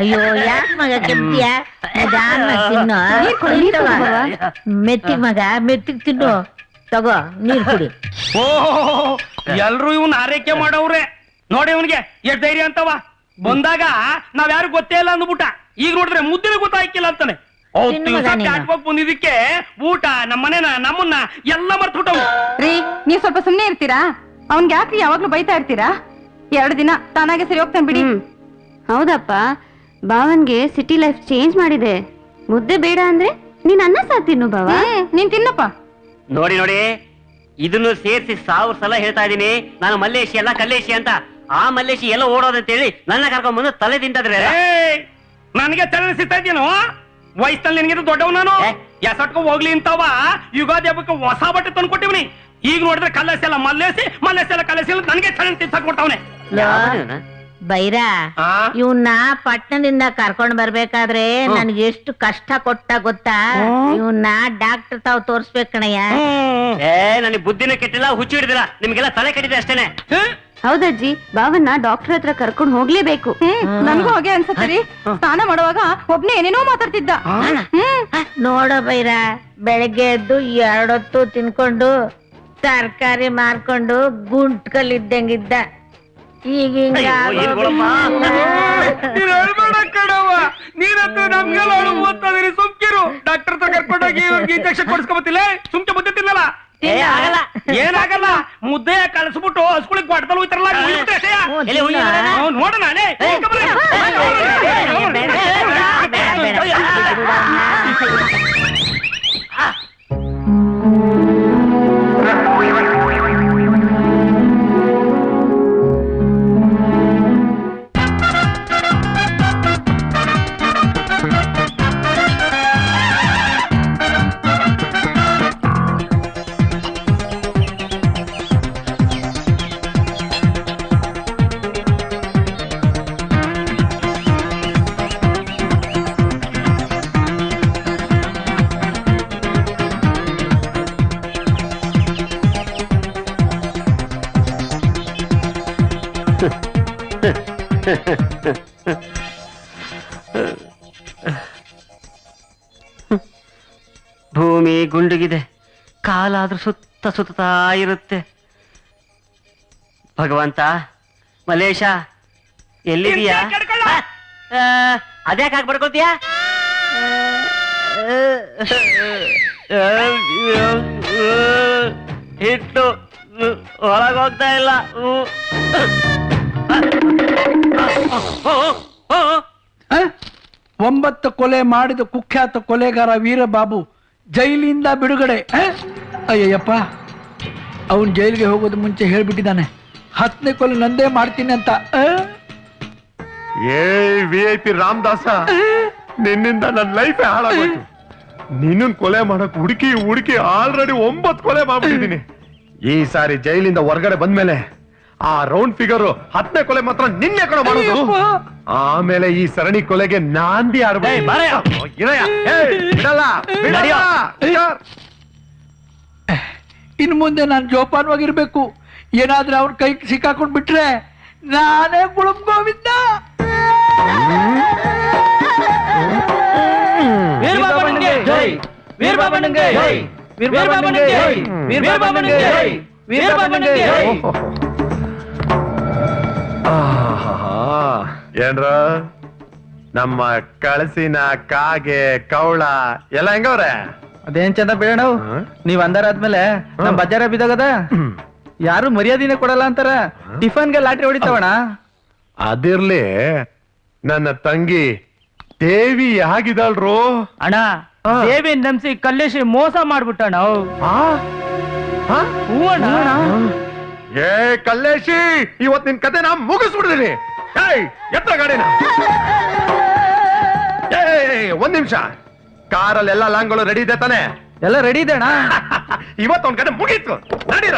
ಅಯ್ಯೋ ಯಾಕ್ ಮಗ ಕೆಮ್ತೀಯ? ನಿಧಾನ ತಿನ್ನು. ಮೆತ್ತಿಗ್ ಮಗ, ಮೆತ್ತಿಗ್ ತಿನ್ನು. ತಗೋ ನೀರ್ ಕುಡಿ. ಓ ಎಲ್ರು ಇವ್ನ ಆರೈಕೆ ಮಾಡವ್ರೆ ನೋಡಿ. ಇವನ್ಗೆ ಎಷ್ಟ್ ಧೈರ್ಯ ಅಂತವ. ಬಂದಾಗ ನಾವ್ ಯಾರು ಗೊತ್ತೇ ಇಲ್ಲ ಅಂದ್ಬಿಟ್ಟ. ಈಗ ನೋಡಿದ್ರೆ ಮುದ್ದಿನ ಗೊತ್ತಾಯ್ಕಿಲ್ಲ ಅಂತಾನೆ. ತಿನ್ನು ಮಗ ನೀನು. ಕಾಟ್ಕೋಕ್ ಬಂದಿದ್ದಕ್ಕೆ ಊಟ ನಮ್ಮನೆನ ನಮ್ಮನ್ನ ಎಲ್ಲ ಮರ್ತ್ಬಿಟ್ಟವು. ರೀ ನೀವ್ ಸ್ವಲ್ಪ ಸುಮ್ನೆ ಇರ್ತೀರಾ? ಅವ್ನ್ಗೆ ಯಾಕ್ರಿ ಯಾವಾಗ್ಲೂ ಬೈತಾ ಇರ್ತೀರಾ? 2 ದಿನ ತಾನಾಗೆ ಸರಿ ಹೋಗ್ತಾನೆ ಬಿಡಿ. ಹೌದಪ್ಪ, ಭಾವನ್ಗೆ ಸಿಟಿ ಲೈಫ್ ಚೇಂಜ್ ಮಾಡಿದೆ. ಮುದ್ದೆ ಬೇಡ ಅಂದ್ರೆ ನೀನ್ ಅನ್ನ ಸಾರ್ ತಿನ್ನು ಭಾವ. ನೀನ್ ತಿನ್ನಪ್ಪ. ನೋಡಿ ನೋಡಿ, ಇದನ್ನು ಸೇರಿಸಿ 1000 ಸಲ ಹೇಳ್ತಾ ಇದೀನಿ. ನಾನು ಮಲ್ಲೇಶಿ ಅಲ್ಲ ಕಲ್ಲೇಶಿ ಅಂತ. ಆ ಮಲ್ಲೇಶಿ ಎಲ್ಲ ಓಡೋದಂತೇಳಿ ನನ್ನ ಕರ್ಕೊಂಡ್ ಬಂದು ತಲೆ ತಿಂತದ್ರೆ. ನನಗೆ ತಲೆ ಸಿಗ್ತಾ ಇದ್ದೀನೋ? ವಯಸ್ಸಲ್ಲಿ ನಿನಗೆ ದೊಡ್ಡವ್ ನಾನು. ಎಸಟ್ಕೊ ಹೋಗ್ಲಿ ಅಂತವ. ಯುಗಾದಿ ಹಬ್ಬಕ್ಕೆ ಹೊಸ ಬಟ್ಟೆ ತಂದ್ಕೊಟ್ಟಿವ್ನಿ. ಈಗ ನೋಡಿದ್ರೆ ಕಲ್ಲೇಸಿ ಅಲ್ಲ ಮಲ್ಲೇಸಿ, ಮಲ್ಲೇಸಿ ಅಲ್ಲ ಕಲ್ಲೇಸಿ ಅಲ್ಲ ನನಗೆ ತಲೆ ತಿನ್ಸಕ್ ಕೊಟ್ಟವನೆ. ಬೈರ ಇವನ್ನ ಪಟ್ಟಣದಿಂದ ಕರ್ಕೊಂಡ್ ಬರ್ಬೇಕಾದ್ರೆ ನನ್ಗೆ ಎಷ್ಟು ಕಷ್ಟ ಕೊಟ್ಟ ಗೊತ್ತಾ? ಇವನ್ನ ಡಾಕ್ಟರ್ ತಾವ್ ತೋರ್ಸ್ಬೇಕು ಕಣಯ್ಯ. ನನಗೆ ಬುದ್ಧಿನೂ ಕೆಟ್ಟಿಲ್ಲ, ಹುಚ್ಚು ಹಿಡಿದಿಲ್ಲ. ನಿಮ್ಗೆಲ್ಲ ತಲೆ ಕೆಟ್ಟಿದೆ ಅಷ್ಟೇನೆ. ಹೌದಜ್ಜಿ, ಭಾವನ್ನ ಡಾಕ್ಟರ್ ಹತ್ರ ಕರ್ಕೊಂಡು ಹೋಗ್ಲೇಬೇಕು. ನನ್ಗೂ ಹಾಗೆ ಅನ್ಸತ್ತರಿ. ಸ್ನಾನ ಮಾಡುವಾಗ ಒಬ್ನೇ ಏನೇನೋ ಮಾತಾಡ್ತಿದ್ದ. ನೋಡ ಬೈರ, ಬೆಳಗ್ಗೆ ಎದ್ದು 2 ಹೊತ್ತು ತಿನ್ಕೊಂಡು ತರಕಾರಿ ಮಾರ್ಕೊಂಡು ಗುಂಟ್ಕಲ್ಲಿದ್ದಂಗಿದ್ದ. ಈಗ ನೀನ್ ಹೇಳ್ಬೇಡ ಕಣವ. ನೀನಂತೂ ನಮ್ಗೆಲ್ಲ ಓದ್ತಾದಿರಿ. ಸುಮ್ಕಿರು. ಡಾಕ್ಟರ್ ಹತ್ರ ಕರ್ಕೊಂಡೋಗಿ ಇಂಜೆಕ್ಷನ್ ಕೊಡ್ಸ್ಕೊಬತ್ತಿಲ್ಲ. ಸುಮ್ಕೆ ಮುದ್ದೆ ತಿನ್ನಲ್ಲ. ಏನಾಗಲ್ಲ. ಮುದ್ದೆ ಕಲಸ್ಬಿಟ್ಟು ಹಸ್ಗಳಿಗೆ ಕೊಡ್ತಲ್ ಹೋಯ್ತಾರಲ್ಲ. ನೋಡೋಣ. ಭೂಮಿ ಗುಂಡುಗಿದೆ, ಕಾಲಾದ್ರೂ ಸುತ್ತ ಸುತ್ತಾ ಇರುತ್ತೆ. ಭಗವಂತ, ಮಲೇಶ ಎಲ್ಲಿದೀಯಾ? ಅದ್ಯಾಕೆ ಹಾಕಿ ಬಡ್ಕೊಳ್ತೀಯಾ? ಹಿಟ್ಟು ಹೊರಗೋಗ್ತಾ ಇಲ್ಲ. ಆ? 9 ಕೊಲೆ ಮಾಡಿದ ಕುಖ್ಯಾತ ಕೊಲೆಗಾರ ವೀರಬಾಬು ಜೈಲಿಂದ ಬಿಡುಗಡೆ. ಅಯ್ಯಯ್ಯಪ್ಪ, ಅವನ್ ಜೈಲಿಗೆ ಹೋಗೋದು ಮುಂಚೆ ಹೇಳ್ಬಿಟ್ಟಿದ್ದಾನೆ, 10ನೇ ಕೊಲೆ ನಂದೇ ಮಾಡ್ತೀನಿ ಅಂತ. ಏ VIP ರಾಮದಾಸ, ನಿನ್ನಿಂದ ನನ್ನ ಲೈಫ್ ಹಾಳಾಗೋಯ್ತು. ನಿನ್ನನ್ ಕೊಲೆ ಮಾಡಕ್ ಹುಡುಕಿ ಆಲ್ರೆಡಿ 9 ಕೊಲೆ ಮಾಡ್ಬಿಟ್ಟಿದ್ದೀನಿ. ಈ ಸಾರಿ ಜೈಲಿಂದ ಹೊರಗಡೆ ಬಂದ್ಮೇಲೆ ಆ ರೌಂಡ್ ಫಿಗರ್ 10ನೇ ಕೊಲೆ ಮಾತ್ರ ನಿನ್ನೆ ಕಡೆ ಮಾಡೋದು. ಆಮೇಲೆ ಈ ಸರಣಿ ಕೊಲೆಗೆ ನಾಂದಿ ಆಡ್ಬೇಕು. ಇನ್ ಮುಂದೆ ನಾನು ಜೋಪಾನವಾಗಿರ್ಬೇಕು. ಏನಾದ್ರೂ ಅವ್ರ ಕೈ ಸಿಕ್ಕಾಕೊಂಡ್ ಬಿಟ್ರೆ ನಾನೇ ಗುಳುಮ್ಗೋವಿಂದ. ವೀರಬಾಬಣ್ಣಂಗೆ ಜೈ, ವೀರಬಾಬಣ್ಣಂಗೆ ಜೈ, ವೀರಬಾಬಣ್ಣಂಗೆ ಜೈ, ವೀರಬಾಬಣ್ಣಂಗೆ ಜೈ, ವೀರಬಾಬಣ್ಣಂಗೆ ಜೈ. ಏನ್ರ ನಮ್ಮ ಕಳಸಿನ ಕಾಗೆ ಕವಳ ಎಲ್ಲ ಹೆಂಗವ್ರೆ? ಅದೇನ್ ಚಂದ ಬೇಡ, ನೀವ್ ಅಂದಾರಾದ್ಮೇಲೆ ನಮ್ ಬಜಾರ ಬಿದ್ದಾಗದ ಯಾರು ಮರ್ಯಾದಿನೇ ಕೊಡಲ್ಲ ಅಂತಾರ. ಟಿಫನ್ಗೆ ಲಾಟ್ರಿ ಹೊಡಿತಾವಣ. ಅದಿರ್ಲಿ, ನನ್ನ ತಂಗಿ ದೇವಿ ಆಗಿದಳ್ರು. ಅಣ್ಣ, ದೇವಿ ನಂಬಿಸಿ ಕಲ್ಲೇಶಿ ಮೋಸ ಮಾಡ್ಬಿಟ್ಟಣ. ಹೂ ಅಣ್ಣ. ಏ ಕಲ್ಲೇಶಿ, ಇವತ್ ನಿನ್ ಕತೆ ನಾ ಮುಗಿಸ್ಬಿಡ್ತೀನಿ. ಎತ್ತ ಗಾಡಿನ. ಒಂದ್ ನಿಮಿಷ, ಕಾರಲ್ಲಿ ಎಲ್ಲ ಲಾಂಗ್ಗಳು ರೆಡಿ ಇದೆ ತಾನೆ? ಎಲ್ಲ ರೆಡಿ ಇದೆ ಅಣ್ಣ. ಇವತ್ತು ಒಂದ್ ಕತೆ ಮುಗೀತು, ನಡೀರ.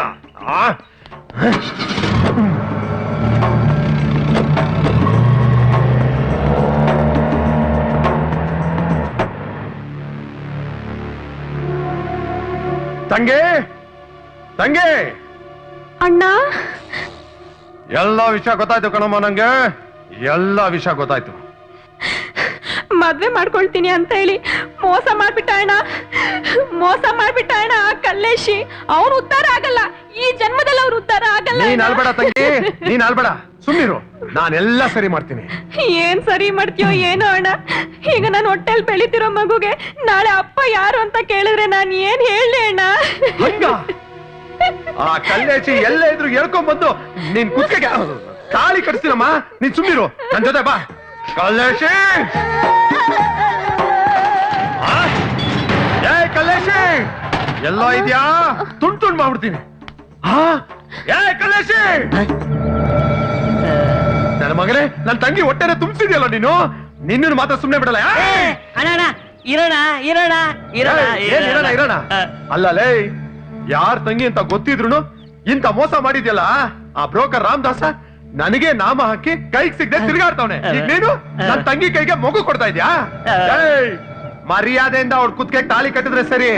ತಂಗಿ, ತಂಗಿ, ಅಣ್ಣ, ಎಲ್ಲ ವಿಷಯ ಗೊತ್ತಾಯ್ತು ಕಣಮ್ಮ. ನಂಗೆ ಎಲ್ಲ ವಿಷಯ ಗೊತ್ತಾಯ್ತು. ಮದ್ವೆ ಮಾಡ್ಕೊಳ್ತೀನಿ ಅಂತ ಹೇಳಿ ಮೋಸ ಮಾಡ್ಬಿಟ್ಟ ಅಣ್ಣ, ಮೋಸ ಮಾಡ್ಬಿಟ್ಟ ಅಣ್ಣ ಆ ಕಲ್ಲೇಶಿ. ಅವ್ರು ಉದ್ಧಾರ ಆಗಲ್ಲ, ಈ ಜನ್ಮದಲ್ಲಿ ಅವ್ರು ಉದ್ಧಾರ ಆಗಲ್ಲ. ನೀನ್ ಅಲ್ಬೇಡ ತಂಗಿ, ನೀನ್ ಅಲ್ಬೇಡ, ಸುಮ್ಮಿರು, ನಾನೆಲ್ಲ ಸರಿ ಮಾಡ್ತೀನಿ. ಏನ್ ಸರಿ ಮಾಡ್ತೀಯೋ ಏನೋ ಅಣ್ಣ. ಈಗ ನಾನು ಹೊಟ್ಟೆಲ್ ಬೆಳಿತಿರೋ ಮಗುಗೆ ನಾಳೆ ಅಪ್ಪ ಯಾರು ಅಂತ ಕೇಳಿದ್ರೆ ನಾನ್ ಏನ್ ಹೇಳಿ ಅಣ್ಣ? ಆ ಕಲ್ಲೇಶಿ ಎಲ್ಲೇ ಇದ್ರು ಹೇಳ್ಕೊಂಡ್ ಬಂದು ನೀನ್ ಕುತ್ತಿಗೆ ತಾಳಿ ಕಟ್ಸ್ತೀನಮ್ಮ. ನೀನ್ ಸುಮ್ಮಿರು, ನನ್ ಜೊತೆ ಬಾ. ಕಲ್ಲೇಶಿ, ಏ ಕಲ್ಲೇಶಿ, ಎಲ್ಲೋ ಇದ್ಯಾ? ತುಂಡ್ ಮಾಡ್ಬಿಡ್ತೀನಿ. ಏ ಕಲ್ಲೇಶಿ, ನನ್ನ ಮಗನೇ, ನನ್ ತಂಗಿ ಹೊಟ್ಟೆನ ತುಂಬಿಸಿದ್ಯಲ್ಲ ನೀನು. ನಿನ್ನನ್ನು ಮಾತ್ರ ಸುಮ್ನೆ ಬಿಡಲ್ಲ. ಅಣ್ಣ ಇರೋಣ ಇರೋಣ ಇರೋಣ ಇರೋಣ ಅಲ್ಲಲೇ, ಯಾರ್ ತಂಗಿ ಅಂತ ಗೊತ್ತಿದ್ರು ಇಂತ ಮೋಸ ಮಾಡಿದ್ಯಲ್ಲ ಆ ಬ್ರೋಕರ್ ರಾಮದಾಸ, ನನಗೆ ನಾಮ ಹಾಕಿ ಕೈಗೆ ಸಿಗದೆ ತಿರುಗಾಡ್ತಾವನೆ. ಈಗ ನೀನು ನನ್ ತಂಗಿ ಕೈಗೆ ಮಗು ಕೊಡ್ತಾ ಇದ್ಯಾ? ಮರ್ಯಾದೆಯಿಂದ ಅವ್ರ ಕುತ್ತಿಗೆ ತಾಳಿ ಕಟ್ಟಿದ್ರೆ ಸರಿ,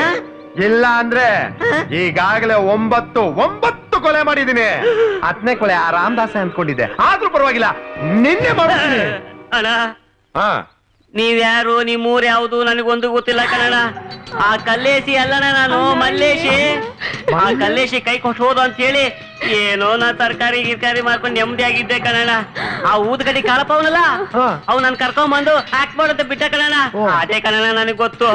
ಇಲ್ಲ ಅಂದ್ರೆ ಈಗಾಗಲೇ 9 ಕೊಲೆ ಮಾಡಿದೀನಿ. 10ನೇ ಕೊಲೆ ಆ ರಾಮದಾಸ ಅಂದ್ಕೊಂಡಿದ್ದೆ, ಆದ್ರೂ ಪರವಾಗಿಲ್ಲ, ನಿನ್ನೆ ಮಾಡ್ತೀನಿ. ಅಣ್ಣ, ಹಾ, ನೀವ್ಯಾರು, ನಿಮ್ಮೂರ್ ಯಾವ್ದು ನನಗೊಂದು ಗೊತ್ತಿಲ್ಲ ಕಣಣ್ಣ. ಆ ಕಲ್ಲೇಶಿ ಅಲ್ಲಣ್ಣ ನಾನು, ಮಲ್ಲೇಶಿ. ಆ ಕಲ್ಲೇಶಿ ಕೈ ಕೊಟ್ಟು ಹೋದು ಅಂತ ಹೇಳಿ ಏನೋ ನಾ ತರಕಾರಿ ಗಿರ್ಕಾರಿ ಮಾಡ್ಕೊಂಡು ನೆಮ್ಮದಿಯಾಗಿದ್ದೆ ಕಣಣ್ಣ. ಆ ಊದ್ಗಡಿ ಕಾಳಪ್ಪವನಲ್ಲ, ಅವ್ ನನ್ ಕರ್ಕೊಂಬಂದು ಆಕ್ಟ್ ಮಾಡೋದು ಬಿಟ್ಟ ಕಣಣ್ಣ. ಅದೇ ಕಣಣ್ಣ ನನಗ್ ಗೊತ್ತು.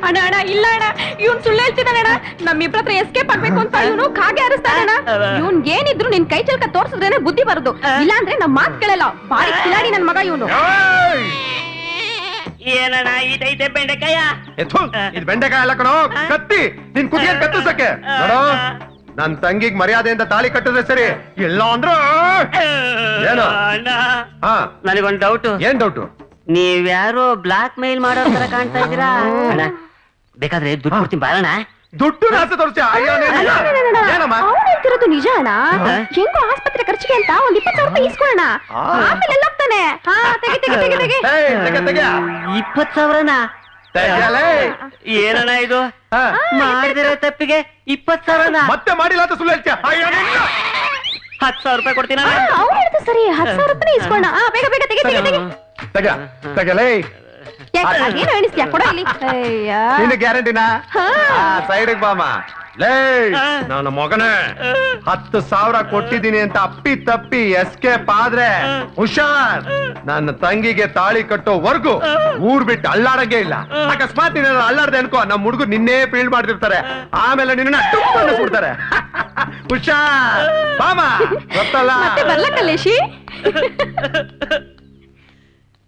ಅಣ್ಣ ಅಣ್ಣ, ಇಲ್ಲ ಅಣ್ಣ, ಇವ್ನ್ ಸುಳ್ಳು ಹೇಳ್ತಿದ್ದಾನೆ ಅಣ್ಣ. ನಮ್ಮಿಬ್ರ ಹತ್ರ ಎಸ್ಕೇಪ್ ಆಗ್ಬೇಕು ಅಂತ ಇವನು ಕಾಗೆ ಹಾರಿಸ್ತಾನಣ್ಣ. ಇವ್ನ್ ಏನಿದ್ರು ನಿನ್ ಕೈ ಚಲ್ಕ ತೋರ್ಸಿದ್ರೇನೆ ಬುದ್ಧಿ ಬರುದು, ಇಲ್ಲಾಂದ್ರೆ ನಮ್ ಮಾತ್ ಕೇಳಲ್ಲ. ಬಾರಿ ಕಿಲಾಡಿ ನನ್ ಮಗ ಇವನು. ಏನಣ್ಣ ಇದೈತೆ ಬೆಂಡೆಕಾಯ? ಇದು ಬೆಂಡೆಕಾಯಿ ಅಲ್ಲ ಕಣೋ, ಕತ್ತಿ. ನಿನ್ ಕುತ್ತಿಗೆ ಕತ್ತಿಸಕ್ಕೆ ನೋಡೋ. ನನ್ ತಂಗಿಗ್ ಮರ್ಯಾದೆಯಿಂದ ತಾಳಿ ಕಟ್ಟಿದ್ರೆ ಸರಿ, ಇಲ್ಲ ಅಂದ್ರ ಏನು? ನನಗೊಂದು ಡೌಟ್. ಏನ್ ಡೌಟ್? ನೀವ್ಯಾರೋ ಬ್ಲಾಕ್ ಮೇಲ್ ಮಾಡೋ ತರ ಕಾಣ್ತಾ ಇದ್ದೀರಾ ಅಣ್ಣ. ಬೇಕಾದ್ರೆ ದುಡ್ಡು ಕೊಡ್ತೀನಿ ಬಾರಣ್ಣ. ದುಡ್ಡು ನಾಸೆ ತೋರಿಸಿ. ಏನಮ್ಮ ಅವ್ನು ಹೇಳ್ತಿರೋದು ನಿಜ ಅಣ್ಣ. ಹೆಂಗೋ ಆಸ್ಪತ್ರೆ ಖರ್ಚಿಗೆ ಅಂತ 20,000 ರೂಪಾಯಿ ಇಸ್ಕೊಳ್ಳೋಣ, ಆಮೇಲೆ ಎಲ್ಲ ಹೋಗ್ತಾನೆ. ಹಾ, ತೆಗಿ ತೆಗಿ ತೆಗಿ ತೆಗಿ. 20,000ನ? ಏನಣ್ಣ ಇದು? ಮಾಡಿದಿರೋ ತಪ್ಪಿಗೆ 20,000ನ? ಮತ್ತೆ ಮಾಡಿಲ್ಲ ಅಂತ ಸುಳ್ಳು ಹೇಳ್ತೀಯ? 10,000 ರೂಪಾಯಿ ಕೊಡ್ತೀನ ಅವ್ನು ಹೇಳ್ತು ಸರಿ 10,000 ರೂಪಾಯಿ ಇಸ್ಕೊಂಡ ಬೇಗ ಬೇಗ ತೆಗಿ ತೆಗಿ ತೆಗಿ ತಗಲೇ ಯಾಕೆ ಅದೇನು ಎಣಿಸ್ತೀಯ ಕೊಡ ಇಲ್ಲಿ ಅಯ್ಯ ನಿನ್ನ ಗ್ಯಾರಂಟಿನಾ ಹಾ. ಸೈಡಿಗೆ ಬಾಮ ಲೇ ನನ್ನ ಮಗನೇ 10,000 ಕೊಟ್ಟಿದ್ದೀನಿ ಅಂತ ಅಪ್ಪಿ ತಪ್ಪಿ ಎಸ್ಕೇಪ್ ಆದ್ರೆ ಹುಷಾರ್. ನನ್ನ ತಂಗಿಗೆ ತಾಳಿ ಕಟ್ಟೋವರೆಗೂ ಊರ್ ಬಿಟ್ಟು ಅಲ್ಲಾಡಂಗೆ ಇಲ್ಲ. ಅಕಸ್ಮಾತ್ ನೀನು ಅಲ್ಲಾಡ್ದೆ ಅನ್ಕೋ ನಮ್ಮ ಹುಡುಗರು ನಿನ್ನೇ ಫೀಲ್ಡ್ ಮಾಡ್ತಿರ್ತಾರೆ, ಆಮೇಲೆ ನಿನ್ನ ಸುಡ್ತಾರೆ. ಹುಷಾರ್ ಬಾಮ, ಗೊತ್ತಲ್ಲ? ಮತ್ತೆ ಬರ್ಲ ಕಲೇಶಿ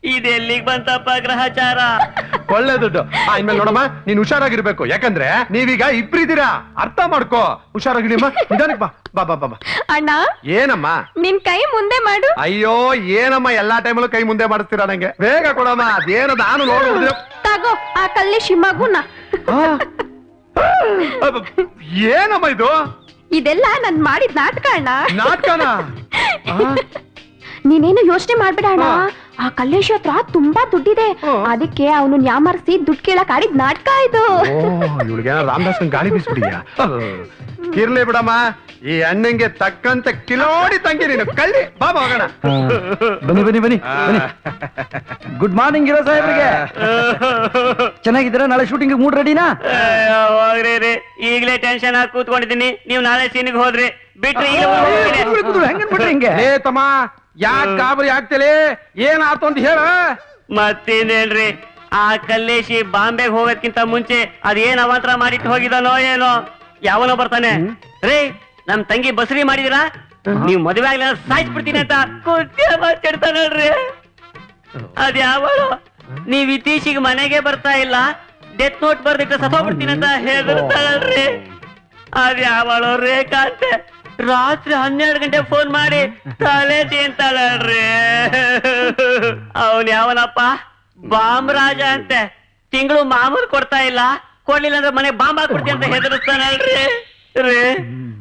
ಇದೆಲ್ಲಿಗೆ ಬಂತಪ್ಪ ಗ್ರಹಚಾರ? ಒಳ್ಳೆ ದುಡ್ಡು. ಇನ್ಮೇಲೆ ನೋಡಮ್ಮ, ನೀನ್ ಹುಷಾರಾಗಿರ್ಬೇಕು. ಯಾಕಂದ್ರೆ ನೀವೀಗ ಇಬ್ರಿದ್ದೀರಾ, ಅರ್ಥ ಮಾಡ್ಕೋ. ಹುಷಾರಾಗಿಡಿಮ್ಮ, ನಿಧಾನಕ್ಕೆ ಬಾ. ಬಾ ಬಾ ಬಾ ಬಾ. ಅಣ್ಣ ಏನಮ್ಮ? ನಿನ್ ಕೈ ಮುಂದೆ ಮಾಡು. ಅಯ್ಯೋ ಏನಮ್ಮ ಎಲ್ಲಾ ಟೈಮಲ್ಲೂ ಕೈ ಮುಂದೆ ಮಾಡಿಸ್ತೀರಾ ನಂಗೆ? ಬೇಗ ಕೊಡಮ್ಮ. ಅದೇನು ನಾನು ನೋಡುವುದು. ತಗೋ ಆ ಕಲ್ಲೇಶಿ ಮಗುನ. ಏನಮ್ಮ ಇದು? ಇದೆಲ್ಲ ನನ್ ಮಾಡಿದ ನಾಟಕ ಅಣ್ಣ. ನಾಟಕನ? ನೀನೇನು ಯೋಚನೆ ಮಾಡ್ಬೇಡ ಅಣ್ಣ. ಆ ಕಲ್ಲೇಶ್ ಹತ್ರ ತುಂಬಾ ದುಡ್ಡಿದೆ, ಅದಕ್ಕೆ ಅವನು ನ್ಯಾಮರ್ಸಿ ದುಡ್ಡು ಕೇಳಕ್ ಆಡಿದ್ ನಾಟಕ ಇದು. ಇವಳಿಗೆ ರಾಮದಾಸನ್ ಗಾಳಿ ಬೀಸ್ಬಿಡಿದ್ಯಾ? ಇರ್ಲಿ ಬಿಡಮ್ಮ, ಈ ಅಣ್ಣಂಗೆ ತಕ್ಕಂತೆ ಕಿಲೋಡಿ ತಂಗಿ ನೀನು. ಕಳ್ಳಿ ಬಾಬಾ ಹೋಗೋಣ. ಬನ್ನಿ ಬನ್ನಿ ಬನ್ನಿ ಬನ್ನಿ. ಗುಡ್ ಮಾರ್ನಿಂಗ್ ಇರೋ ಸಾಹೇಬ್ರಿಗೆ. ಚೆನ್ನಾಗಿದ್ದೀರಾ? ನಾಳೆ ಶೂಟಿಂಗ್ ಮೂಡ್ ರೆಡಿನಾ? ಹೋಗ್ರಿ, ಈಗಲೇ ಟೆನ್ಷನ್ ಆಗಿ ಕೂತ್ಕೊಂಡಿದ್ದೀನಿ. ನೀವು ನಾಳೆ ಸೀನಿಗೆ ಹೋದ್ರಿ ಬಿಟ್ರಿ ಹೆಂಗನ್ಬಿಟ್ರಿ ಹಿಂಗೆ? ಲೇ ತಮ್ಮ, ಯಾಕೆ ಗಾಬರಿ ಆಗ್ತಲೇ? ಏನಾತು ಅಂತ ಹೇಳ. ಮತ್ತೇನೇನ್ರಿ, ಆ ಕಲ್ಲೇಶಿ ಬಾಂಬೆಗೆ ಹೋಗೋದ್ಕಿಂತ ಮುಂಚೆ ಅದೇನ್ ಅವಾಂತರ ಮಾಡಿಟ್ಟು ಹೋಗಿದಾನೋ ಏನೋ. ಯಾವನೋ ಬರ್ತಾನೆ, ರೇ ನಮ್ ತಂಗಿ ಬಸರಿ ಮಾಡಿದಿರಾ, ನೀವ್ ಮದುವೆ ಆಗ್ಲಿ ಸಾಯಿಸ್ಬಿಡ್ತೀನಿ ಅಂತ ಮಾತಾಡ್ತಾನಲ್ರಿ. ಅದ್ಯಾವಳು ನೀವ್ ಇತ್ತೀಚಿಗೆ ಮನೆಗೆ ಬರ್ತಾ ಇಲ್ಲ, ಡೆತ್ ನೋಟ್ ಬರ್ದಿಟ್ಟು ಸತ್ತೋಗ್ಬಿಡ್ತೀನಿ ಅಂತ ಹೇಳ್ತಾಳಲ್ರಿ. ಅದ್ಯಾವಳು ರೇಖಾ ಅಂತೆ ರಾತ್ರಿ 12 ಗಂಟೆ ಫೋನ್ ಮಾಡಿ ತಲೆ ತಿಂತಾಳಲ್ರಿ. ಅವನ್ ಯಾವನಪ್ಪ ಬಾಂಬ್ ರಾಜ ಅಂತೆ, ತಿಂಗಳು ಮಾಮೂಲು ಕೊಡ್ತಾ ಇಲ್ಲ, ಕೊಡ್ಲಿಲ್ಲ ಅಂದ್ರೆ ಮನೆ ಬಾಂಬ್ ಹಾಕ್ಬಿಡ್ತೀನಿ ಅಂತ ಹೆದರ್ಸ್ತಾನಲ್ರಿ. ರೀ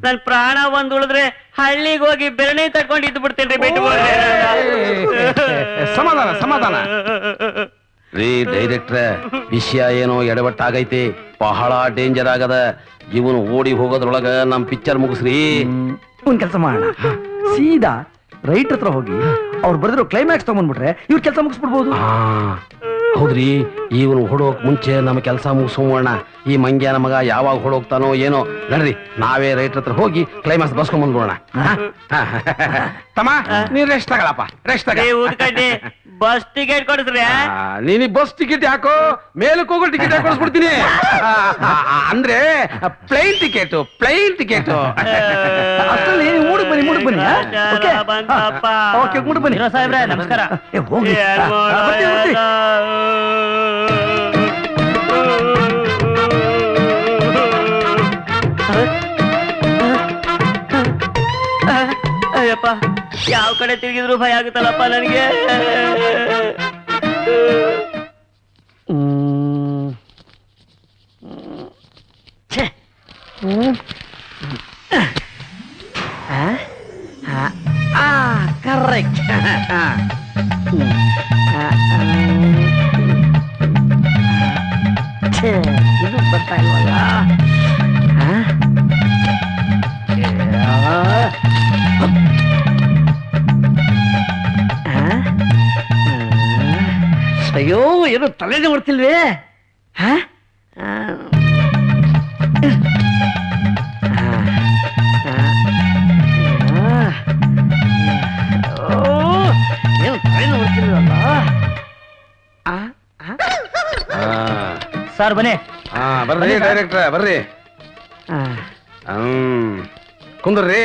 ನನ್ ಪ್ರಾಣ ಒಂದ್ ಉಳಿದ್ರೆ ಹಳ್ಳಿಗೆ ಹೋಗಿ ಬೆರಣಿ ತಡ್ಕೊಂಡು ಇದ್ದು ಬಿಡ್ತೇನ್ರಿ. ಬಿಟ್ಟು ಸಮಾಧಾನ ಸಮಾಧಾನ. ರೀ ಡೈರೆಕ್ಟ್ರೆ, ವಿಷಯ ಏನೋ ಎಡವಟ್ಟಾಗೈತಿ, ಬಹಳ ಡೇಂಜರ್ ಆಗದ. ಇವನು ಓಡಿ ಹೋಗೋದ್ರೊಳಗ ನಮ್ ಪಿಕ್ಚರ್ ಮುಗಿಸ್ರಿ. ಒಂದ್ ಕೆಲಸ ಮಾಡೋಣ, ಸೀದಾ ರೈಟ್ ಹತ್ರ ಹೋಗಿ ಅವ್ರು ಬರೆದಿರೋ ಕ್ಲೈಮ್ಯಾಕ್ಸ್ ತಗೊಂಡ್ಬಿಟ್ರೆ ಇವ್ರ ಕೆಲಸ ಮುಗಿಸ್ಬಿಡ್ಬೋದು. ಹೌದ್ರಿ, ಇವನು ಹೊಡೋಕ್ ಮುಂಚೆ ನಮ್ಮ ಕೆಲಸ ಮುಗಿಸೋಣ. ಈ ಮಂಗ್ಯನ ಮಗ ಯಾವಾಗ ಹೊಡೋಗ್ತಾನೋ ಏನೋ. ನಡ್ರಿ, ನಾವೇ ರೈಟ್ ಹತ್ರ ಹೋಗಿ ಕ್ಲೈಮ್ಯಾಕ್ಸ್ ಬಸ್ಕೊಂಡ್ ಬಂದ್ಬಿಡೋಣ. ತಮ್ಮ ನೀನ್ ರೆಸ್ಟ್ ತಗೊಳಪ್ಪ, ರೆಸ್ಟ್ ತಗ. ಊದ್ಕಡ್ಡಿ ಬಸ್ ಟಿಕೆಟ್ ಕೊಡಿಸ್ರಿ. ನೀನ್ ಬಸ್ ಟಿಕೆಟ್ ಯಾಕೋ, ಮೇಲಕ್ಕೆ ಹೋಗೋ ಟಿಕೆಟ್ ಕೊಡಿಸ್ಬಿಡ್ತೀನಿ. ಅಂದ್ರೆ ಪ್ಲೈನ್ ಟಿಕೆಟ್, ಪ್ಲೈನ್ ಟಿಕೆಟ್. ಅಷ್ಟರಲ್ಲಿ ನೀವು ಮೂಡಕ್ ಬನ್ನಿ, ಮೂಡಕ್ ಬನ್ನಿ. ಓಕೆ ಓಕೆ, ಮೂಡಕ್ ಬನ್ನಿ. ಸಾಹೇಬ್ರೆ ನಮಸ್ಕಾರ. ಹೋಗಿ ಬರ್ತೀವಿ, ಬರ್ತೀವಿ. ಅಯ್ಯಪ್ಪ, ಯಾವ ಕಡೆ ತಿರುಗಿದ್ರು ಭಯ ಆಗುತ್ತಲ್ಲಪ್ಪ ನನಗೆ. ಕರೆಕ್ಟ್. ಇದು ಬರ್ತಾ ಇಲ್ವಲ್ಲ? ಅಯ್ಯೋ, ಏನು ತಲೆನೇ ಬರ್ತಿಲ್ವೇ? ಏನು ತಲೆನೇ ಬರ್ತಿಲ್ವಲ್ಲ? ಸರ್ ಬನ್ನಿ. ಬರ್ರಿ ಡೈರೆಕ್ಟ್ರ, ಬರ್ರಿ. ಕುಂದ್ರಿ.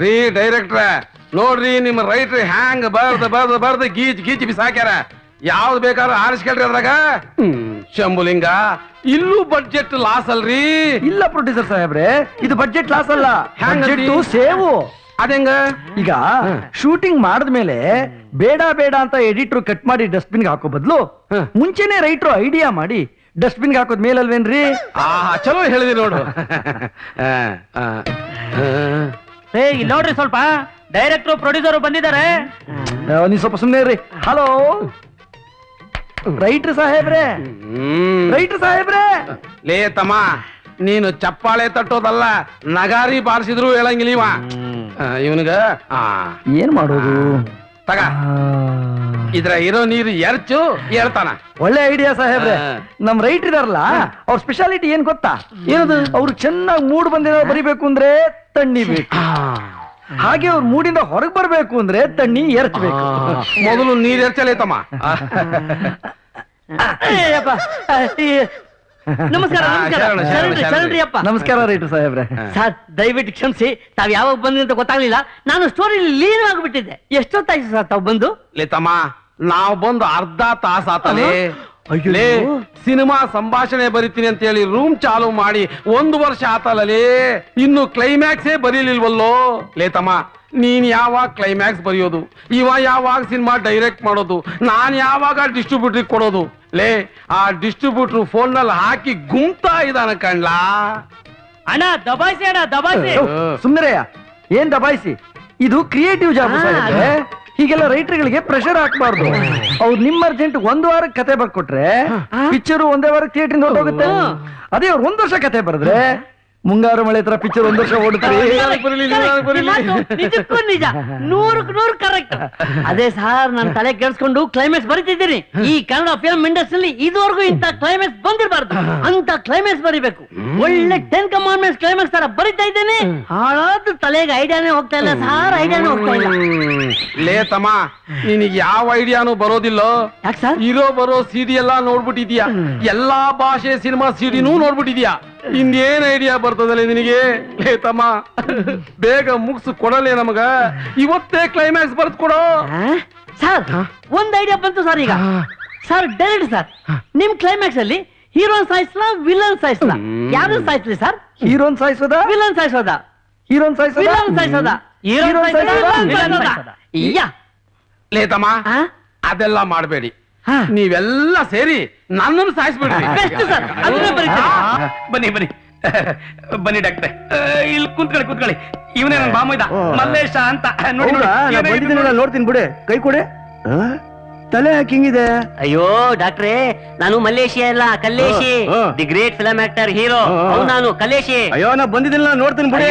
ರೀ ಡೈರೆಕ್ಟ್ರ, ನೋಡ್ರಿ ನಿಮ್ಮ ರೈಟ್ರಿ ಹ್ಯಾಂಗ್ ಬರ್ದು ಗೀಚ್ ಬಿಸಾಕ್ಯಾರ. ಯಾವ್ದು ಬೇಕಾದ್ರೂ ಆರಿಸ್ಕೊಳ್ರಿ ಅದ್ರಾಗ. ಶಂಭುಲಿಂಗ, ಇಲ್ಲೂ ಬಡ್ಜೆಟ್ ಲಾಸ್ ಅಲ್ರಿ? ಇಲ್ಲ ಪ್ರೊಡ್ಯೂಸರ್ ಸಾಹೇಬ್ರೆ, ಇದು ಬಡ್ಜೆಟ್ ಲಾಸ್ ಅಲ್ಲ, ಹ್ಯಾಂಗಂದ್ರಿ? ಸೇವು. ಅದೇಂಗ? ಈಗ ಶೂಟಿಂಗ್ ಮಾಡಿದ್ಮೇಲೆ ಬೇಡ ಬೇಡ ಅಂತ ಎಡಿಟರ್ ಕಟ್ ಮಾಡಿ ಡಸ್ಟ್ಬಿನ್ ಹಾಕೋ ಬದಲು ಮುಂಚೆನೆ ರೈಟ್ರು ಐಡಿಯಾ ಮಾಡಿ ಡಸ್ಟ್ಬಿನ್ ಹಾಕೋದ್ ಮೇಲಲ್ವೇನ್ರಿ? ಚಲೋ ಹೇಳಿದಿ ನೋಡು. ಇಲ್ಲಿ ನೋಡ್ರಿ, ಸ್ವಲ್ಪ ಡೈರೆಕ್ಟ್ರು ಪ್ರೊಡ್ಯೂಸರ್ ಬಂದಿದ್ದಾರೆ. ನೀವ್ ಸ್ವಲ್ಪ ಸುಮ್ನೆ ಇರ್ರಿ. ಹಲೋ ರೈಟ್ರ್ ಸಾಹೇಬ್ರೆ, ರೈಟ್ರ್ ಸಾಹೇಬ್ರೆ. ಲೇ ತಮ್ಮ, ನೀನು ಚಪ್ಪಾಳೆ ತಟ್ಟೋದಲ್ಲ, ನಗಾರಿ ಬಾರಿಸಿದ್ರು ಹೇಳಂಗಿಲ್ಲ ಇವ. ಇವನಿಗ ಏನ್ ಮಾಡೋದು? ತಗ ಇದ್ರ ಇರೋ ನೀರು ಎರಚು ಹೇಳ್ತಾನ. ಒಳ್ಳೆ ಐಡಿಯಾ ಸಾಹೇಬ್ರೆ. ಹಾ. ನಮ್ ರೈಟ್ ಇದಾರಲ್ಲ, ಅವ್ರ ಸ್ಪೆಷಾಲಿಟಿ ಏನ್ ಗೊತ್ತಾ? ಏನದು? ಅವ್ರು ಚೆನ್ನಾಗಿ ಮೂಡ್ ಬಂದಿರೋ ಬರಿಬೇಕು ಅಂದ್ರೆ ತಣ್ಣಿ ಬೇಕು, ಹಾಗೆ ಅವ್ರ ಮೂಡಿಂದ ಹೊರಗ್ ಬರ್ಬೇಕು ಅಂದ್ರೆ ತಣ್ಣಿ ಎರಚಬೇಕು. ಮೊದಲು ನೀರ್ ಎರಚಲೇತಮ್ಮ. ನಮಸ್ಕಾರ ಶರಣ, ಶರಣ, ಶರಣ್ರಿ ಅಪ್ಪ. ನಮಸ್ಕಾರ ರೈಟ್ ಸಾಹೇಬ್ರೆ. ಸರ್ ದಯವಿಟ್ಟು ಕ್ಷಮಿಸಿ, ತಾವ್ ಯಾವಾಗ ಬಂದ್ರಿ ಅಂತ ಗೊತ್ತಾಗ್ಲಿಲ್ಲ. ನಾನು ಸ್ಟೋರಿ ಲೀನವಾಗಿಬಿಟ್ಟಿದ್ದೆ. ಎಷ್ಟೊತ್ತಾಯ್ತು ಸರ್ ತಾವ್ ಬಂದು? ಲೇತಮ್ಮ, ನಾವ್ ಬಂದು ಅರ್ಧ ತಾಸ ಆತಲೇ. ಲೇ, ಸಿನಿಮಾ ಸಂಭಾಷಣೆ ಬರಿತೀನಿ ಅಂತ ಹೇಳಿ ರೂಮ್ ಚಾಲು ಮಾಡಿ 1 ವರ್ಷ ಆತಲೇ, ಇನ್ನು ಕ್ಲೈಮ್ಯಾಕ್ಸೇ ಬರೀಲಿಲ್ವಲ್ಲೋ. ಲೇತಮ್ಮ, ನೀನ್ ಯಾವಾಗ ಕ್ಲೈಮ್ಯಾಕ್ಸ್ ಬರೆಯೋದು? ಇವ ಯಾವಾಗ ಸಿನಿಮಾ ಡೈರೆಕ್ಟ್ ಮಾಡೋದು? ನಾನ್ ಯಾವಾಗ ಡಿಸ್ಟ್ರಿಬ್ಯೂಟರ್ ಕೊಡೋದು? ಲೇ, ಆ ಡಿಸ್ಟ್ರಿಬ್ಯೂಟರ್ ಫೋನ್ ನಲ್ಲಿ ಹಾಕಿ ಗುಂತಾ ಇದಾನ ಕಣ್ಲಾ. ಅಣ್ಣ ದಬಾಯಿಸಿ, ಅಣ್ಣ ದಬಾಯಿಸಿ. ಸುಂದರಯ್ಯ, ಏನ್ ದಬಾಯಿಸಿ? ಇದು ಕ್ರಿಯೇಟಿವ್ ಜಾಬ್ ಸಾಹೇಬ್ರೆ. ಹೀಗೆಲ್ಲ ರೈಟರ್ಗಳಿಗೆ ಪ್ರೆಷರ್ ಹಾಕ್ಬಾರ್ದು. ಅವ್ರು ನಿಮ್ ಅರ್ಜೆಂಟ್ 1 ವಾರಕ್ಕೆ ಕತೆ ಬರ್ಕೊಟ್ರೆ ಪಿಕ್ಚರ್ 1 ವಾರಕ್ಕೆ ಥಿಯೇಟರ್ ಹೊರಟೋಗುತ್ತೆ. ಅದೇ ಅವ್ರು 1 ವರ್ಷ ಕತೆ ಬರೆದ್ರೆ ಮುಂಗಾರು ಮಳೆ ತರ ಪಿಕ್ಚರ್ 1 ವರ್ಷ ಓಡುತ್ತೆ. ನಿಜಕ್ಕೂ ನಿಜ, 100% ಕರೆಕ್ಟ್. ಅದೇ ಸಾರ್, ನಾನು ತಲೆ ಕೆಡಿಸ್ಕೊಂಡು ಕ್ಲೈಮ್ಯಾಕ್ಸ್ ಬರೀತಿದ್ದೀನಿ. ಈ ಕನ್ನಡ ಫಿಲ್ಮ್ ಇಂಡಸ್ಟ್ರಿಯಲ್ಲಿ ಇದುವರೆಗೂ ಇಂತ ಕ್ಲೈಮ್ಯಾಕ್ಸ್ ಬಂದಿರಬಾರ್ದು. ಅಂತ ಕ್ಲೈಮ್ಯಾಕ್ಸ್ ಬರಿಬೇಕು. ಒಳ್ಳೆ 10 ಕಮಾಂಡ್ಮೆಂಟ್ಸ್ ಕ್ಲೈಮ್ಯಾಕ್ಸ್ ತರ ಬರಿತಾ ಇದ್ದೇನೆ. ಹಾಳಾದ ತಲೆಗೆ ಐಡಿಯಾನೇ ಹೋಗ್ತಾ ಇಲ್ಲ ಸಾರ್, ಐಡಿಯಾನೇ ಹೋಗ್ತಾ ಇಲ್ಲ. ಲೇ ತಮ್ಮ, ನಿನಗೆ ಯಾವ ಐಡಿಯಾನು ಬರೋದಿಲ್ಲ. ಯಾಕೆ ಸರ್? ಇರೋ ಬರೋ ಸಿಡಿ ಎಲ್ಲಾ ನೋಡ್ಬಿಟ್ಟಿದ್ಯಾ, ಎಲ್ಲಾ ಭಾಷೆ ಸಿನಿಮಾ ಸಿಡಿನೂ ನೋಡ್ಬಿಟ್ಟಿದ್ಯಾ. ಇನ್ನೇನ್ ಐಡಿಯಾ ಬರ್ತದಲ್ಲ ನಿನಗೆ? ಲೇ ತಮ್ಮ, ಬೇಗ ಮುಗಿಸು ಕೊಡಲೇ ನಮಗ. ಇವತ್ತೇ ಕ್ಲೈಮ್ಯಾಕ್ಸ್ ಬರ್ದ್ ಕೊಡೋ. ಸರ್ ಒಂದ್ ಐಡಿಯಾ ಬಂತು ಸರ್. ಈಗ ಸರ್ ಡೈರೆಕ್ಟ್ ಸರ್, ನಿಮ್ ಕ್ಲೈಮ್ಯಾಕ್ಸ್ ಅಲ್ಲಿ ಹೀರೋನ್ ಸಾಯಿಸ್ಲಾ ವಿಲನ್ ಸಾಯಿಸ್ಲಾ? ಯಾರು ಸಾಯಿಸ್ಲಿ ಸರ್? ಹೀರೋನ್ ಸಾಯಿಸೋದ, ವಿಲನ್ ಸಾಯಿಸೋದ? ಹೀರೋನ್ ಸಾಯಿಸೋದ, ವಿಲನ್ ಸಾಯಿಸೋದ? ಹೀರೋನ್ ಸಾಯಿಸೋದ, ವಿಲನ್ ಸಾಯಿಸೋದ? ಯಾ ಲೇ ತಮ್ಮ, ಆ? ಅದೆಲ್ಲ ಮಾಡಬೇಡಿ. ಹಾ. ನೀವೆಲ್ಲ ಸೇರಿ ನನ್ನನ್ನು ಸಾಯಿಸ್ಬಿಡ್ರಿ. ಬೆಸ್ಟ್ ಸರ್, ಅದನ್ನೇ ಬರೀತೀನಿ. ಬನ್ನಿ ಬನ್ನಿ ಬನ್ನಿ ಡಾಕ್ಟ್ರೆ, ಇಲ್ಲಿ ಕೂತ್ಕೊಳ್ಳಿ. ಇವನೇ ನನ್ನ ಬಾಮೈದ ಮಲ್ಲೇಶ ಅಂತ. ನೋಡಿ ನೋಡಿ, ಏನಾಗಿದೆ ಬಂದಿದ್ದೀನಲ್ಲ, ನೋಡ್ತೀನಿ ಬಿಡೆ. ಕೈ ಕೊಡೆ. ತಲೆ ಹಿಂಗಿದೆ. ಅಯ್ಯೋ ಡಾಕ್ಟ್ರೇ, ನಾನು ಮಲ್ಲೇಶಿ ಅಲ್ಲ, Kalleshi. The great film actor hero ನಾನು ಕಲ್ಲೇಶಿ. ಅಯ್ಯೋ, ನಾ ಬಂದಿದ್ದಿಲ್ಲ, ನೋಡ್ತೀನಿ ಬಿಡಿ.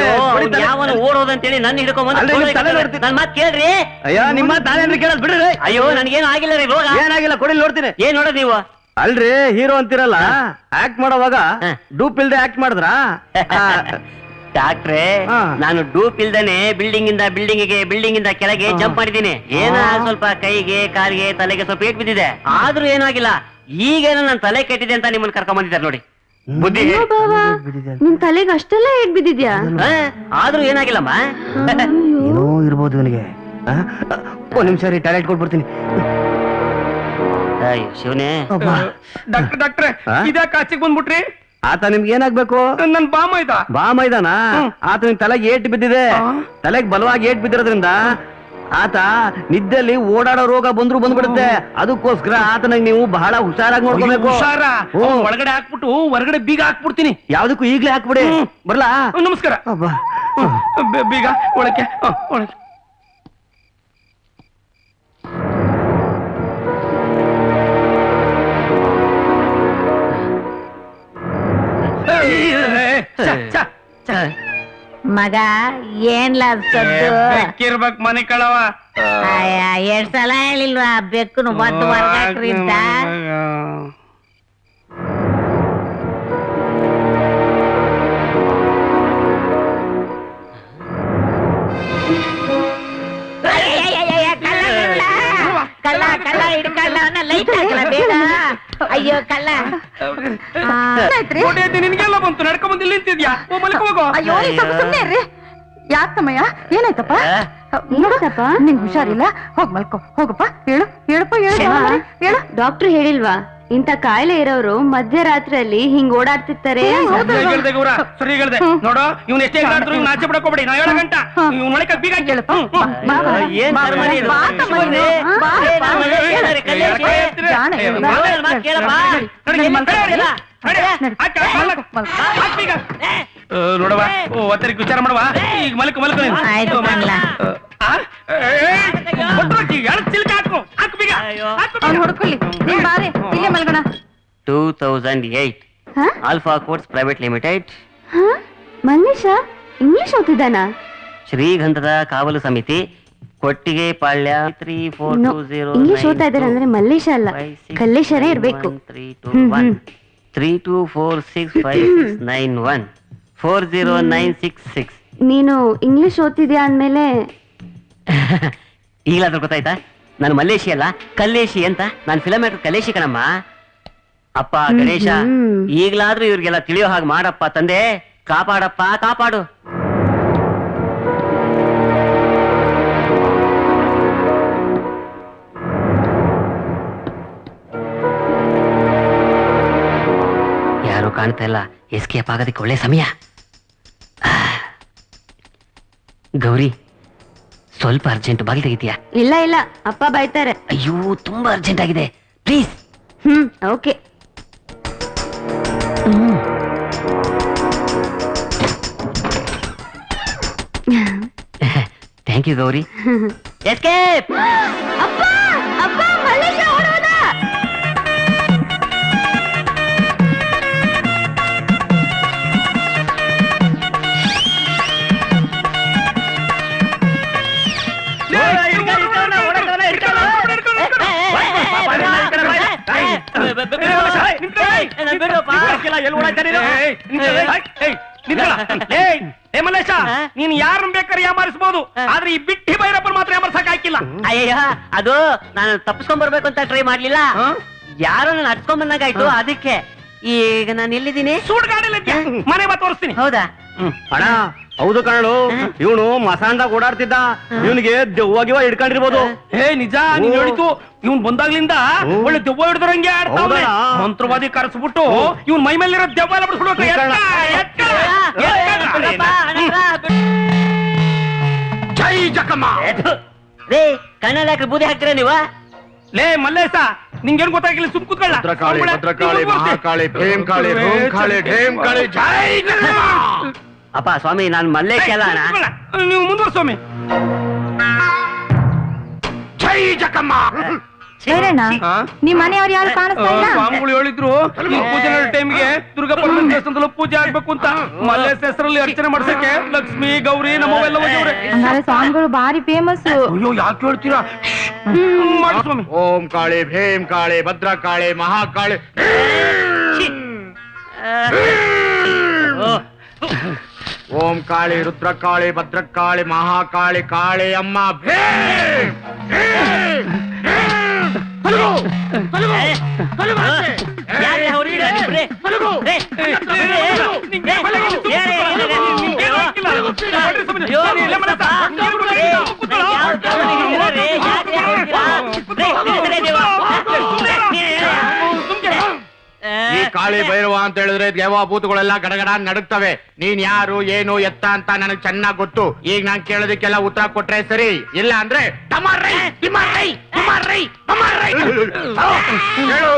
ಯಾವನು ಓಡೋದಂತೇಳಿ ನನ್ನ ಹಿಡ್ಕೊಂಡ್ ನನ್ ಮಾತ್ ಕೇಳ್ರಿ. ಅಯ್ಯೋ, ನಿಮ್ಮ ತಾನೇ ಕೇಳೋದ್ ಬಿಡ್ರಿ. ಅಯ್ಯೋ, ನನ್ಗೇನು ಆಗಿಲ್ಲ ರೀ ರೋಗ. ಏನಾಗಿಲ್ಲ, ಕೊಡಿ ನೋಡ್ತೀನಿ. ಏನ್ ನೋಡೋದ್ ನೀವು? ಅಲ್ರಿ, ಹೀರೋ ಅಂತಿರಲ್ಲ, ಆಕ್ಟ್ ಮಾಡೋವಾಗ ಡೂಪ್ ಇಲ್ದೆ ಆಕ್ಟ್ ಮಾಡಿದ್ರ? ಡಾಕ್ಟ್ರೇ, ಹಾ. ನಾನು ಡೂಪ್ ಇಲ್ದೇನೆ ಬಿಲ್ಡಿಂಗ್ ಇಂದ ಬಿಲ್ಡಿಂಗಿಗೆ, ಬಿಲ್ಡಿಂಗ್ ಇಂದ ಕೆಳಗೆ ಜಂಪ್ ಮಾಡಿದ್ದೀನಿ. ಏನ ಸ್ವಲ್ಪ ಕೈಗೆ, ಕಾಲಿಗೆ, ತಲೆಗೆ ಸ್ವಲ್ಪ ಏಟ್ ಬಿದ್ದಿದೆ, ಆದ್ರೂ ಏನೂ ಆಗಿಲ್ಲ. ಈಗೇನೋ ನನ್ನ ತಲೆ ಕೆಟ್ಟಿದೆ ಅಂತ ನಿಮ್ಮನ್ನ ಕರ್ಕೊಂಡ್ ಬಂದಿದ್ದಾರೆ ನೋಡಿ. ಬುದ್ಧಿ ನಿನ್ ತಲೆಗೆ ಅಷ್ಟೆಲ್ಲ ಹೇಗ್ ಬಿದ್ದಿದ್ಯಾ? ಹಾ, ಆದ್ರೂ ಏನಾಗಿಲ್ಲಮ್ಮ. ಏನೋ ಇರ್ಬೋದು ನನಗೆ. 1 ನಿಮಿಷ ರೀ, ಟಾಯ್ಲೆಟ್ ಕೊಟ್ಬಿಡ್ತೀನಿ. ಅಯ್ಯೋ ಶಿವನೇ. ಡಾಕ್ಟ್ರೆ, ಇದ್ಯಾಕೆ ಆಚೆಗೆ ಬಂದ್ಬಿಟ್ರಿ? ಆತ ನಿಮ್ಗೆ ಏನಾಗ್ಬೇಕು? ನನ್ ಬಾಮೈದ. ಬಾ ಮೈದಾನ. ಆತ ನಿಮ್ ತಲೆಗೆ ಏಟ್ ಬಿದ್ದಿದೆ. ತಲೆಗೆ ಬಲವಾಗಿ ಏಟ್ ಬಿದ್ದಿರೋದ್ರಿಂದ ಆತ ನಿದ್ದೆಯಲ್ಲಿ ಓಡಾಡೋ ರೋಗ ಬಂದ್ರು ಬಂದ್ಬಿಡುತ್ತೆ. ಅದಕ್ಕೋಸ್ಕರ ಆತನಿಗೆ ನೀವು ಬಹಳ ಹುಷಾರಾಗಿ ನೋಡ್ಕೋಬೇಕು. ಹುಷಾರ, ಒಳಗಡೆ ಹಾಕ್ಬಿಟ್ಟು ಹೊರಗಡೆ ಬೀಗ ಹಾಕ್ಬಿಡ್ತೀನಿ. ಯಾವ್ದಕ್ಕೂ ಈಗ್ಲೇ ಹಾಕ್ಬಿಡಿ. ಬರ್ಲಾ? ನಮಸ್ಕಾರ. ಬೀಗ ಒಳಕ್ಕೆ ಒಳಕ್ಕೆ. ಮಗ ಏನ್ಲ ಸದ್ದು? ಬೆಕ್ಕಿರ್ಬೇಕ್ ಮನೆ ಕಳವ. ಅಯ್ಯ, 2 ಸಲ ಹೇಳಿಲ್ವಾ ಬೆಕ್ಕನು ಬದ್ದು ಹೊರ್ಗಾಕ್ರಿ ಅಂತ? ಕಳ್ಳ ಕಳ್ಳ ಹಿಡ್ಕಳ್ಳ, ಲೈಟ್ ಹಾಕಲ್ಲ ಬೇಡ. ಅಯ್ಯೋ ಕಳ್ಳ. ನಿನ್ಗೆಲ್ಲ ಬಂತು, ನಡ್ಕೊಂಡ್ ಬಂದು ಇಲ್ಲಿ ನಿಂತಿದ್ಯಾ? ಮಲ್ಕೊ ಹೋಗೋ. ಅಯ್ಯೋ, ಸುಮ್ಮನೆ ಇರ್ರಿ. ಯಾಕಮ್ಮಯ್ಯ, ಏನಾಯ್ತಪ್ಪ? ನೋಡಪ್ಪ, ನಿಂಗ್ ಹುಷಾರಿಲ್ಲ, ಹೋಗ್ ಮಲ್ಕೋ. ಹೋಗಪ್ಪ, ಹೇಳಪ್ಪ, ಹೇಳು. ಡಾಕ್ಟರ್ ಹೇಳಿಲ್ವಾ ಇಂತ ಕಾಯಿಲೆ ಇರೋರು ಮಧ್ಯರಾತ್ರಿಯಲ್ಲಿ ಹಿಂಗ್ ಓಡಾಡ್ತಿರ್ತಾರೆ? ಸರಿ ಹೇಳ್ದೆ ನೋಡು. ಇವ್ನ ಎಷ್ಟೇ ಹೇಳಿದ್ರು ಇವ್ನ ಆಚೆ ಬಿಡಕ್ ಹೋಗ್ಬೇಡಿ. 7 ಗಂಟೆ ಇವ್ನ ಒಳಗೆ ಬೀಗ ಏನ್ ಕರ್ಮರಿ ಇದು? ಶಿವನೇ, ಏನಾರೆ ಕಲ್ಲೇಶಿ? ಮಾತ್ ಕೇಳಪ್ಪ. ನೋಡವ, ಒತ್ತರಿಗೆ ವಿಚಾರ ಮಾಡುವ. ಈಗ ಮಲ್ಕ ಆಯ್ತು ಕಣ್ಲ. ಚಿಲ್ಕ ಹಾಕು, ಹಾಕು ಬೀಗ. ಹುಡ್ಕೊಳ್ಳಿ, ನೀನ್ ಬಾರೆ, ಇಲ್ಲೇ ಮಲ್ಗೋಣ. 2008 ಹಾ? ಆಲ್ಫಾ ಕೋರ್ಟ್ಸ್ ಪ್ರೈವೇಟ್ ಲಿಮಿಟೆಡ್, ಹಾ? ಮಲ್ಲೇಶ ಇಂಗ್ಲಿಷ್ ಓದ್ತಿದ್ದಾನಾ? ಶ್ರೀಗಂಧದ ಕಾವಲು ಸಮಿತಿ, ಕೊಟ್ಟಿಗೆ ಪಾಳ್ಯ, No, ಇಂಗ್ಲಿಷ್ ಓದ್ತಾ ಇದ್ದಾರೆ ಅಂದ್ರೆ ಮಲ್ಲೇಶ ಅಲ್ಲ, ಕಲ್ಲೇಶರೇ ಇರ್ಬೇಕು. 32465691 40966. ನೀನು ಇಂಗ್ಲಿಷ್ ಓದ್ತಿದ್ಯಾ ಅಂದ್ಮೇಲೆ ಈಗಲಾದ್ರೂ ಗೊತ್ತಾಯ್ತಾ? ನಾನು ಮಲ್ಲೇಶಿ ಅಲ್ಲ ಕಲ್ಲೇಶಿ ಅಂತ. ನಾನು ಫಿಲಮ್ ಮೇಕರ್ ಕಲ್ಲೇಶಿ ಕಣಮ್ಮ. ಅಪ್ಪ ಗಣೇಶ, ಈಗಲಾದ್ರೂ ಇವ್ರಿಗೆಲ್ಲ ತಿಳಿಯೋ ಹಾಗೆ ಮಾಡಪ್ಪ ತಂದೆ. ಕಾಪಾಡಪ್ಪ, ಕಾಪಾಡು. ಯಾರು ಕಾಣ್ತಾ ಇಲ್ಲ. ಎಸ್ಕೇಪ್ ಆಗೋದಕ್ಕೆ ಒಳ್ಳೆ ಸಮಯ. ಗೌರಿ, ಸ್ವಲ್ಪ ಅರ್ಜೆಂಟ್, ಬಾಗಿಲು ತೆಗಿತೀಯಾ? ಇಲ್ಲ ಇಲ್ಲ, ಅಪ್ಪ ಬೈತಾರೆ. ಅಯ್ಯೋ, ತುಂಬಾ ಅರ್ಜೆಂಟ್ ಆಗಿದೆ, please. Okay. Thank you Gauri. Escape. ಅಪ್ಪ ಅಪ್ಪ, ಮಲ್ಲೇಶ ಓಡೋದ. ಮಲ್ಲೇಶ, ನೀನ್ ಯಾರನ್ನ ಬೇಕಾದ್ರೆ ಯಾಮಾರಿಸಬಹುದು, ಆದ್ರೆ ಈ ಬಿಟ್ಟಿ ಭೈರಪ್ಪನ್ ಮಾತ್ರ ಯಾಮಾರ್ಸಕ್ ಹಾಕಿಲ್ಲ. ಅಯ್ಯಯ್ಯ, ಅದು ನಾನು ತಪ್ಪಿಸ್ಕೊಂಡ್ ಬರ್ಬೇಕು ಅಂತ ಟ್ರೈ ಮಾಡ್ಲಿಲ್ಲ. ಯಾರೋ ನಾನು ಅಟ್ಕೊಂಡ್ ಬಂದಂಗಾಯ್ತು, ಅದಕ್ಕೆ. ಈಗ ನಾನು ಎಲ್ಲಿದ್ದೀನಿ? ಸುಡ್ಗಾಡಲ್ಲಿ ಮನೆ ಬಾ, ತೋರಿಸ್ತೀನಿ. ಹೌದಾ? ಅಣ್ಣ, ಹೌದು ಕಣಳು, ಇವನು ಮಸಾಂದಾಗ ಓಡಾಡ್ತಿದ್ದ. ಇವನಿಗೆ ದೆವ್ವಾಗಿವ ಹಿಡ್ಕೊಂಡಿರ್ಬೋದು. ನಿಜ, ನೀನ್ ಹೇಳಿತು. ಇವ್ನ್ ಬಂದಾಗ್ಲಿಂದ ಒಳ್ಳೆ ದೆವ್ವ ಹಿಡಿದ್ರಂಗೆ ಆಡ್ತಾವ್ನೆ. ಮಂತ್ರವಾದಿ ಕರೆಸ್ಬಿಟ್ಟು ಇವ್ನ್ ಮೈ ಮೇಲಿರೋ ದೆವ್ವ ಎಲ್ಲ ಬಿಡಿಸ್ಬಿಡ್ಬೇಕು. ಜೈ ಜಕಮ್ಮ. ರೇ, ಕಣ್ಣಲ್ಲಿ ಹಾಕಿ ಬೂದಿ ಹಾಕ್ತೀರ ನೀವ? ಲೇ ಮಲ್ಲೇಶ, ನಿಂಗೇನ್ ಗೊತ್ತಾಗಿಲ್ಲ, ಸುಮ್ ಕೂತ್ಕೊಳ್ಳ. ಭದ್ರಕಾಳಿ, ಭದ್ರಕಾಳಿ, ಮಹಾಕಾಳಿ, ಭೀಮ್ ಕಾಳಿ, ಭೂಮ್ ಕಾಳಿ, ಢೇಮ್ ಕಾಳಿ, ಜೈ ಜಕಮ್ಮ. ಅಪ್ಪ ಸ್ವಾಮಿ, ನಾನು ಮಲ್ಲೇಶ ಅಲ್ಲ ಅಣ್ಣ. ನೀವು ಮುಂದುವರ್ ಸ್ವಾಮಿ. ಜೈ ಜಕಮ್ಮ. ಬೇರೆಣ್ಣ, ನಿಮ್ ಮನೆಯವ್ರು ಯಾರು ಕಾಣಿಸ್ತಾ ಇಲ್ಲ? ಸ್ವಾಮಿಗಳು ಹೇಳಿದ್ರು ಈ ಪೂಜೆ ಟೈಮ್ಗೆ ದುರ್ಗಾ ಪರಮೇಶ್ವರ ದೇವಸ್ಥಾನದಲ್ಲಿ ಪೂಜೆ ಆಗ್ಬೇಕು ಅಂತ. ಮಲ್ಲೇಶ ಹೆಸರಲ್ಲಿ ಅರ್ಚನೆ ಮಾಡ್ಸಕ್ಕೆ ಲಕ್ಷ್ಮಿ, ಗೌರಿ, ನಮ್ಮವೆಲ್ಲ ಹೋಗಿವ್ರೆ. ಹಂಗಾರೆ ಸ್ವಾಮಿಗಳು ಬಾರಿ ಫೇಮಸ್. ಅಯ್ಯೋ, ಯಾಕೆ ಹೇಳ್ತೀರಾ? ಮಾಡಿ ಸ್ವಾಮಿ. ಓಂ ಕಾಳಿ, ಭೀಮ್ ಕಾಳಿ, ಭದ್ರಕಾಳಿ, ಮಹಾಕಾಳಿ. ಓಂ ಕಾಳಿ, ರುದ್ರಕಾಳಿ, ಭದ್ರಕಾಳಿ, ಮಹಾಕಾಳಿ, ಕಾಳಿ ಅಮ್ಮ, ಭೀಮ್. ಈ ಕಾಳಿ ಭೈರವ ಅಂತ ಹೇಳಿದ್ರೆ ದೇವ ಭೂತಗಳೆಲ್ಲ ಗಡಗಡ ನಡುಕ್ತವೆ. ನೀನ್ ಯಾರು, ಏನು, ಎತ್ತ ಅಂತ ನನಗ್ ಚೆನ್ನಾಗ್ ಗೊತ್ತು. ಈಗ ನಾನ್ ಕೇಳೋದಕ್ಕೆಲ್ಲ ಉತ್ತರ ಕೊಟ್ರೆ ಸರಿ, ಇಲ್ಲ ಅಂದ್ರೆ ಹೇಳು.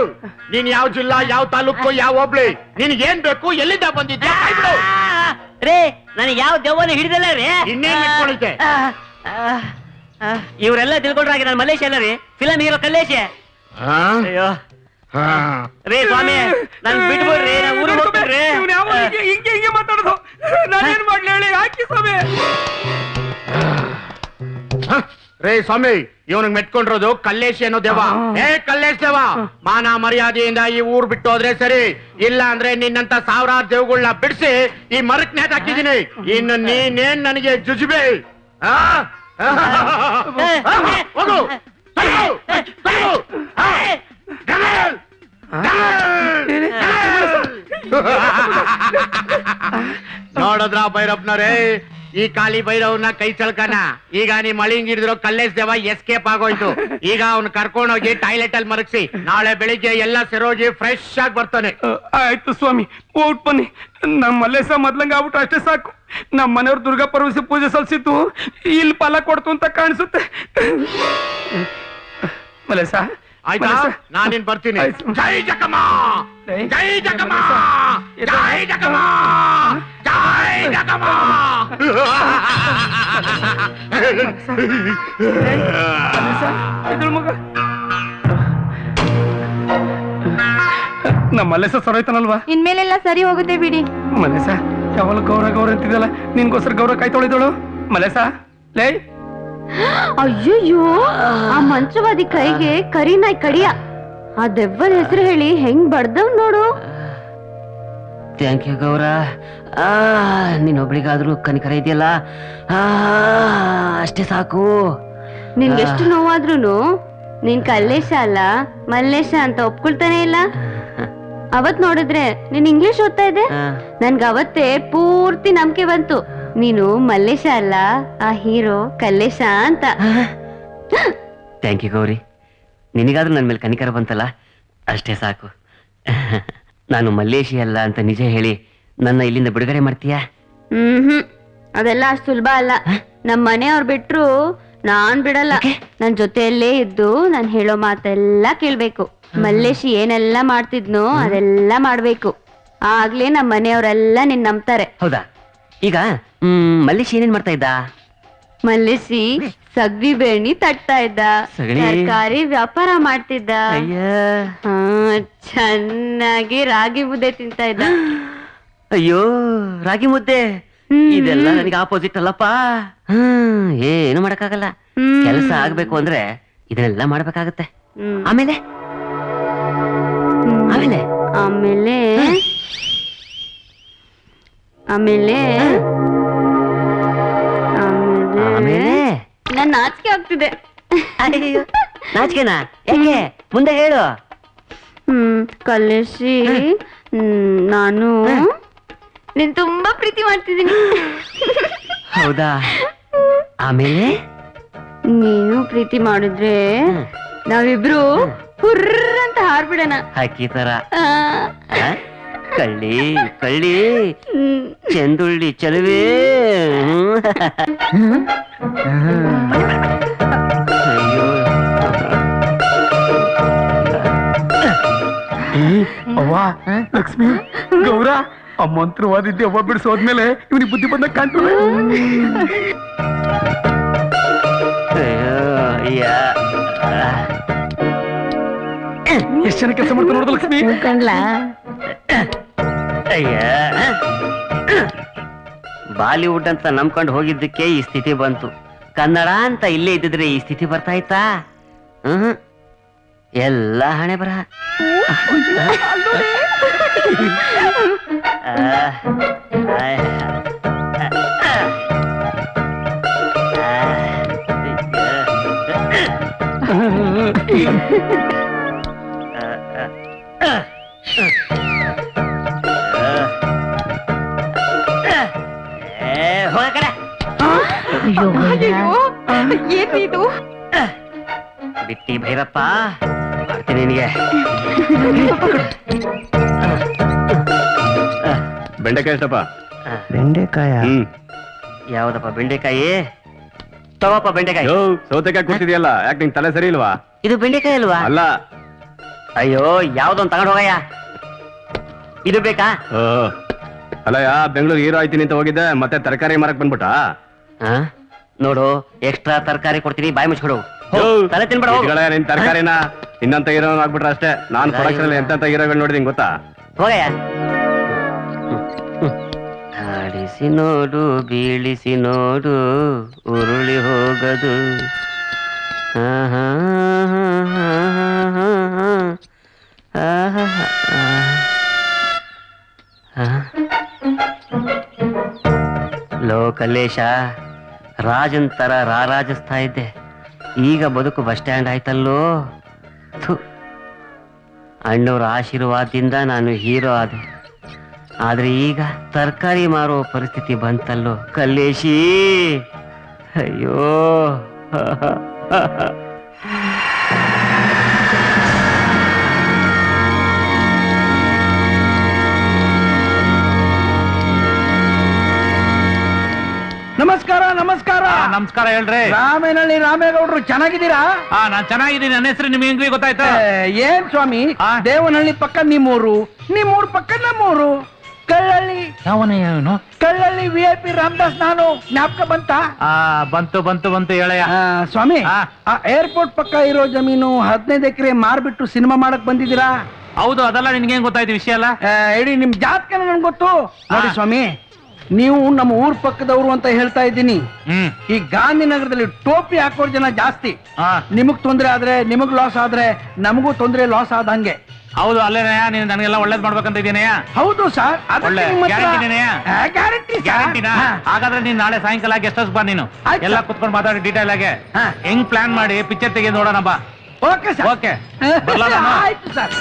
ನೀನ್ ಯಾವ ಜಿಲ್ಲಾ, ಯಾವ ತಾಲೂಕು, ಯಾವ ಹೋಬ್ಳಿ, ನಿನ್ಗೆ ಏನ್ ಬೇಕು, ಎಲ್ಲಿಂದ ಬಂದಿದ್ಯಾ? ರೇ, ನನಗೆ ಯಾವ ದೆವ್ವನ ಹಿಡಿದಲ್ಲ ರೀ. ಇನ್ನೇನ್ ಇಟ್ಕೊಳಿತೆ? ಇವರೆಲ್ಲ ತಿಳ್ಕೊಂಡ್ರಾಗಿ ನಾನು ಮಲ್ಲೇಶ ಅಲ್ಲ ರೀ, ಫಿಲಂ ಹೀರೋ ಕಲ್ಲೇಶ. ಅಯ್ಯೋ ರೇ ಸ್ವಾಮಿ, ನನ್ ಬಿಟ್ಬಿಡ್ರಿ, ನಾನು ಊರಿಗೆ ಹೋಗ್ಬಿಡ್ರಿ. ಹಿಂಗೆ ಮಾತಾಡೋದು, ನಾನೇನ್ ಮಾಡ್ಲಿ ಹೇಳಿ? ಹಾಕಿ ಸ್ವಾಮಿ. ರೇ ಸ್ವಾಮಿ, ಇವನಿಗೆ ಮೆಟ್ಕೊಂಡಿರೋದು ಕಲ್ಲೇಶ್ ಅನ್ನೋ ದೇವ. ಕಲ್ಲೇಶ್ ದೇವ, ಮಾನ ಮರ್ಯಾದೆಯಿಂದ ಈ ಊರ್ ಬಿಟ್ಟು ಹೋದ್ರೆ ಸರಿ, ಇಲ್ಲ ಅಂದ್ರೆ ನಿನ್ನಂತ ಸಾವಿರಾರು ದೇವಗಳನ್ನ ಬಿಡಿಸಿ ಈ ಮರಕ್ ನೇತ್ ಹಾಕಿದೀನಿ. ಇನ್ನು ನೀನೇನ್ ನನಗೆ ಜುಜುಬೆ? ಹೋಗು. ನೋಡಿದ್ರ ಭೈರಪ್ಪನವ್ರೆ, ಈ ಕಾಳಿ ಭೈರವ್ನ ಕೈ ಚಳ್ಕನ. ಈಗ ನೀವ್ ಮಳಿಂಗಿಡಿದ್ರು ಕಲ್ಲೇಶ್ ದೇವ ಎಸ್ಕೇಪ್ ಆಗೋಯ್ತು. ಈಗ ಅವ್ನ ಕರ್ಕೊಂಡೋಗಿ ಟಾಯ್ಲೆಟ್ ಅಲ್ಲಿ ಮರಗಿಸಿ, ನಾಳೆ ಬೆಳಿಗ್ಗೆ ಎಲ್ಲ ಸೆರೋಗಿ ಫ್ರೆಶ್ ಆಗಿ ಬರ್ತಾನೆ. ಆಯ್ತು ಸ್ವಾಮಿ, ಹೋಗ್ ಬನ್ನಿ. ನಮ್ಮ ಮಲ್ಲೇಶ ಮೊದ್ಲಂಗ ಆಗ್ಬಿಟ್ಟು ಅಷ್ಟೇ ಸಾಕು. ನಮ್ಮ ಮನೆಯವ್ರು ದುರ್ಗಾ ಪರಮೇಶ್ವರಿ ಪೂಜೆ ಸಲ್ಸಿತ್ತು, ಇಲ್ಲಿ ಫಲ ಕೊಡ್ತು ಅಂತ ಕಾಣಿಸುತ್ತೆ. ಮಲ್ಲೇಶ ಆಯ್ತಾ, ನಾನಿನ್ ಬರ್ತೀನಿ. ಜೈ ಜಕಮ್ಮ, ಜೈ ಜಕಮ್ಮ, ಜೈ ಜಕಮ್ಮ, ಜೈ ಜಕಮ್ಮ. ಇದ್ರ ಮಗ ನಮ್ಮ ಮಲ್ಲೇಶ ಸರೋಯ್ತಾನಲ್ವಾ? ಇನ್ಮೇಲೆಲ್ಲ ಸರಿ ಹೋಗುತ್ತೆ ಬಿಡಿ. ಮಲ್ಲೇಶ ಯಾವಾಗ ಗೌರ ಅಂತಿದಲ್ಲ, ನಿನ್ಗೋಸ್ಕರ ಗೌರ ಕೈ ತೊಳೆದೋಳು. ಮಲ್ಲೇಶ ಲೇ, ಅಯ್ಯಯ್ಯೋ, ಆ ಮಂತ್ರವಾದಿ ಕೈಗೆ ಕರಿನಾಯ್ ಕಡಿಯ. ಆ ದೆವ್ವದ ಹೆಸರು ಹೇಳಿ ಹೆಂಗ್ ಬಡ್ದವ್ ನೋಡು. ಥ್ಯಾಂಕ್ ಯು ಗೌರ. ನೀನೊಬ್ಳಿಗಾದ್ರೂ ಕನಿಕರ ಇದೆಯಲ್ಲ, ಅಷ್ಟೇ ಸಾಕು. ನಿನ್ಗೆಷ್ಟು ನೋವಾದ್ರೂನು ನೀನ್ ಕಲ್ಲೇಶ ಅಲ್ಲ ಮಲ್ಲೇಶ ಅಂತ ಒಪ್ಕೊಳ್ತಾನೆ ಇಲ್ಲ. ಅವತ್ ನೋಡಿದ್ರೆ ನೀನ್ ಇಂಗ್ಲಿಷ್ ಓದ್ತಾ ಇದ್ದೆ, ನನ್ಗ ಅವತ್ತೇ ಪೂರ್ತಿ ನಂಬಿಕೆ ಬಂತು ನೀನು ಮಲ್ಲೇಶ ಅಲ್ಲ ಆ ಹೀರೋ ಕಲ್ಲೇಶ ಅಂತ. Thank you Gauri. ನಿನಗಾದ್ರೂ ನನ್ನ ಮೇಲೆ ಕನಿಕರ ಬಂತಲ್ಲ, ಅಷ್ಟೇ ಸಾಕು. ನಾನು ಮಲ್ಲೇಶಿ ಅಲ್ಲ ಅಂತ ನಿಜ ಹೇಳಿ ನನ್ನ ಇಲ್ಲಿಂದ ಬಿಡುಗಡೆ ಮಾಡ್ತೀಯಾ? ಅದೆಲ್ಲ ಅಷ್ಟು ಸುಲಭ ಅಲ್ಲ. ನಮ್ ಮನೆಯವ್ರು ಬಿಟ್ರು ನಾನ್ ಬಿಡಲ್ಲ. ನನ್ ಜೊತೆಯಲ್ಲೇ ಇದ್ದು ನಾನ್ ಹೇಳೋ ಮಾತೆಲ್ಲ ಕೇಳ್ಬೇಕು. ಮಲ್ಲೇಶಿ ಏನೆಲ್ಲ ಮಾಡ್ತಿದ್ನೋ ಅದೆಲ್ಲ ಮಾಡ್ಬೇಕು. ಆಗ್ಲೇ ನಮ್ ಮನೆಯವರೆಲ್ಲ ನಿನ್ ನಂಬ್ತಾರೆ. ಹೌದಾ? ಈಗ ಮಲ್ಲೇಶಿ ಏನೇನ್ ಮಾಡ್ತಾ ಇದ್ದ? ಮಲ್ಲೇಶಿ ಸಗ್ರಿ ಬೇಣಿ ತಟ್ತಾ ಇದ್ದ, ಸಗಣಿ? ತರಕಾರಿ ವ್ಯಾಪಾರ ಮಾಡ್ತಿದ್ದ, ಹಾ, ಚೆನ್ನಾಗಿ ರಾಗಿ ಮುದ್ದೆ ತಿಂತಾ ಇದ್ದ. ಅಯ್ಯೋ, ರಾಗಿ ಮುದ್ದೆ! ಇದೆಲ್ಲ ನನಗೆ ಆಪೋಸಿಟ್ ಅಲ್ಲಪ್ಪ. ಏನು ಮಾಡಕ್ಕಾಗಲ್ಲ. ಕೆಲಸ ಆಗ್ಬೇಕು ಅಂದ್ರೆ ಇದನ್ನೆಲ್ಲ ಮಾಡ್ಬೇಕಾಗತ್ತೆ. ಆಮೇಲೆ ಆಮೇಲೆ ಆಮೇಲೆ ಆಮೇಲೆ ಆಮೇಲೆ ನನ್ ನಾಚಿಕೆ ಆಗ್ತಿದೆ. ಅಯ್ಯೋ, ನಾಚಿಕೆನಾ? ಯಾಕೆ? ಮುಂದೆ ಹೇಳು. ಕಲ್ಲೇಶಿ, ನಾನು ನೀನ್ ತುಂಬಾ ಪ್ರೀತಿ ಮಾಡ್ತಿದ್ದೀನಿ. ಹೌದಾ? ಆಮೇಲೆ ನೀನು ಪ್ರೀತಿ ಮಾಡಿದ್ರೆ ನಾವಿಬ್ರು ಹುರ್ರ ಅಂತ ಹಾರ್ಬಿಡಣ. ಹಕ್ಕಿ ತರ. ಕಳ್ಳಿ ಕಳ್ಳಿ ಚೆಂದುಳ್ಳಿ ಚಲುವೆ. ಅಯ್ಯೋ, ಅವ್ವ ಲಕ್ಷ್ಮಿ, ಗೌರ ಆ ಮಂತ್ರವಾದಿದ್ದೆ ಅವ್ವ ಬಿಡಿಸೋದ್ಮೇಲೆ ಇವನಿಗೆ ಬುದ್ಧಿ ಬಂದಾಗ ಕಾಣ್ತದೆ. ಎಷ್ಟು ಜನ ಕೆಲಸ ಮಾಡ್ತಾರೆ ನೋಡ್ದ ಲಕ್ಷ್ಮಿ. ಬಾಲಿವುಡ್ ಅಂತ ನಂಬ್ಕೊಂಡು ಹೋಗಿದ್ದಕ್ಕೆ ಈ ಸ್ಥಿತಿ ಬಂತು. ಕನ್ನಡ ಅಂತ ಇಲ್ಲೇ ಇದ್ದಿದ್ರೆ ಈ ಸ್ಥಿತಿ ಬರ್ತಾ ಇತ್ತಾ? ಎಲ್ಲ ಹಣೆ ಬರಹ. ಏನಿದು? ಬಿಟ್ಟಿ ಭೈರಪ್ಪ, ಮಾಡ್ತೀನಿ ನಿನಗೆ. ಬೆಂಡೆಕಾಯಿ ಎಷ್ಟಪ್ಪ? ಬೆಂಡೆಕಾಯ? ಯಾವ್ದಪ್ಪ ಬೆಂಡೆಕಾಯಿ? ತಗೋಪ್ಪ ಬೆಂಡೆಕಾಯಿ. ಸೌತೆಕಾಯಿ ಕೂತಿದ್ಯಲ್ಲ, ಯಾಕೆ ನಿಂಗೆ ತಲೆ ಸರಿ ಇಲ್ವಾ? ಇದು ಬೆಂಡೆಕಾಯಿ ಅಲ್ವಾ? ಅಲ್ಲ. ಅಯ್ಯೋ, ಯಾವ್ದೊಂದು ತಗೊಂಡು ಹೋಗಯ್ಯ. ಇದು ಬೇಕಾ? ಅಲ್ಲಯ್ಯ, ಬೆಂಗಳೂರು ಹೀರೋ ಆಯ್ತೀನಿ ಅಂತ ಹೋಗಿದ್ದೆ, ಮತ್ತೆ ತರಕಾರಿ ಮಾರಕ್ ಬಂದ್ಬಿಟ್ಟ. ನೋಡು, ಎಕ್ಸ್ಟ್ರಾ ತರಕಾರಿ ಕೊಡ್ತೀನಿ, ಬಾಯಿ ಮುಚ್ಕೊಡು. ತಲೆ ತಿನ್ಬೇಡ. ನಿನ್ ತರಕಾರಿನ ಇನ್ನಂತ ಹೀರೋ ಆಗ್ಬಿಟ್ರೆ ಅಷ್ಟೇ. ನಾನು ಪ್ರೊಡಕ್ಷನ್ ಅಲ್ಲಿ ಎಂತ ಹೀರೋಗಳು ನೋಡಿದೀನಿ ಗೊತ್ತಾ? ಹೋಗಯ್ಯ. ಆಡಿಸಿ ನೋಡು, ಬೀಳಿಸಿ ನೋಡು, ಉರುಳಿ ಹೋಗದು. ಲೋ ಕಲ್ಲೇಶ, ರಾಜನ್ ತರ ರಾರಾಜಿಸ್ತಾ ಇದ್ದೆ, ಈಗ ಬದುಕು ಬಸ್ ಸ್ಟ್ಯಾಂಡ್ ಆಯ್ತಲ್ಲೋ. ಅಣ್ಣವ್ರ ಆಶೀರ್ವಾದದಿಂದ ನಾನು ಹೀರೋ ಆದೆ. ಆದ್ರೆ ಈಗ ತರಕಾರಿ ಮಾರೋ ಪರಿಸ್ಥಿತಿ ಬಂತಲ್ಲೋ ಕಲ್ಲೇಶಿ. ಅಯ್ಯೋ. ನಮಸ್ಕಾರ ನಮಸ್ಕಾರ. ನಮಸ್ಕಾರ ಹೇಳ್ರಿ. ರಾಮೇನಹಳ್ಳಿ ರಾಮೇಗೌಡರು, ಚೆನ್ನಾಗಿದ್ದೀರಾ? ನಾನ್ ಚೆನ್ನಾಗಿದ್ದೀನಿ. ನನ್ನ ಹೆಸರು ನಿಮ್ಗೆ ಹೆಂಗ್ರಿ ಗೊತ್ತಾಯ್ತಾ? ಏನ್ ಸ್ವಾಮಿ, ದೇವನಹಳ್ಳಿ ಪಕ್ಕ ನಿಮ್ಮೂರು, ನಿಮ್ಮೂರ್ ಪಕ್ಕ ನಮ್ಮೂರು. ಕಳ್ಳಳ್ಳಿ ಕಳ್ಳಳ್ಳಿ VIP ರಾಮದಾಸ್ ನಾನು, ಜ್ಞಾಪಕ ಬಂತ? ಬಂತು ಬಂತು ಬಂತು ಹೇಳಯ್ಯ. ಸ್ವಾಮಿ, ಆ ಏರ್ಪೋರ್ಟ್ ಪಕ್ಕ ಇರೋ ಜಮೀನು 15 ಎಕರೆ ಮಾರ್ಬಿಟ್ಟು ಸಿನಿಮಾ ಮಾಡಕ್ ಬಂದಿದ್ದೀರಾ? ಹೌದು ಅದೆಲ್ಲ ನಿನ್ಗೆ ಗೊತ್ತಾಯ್ತು ವಿಷಯ ಅಲ್ಲ. ಇಡೀ ನಿಮ್ ಜಾತಕ ನನ್ಗೆ ಗೊತ್ತು. ನೋಡಿ ಸ್ವಾಮಿ, ನೀವು ನಮ್ಮ ಊರ್ ಪಕ್ಕದವರು ಅಂತ ಹೇಳ್ತಾ ಇದ್ದೀನಿ. ಈ ಗಾಂಧಿನಗರದಲ್ಲಿ ಟೋಪಿ ಹಾಕೋರ್ ಜನ ಜಾಸ್ತಿ. ನಿಮಗ್ ತೊಂದ್ರೆ ಆದ್ರೆ, ನಿಮಗ್ ಲಾಸ್ ಆದ್ರೆ ನಮಗೂ ತೊಂದ್ರೆ ಲಾಸ್ ಆದಂಗೆ. ಹೌದು ಅಲ್ಲೇನಯ್ಯ, ನೀನು ನನಗೆಲ್ಲ ಒಳ್ಳೇದ್ ಮಾಡ್ಬೇಕಂತ ಇದೀನಯ್ಯ. ಹೌದು ಸರ್, ಒಳ್ಳೆ ಗ್ಯಾರಂಟಿ ಗ್ಯಾರಂಟಿನಾ? ಹಾಗಾದ್ರೆ ನೀನ್ ನಾಳೆ ಸಾಯಂಕಾಲ ಗೆಸ್ಟ್ ಹೌಸ್ ಬಾ. ನೀನು ಆಯ್ತು ಎಲ್ಲ ಸರ್. ಕುತ್ಕೊಂಡು ಮಾತಾಡಿ ಡೀಟೇಲ್ ಆಗಿ ಹಾ. ಹೆಂಗ್ ಪ್ಲಾನ್ ಮಾಡಿ ಪಿಕ್ಚರ್ ತೆಗಿ ನೋಡೋಣ ಬಾ. Okay sir. ಓಕೆ ಬರ್ಲಾ ನಾನು? ಆಯ್ತು ಸರ್.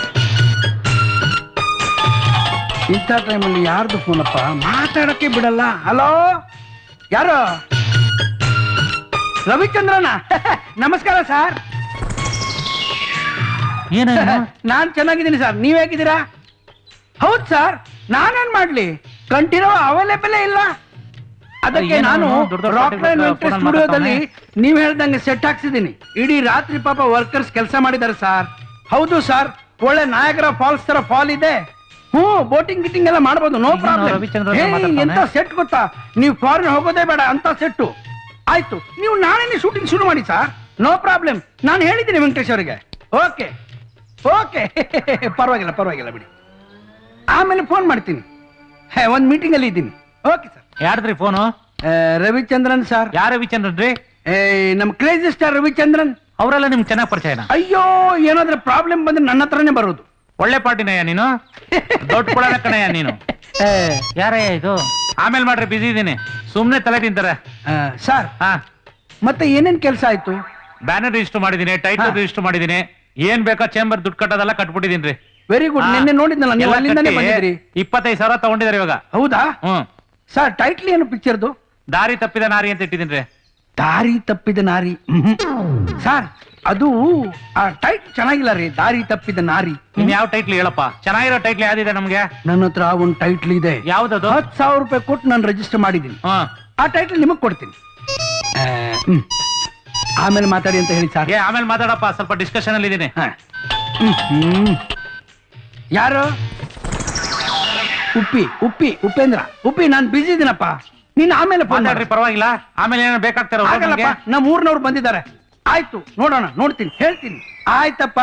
ಇಂಥ ಟೈಮಲ್ಲಿ ಯಾರ್ದು ಫೋನಪ್ಪ, ಮಾತಾಡಕ್ಕೆ ಬಿಡಲ್ಲ. ಹಲೋ, ಯಾರು? ರವಿಚಂದ್ರನ? ನಮಸ್ಕಾರ ಸರ್. ನಾನ್ ಚೆನ್ನಾಗಿದ್ದೀನಿ ಸರ್, ನೀವ್ ಹೇಗಿದ್ದೀರಾ? ಹೌದ್ ಸರ್, ನಾನೇನ್ ಮಾಡ್ಲಿ, ಕಂಟಿರೋ ಅವೈಲೇಬಲ್ ಇಲ್ಲ. ಅದಕ್ಕೆ ನಾನು ರಾಕ್ಲೈನ್ ವೆಂಕಟೇಶ್ ಸ್ಟುಡಿಯೋದಲ್ಲಿ ನೀವ್ ಹೇಳ್ದಂಗೆ ಸೆಟ್ ಹಾಕ್ಸಿದೀನಿ. ಇಡೀ ರಾತ್ರಿ ಪಾಪ ವರ್ಕರ್ಸ್ ಕೆಲಸ ಮಾಡಿದ್ದಾರೆ ಸರ್. ಹೌದು ಸರ್, ಒಳ್ಳೆ ನಾಯಕರ ಫಾಲ್ಸ್ ತರ ಫಾಲ್ ಇದೆ. ಬೋಟಿಂಗ್ ಗಿಟಿಂಗ್ ಎಲ್ಲ ಮಾಡ್ಬೋದು, ನೋ ಪ್ರಾಬ್ಲಮ್. ಎಂತ ಸೆಟ್ ಗೊತ್ತಾ, ನೀವು ಫಾರಿನ್ ಹೋಗೋದೇ ಬೇಡ ಅಂತ ಸೆಟ್ಟು. ಆಯ್ತು, ನೀವು ನಾಳೆನೇ ಶೂಟಿಂಗ್ ಶುರು ಮಾಡಿ ಸರ್, ನೋ ಪ್ರಾಬ್ಲಮ್. ನಾನು ಹೇಳಿದ್ದೀನಿ ವೆಂಕಟೇಶ್ ಅವರಿಗೆ. ಓಕೆ ಓಕೆ ಪರವಾಗಿಲ್ಲ ಪರವಾಗಿಲ್ಲ ಬಿಡಿ, ಆಮೇಲೆ ಫೋನ್ ಮಾಡ್ತೀನಿ. ಒಂದ್ ಮೀಟಿಂಗ್ ಅಲ್ಲಿ ಇದ್ದೀನಿ. Okay sir. ಯಾರ್ದ್ರಿ ಫೋನು? ರವಿಚಂದ್ರನ್ ಸರ್. ಯಾರ ರವಿಚಂದ್ರನ್ ರೀ? ನಮ್ ಕ್ರೇಜಿ ಸ್ಟಾರ್ ರವಿಚಂದ್ರನ್. ಅವರೆಲ್ಲ ನಿಮ್ಗೆ ಚೆನ್ನಾಗಿ ಪರಿಚಯನ? ಅಯ್ಯೋ, ಏನಾದ್ರೂ ಪ್ರಾಬ್ಲಮ್ ಬಂದ್ರೆ ನನ್ನ ಹತ್ರನೇ ಬರೋದು. ಒಳ್ಳೆ ಪಾರ್ಟಿನಯ್ಯ ನೀನು, ದೊಡ್ಡ ಕೊಡನ ಕಣಯ್ಯ ನೀನು. ಯಾರಯ್ಯ ಇದು? ಆಮೇಲೆ ಮಾಡ್ರಿ, ಬಿಸಿ ಇದೀನಿ. ಸುಮ್ನೆ ತಲೆ ತಿಂತಾರೆ ಸರ್. ಮತ್ತೆ ಏನೇನ್ ಕೆಲಸ ಆಯ್ತು? ಬ್ಯಾನರ್ ರಿಜಿಸ್ಟರ್ ಮಾಡಿದೀನಿ, ಟೈಟಲ್ ರಿಜಿಸ್ಟರ್ ಮಾಡಿದೀನಿ, ಏನ್ ಬೇಕೋ ಚೇಂಬರ್ ದುಡ್ಡು ಕಟ್ಟೋದೆಲ್ಲ ಕಟ್ಬಿಟ್ಟಿದೀನಿ. Very good. ನಿನ್ನೆ ನೋಡಿದ್ನಲ್ಲ, ನೀವು ಅಲ್ಲಿಂದಾನೇ ಬಂದಿದ್ರಿ. 25,000 ತಗೊಂಡಿದ್ದಾರೆ ಇವಾಗ. ಹೌದಾ? ಹ್ಮ್ ಸರ್, ಟೈಟ್ಲ್ ಏನು ಪಿಕ್ಚರ್ದು? ದಾರಿ ತಪ್ಪಿದ ನಾರಿ ಅಂತ ಇಟ್ಟಿದ್ದೀನಿ. ದಾರಿ ತಪ್ಪಿದ ನಾರಿ. ಸರ್, ಅದು ಆ ಟೈಟ್ಲ್ ಚೆನ್ನಾಗಿಲ್ಲ ರೀ, ದಾರಿ ತಪ್ಪಿದ ನಾರಿ. ನಿಮ್ ಯಾವ ಟೈಟ್ಲ್ ಹೇಳಪ್ಪ? ಚೆನ್ನಾಗಿರೋ ಟೈಟ್ಲ್ ಯಾವ್ದಿದೆ ನಮ್ಗೆ? ನನ್ನ ಹತ್ರ ಒಂದು ಟೈಟ್ಲ್ ಇದೆ. ಯಾವ್ದದು? 10,000 ರೂಪಾಯಿ ಕೊಟ್ಟು ನಾನು ರಿಜಿಸ್ಟರ್ ಮಾಡಿದ್ದೀನಿ. ಆ ಟೈಟ್ಲ್ ನಿಮಗ್ ಕೊಡ್ತೀನಿ. ಆಮೇಲೆ ಮಾತಾಡಿ ಅಂತ ಹೇಳಿ ಸರ್. ಆಮೇಲೆ ಮಾತಾಡಪ್ಪ, ಸ್ವಲ್ಪ ಡಿಸ್ಕಷನ್ ಅಲ್ಲಿ ಇದೀನಿ. ಯಾರು? ಉಪೇಂದ್ರ. ನಾನ್ ಬಿಸಿ ಇದೀನಪ್ಪ, ನೀನ್ ಆಮೇಲೆ ಫೋನ್ ಮಾತಾಡ್ರಿ, ಪರವಾಗಿಲ್ಲ. ಆಮೇಲೆ ಏನೋ ಬೇಕಾಗ್ತಾರ? ನಮ್ಮ ಊರ್ನವ್ರು ಬಂದಿದ್ದಾರೆ. ಆಯ್ತು, ನೋಡೋಣ, ನೋಡ್ತೀನಿ, ಹೇಳ್ತೀನಿ. ಆಯ್ತಪ್ಪ,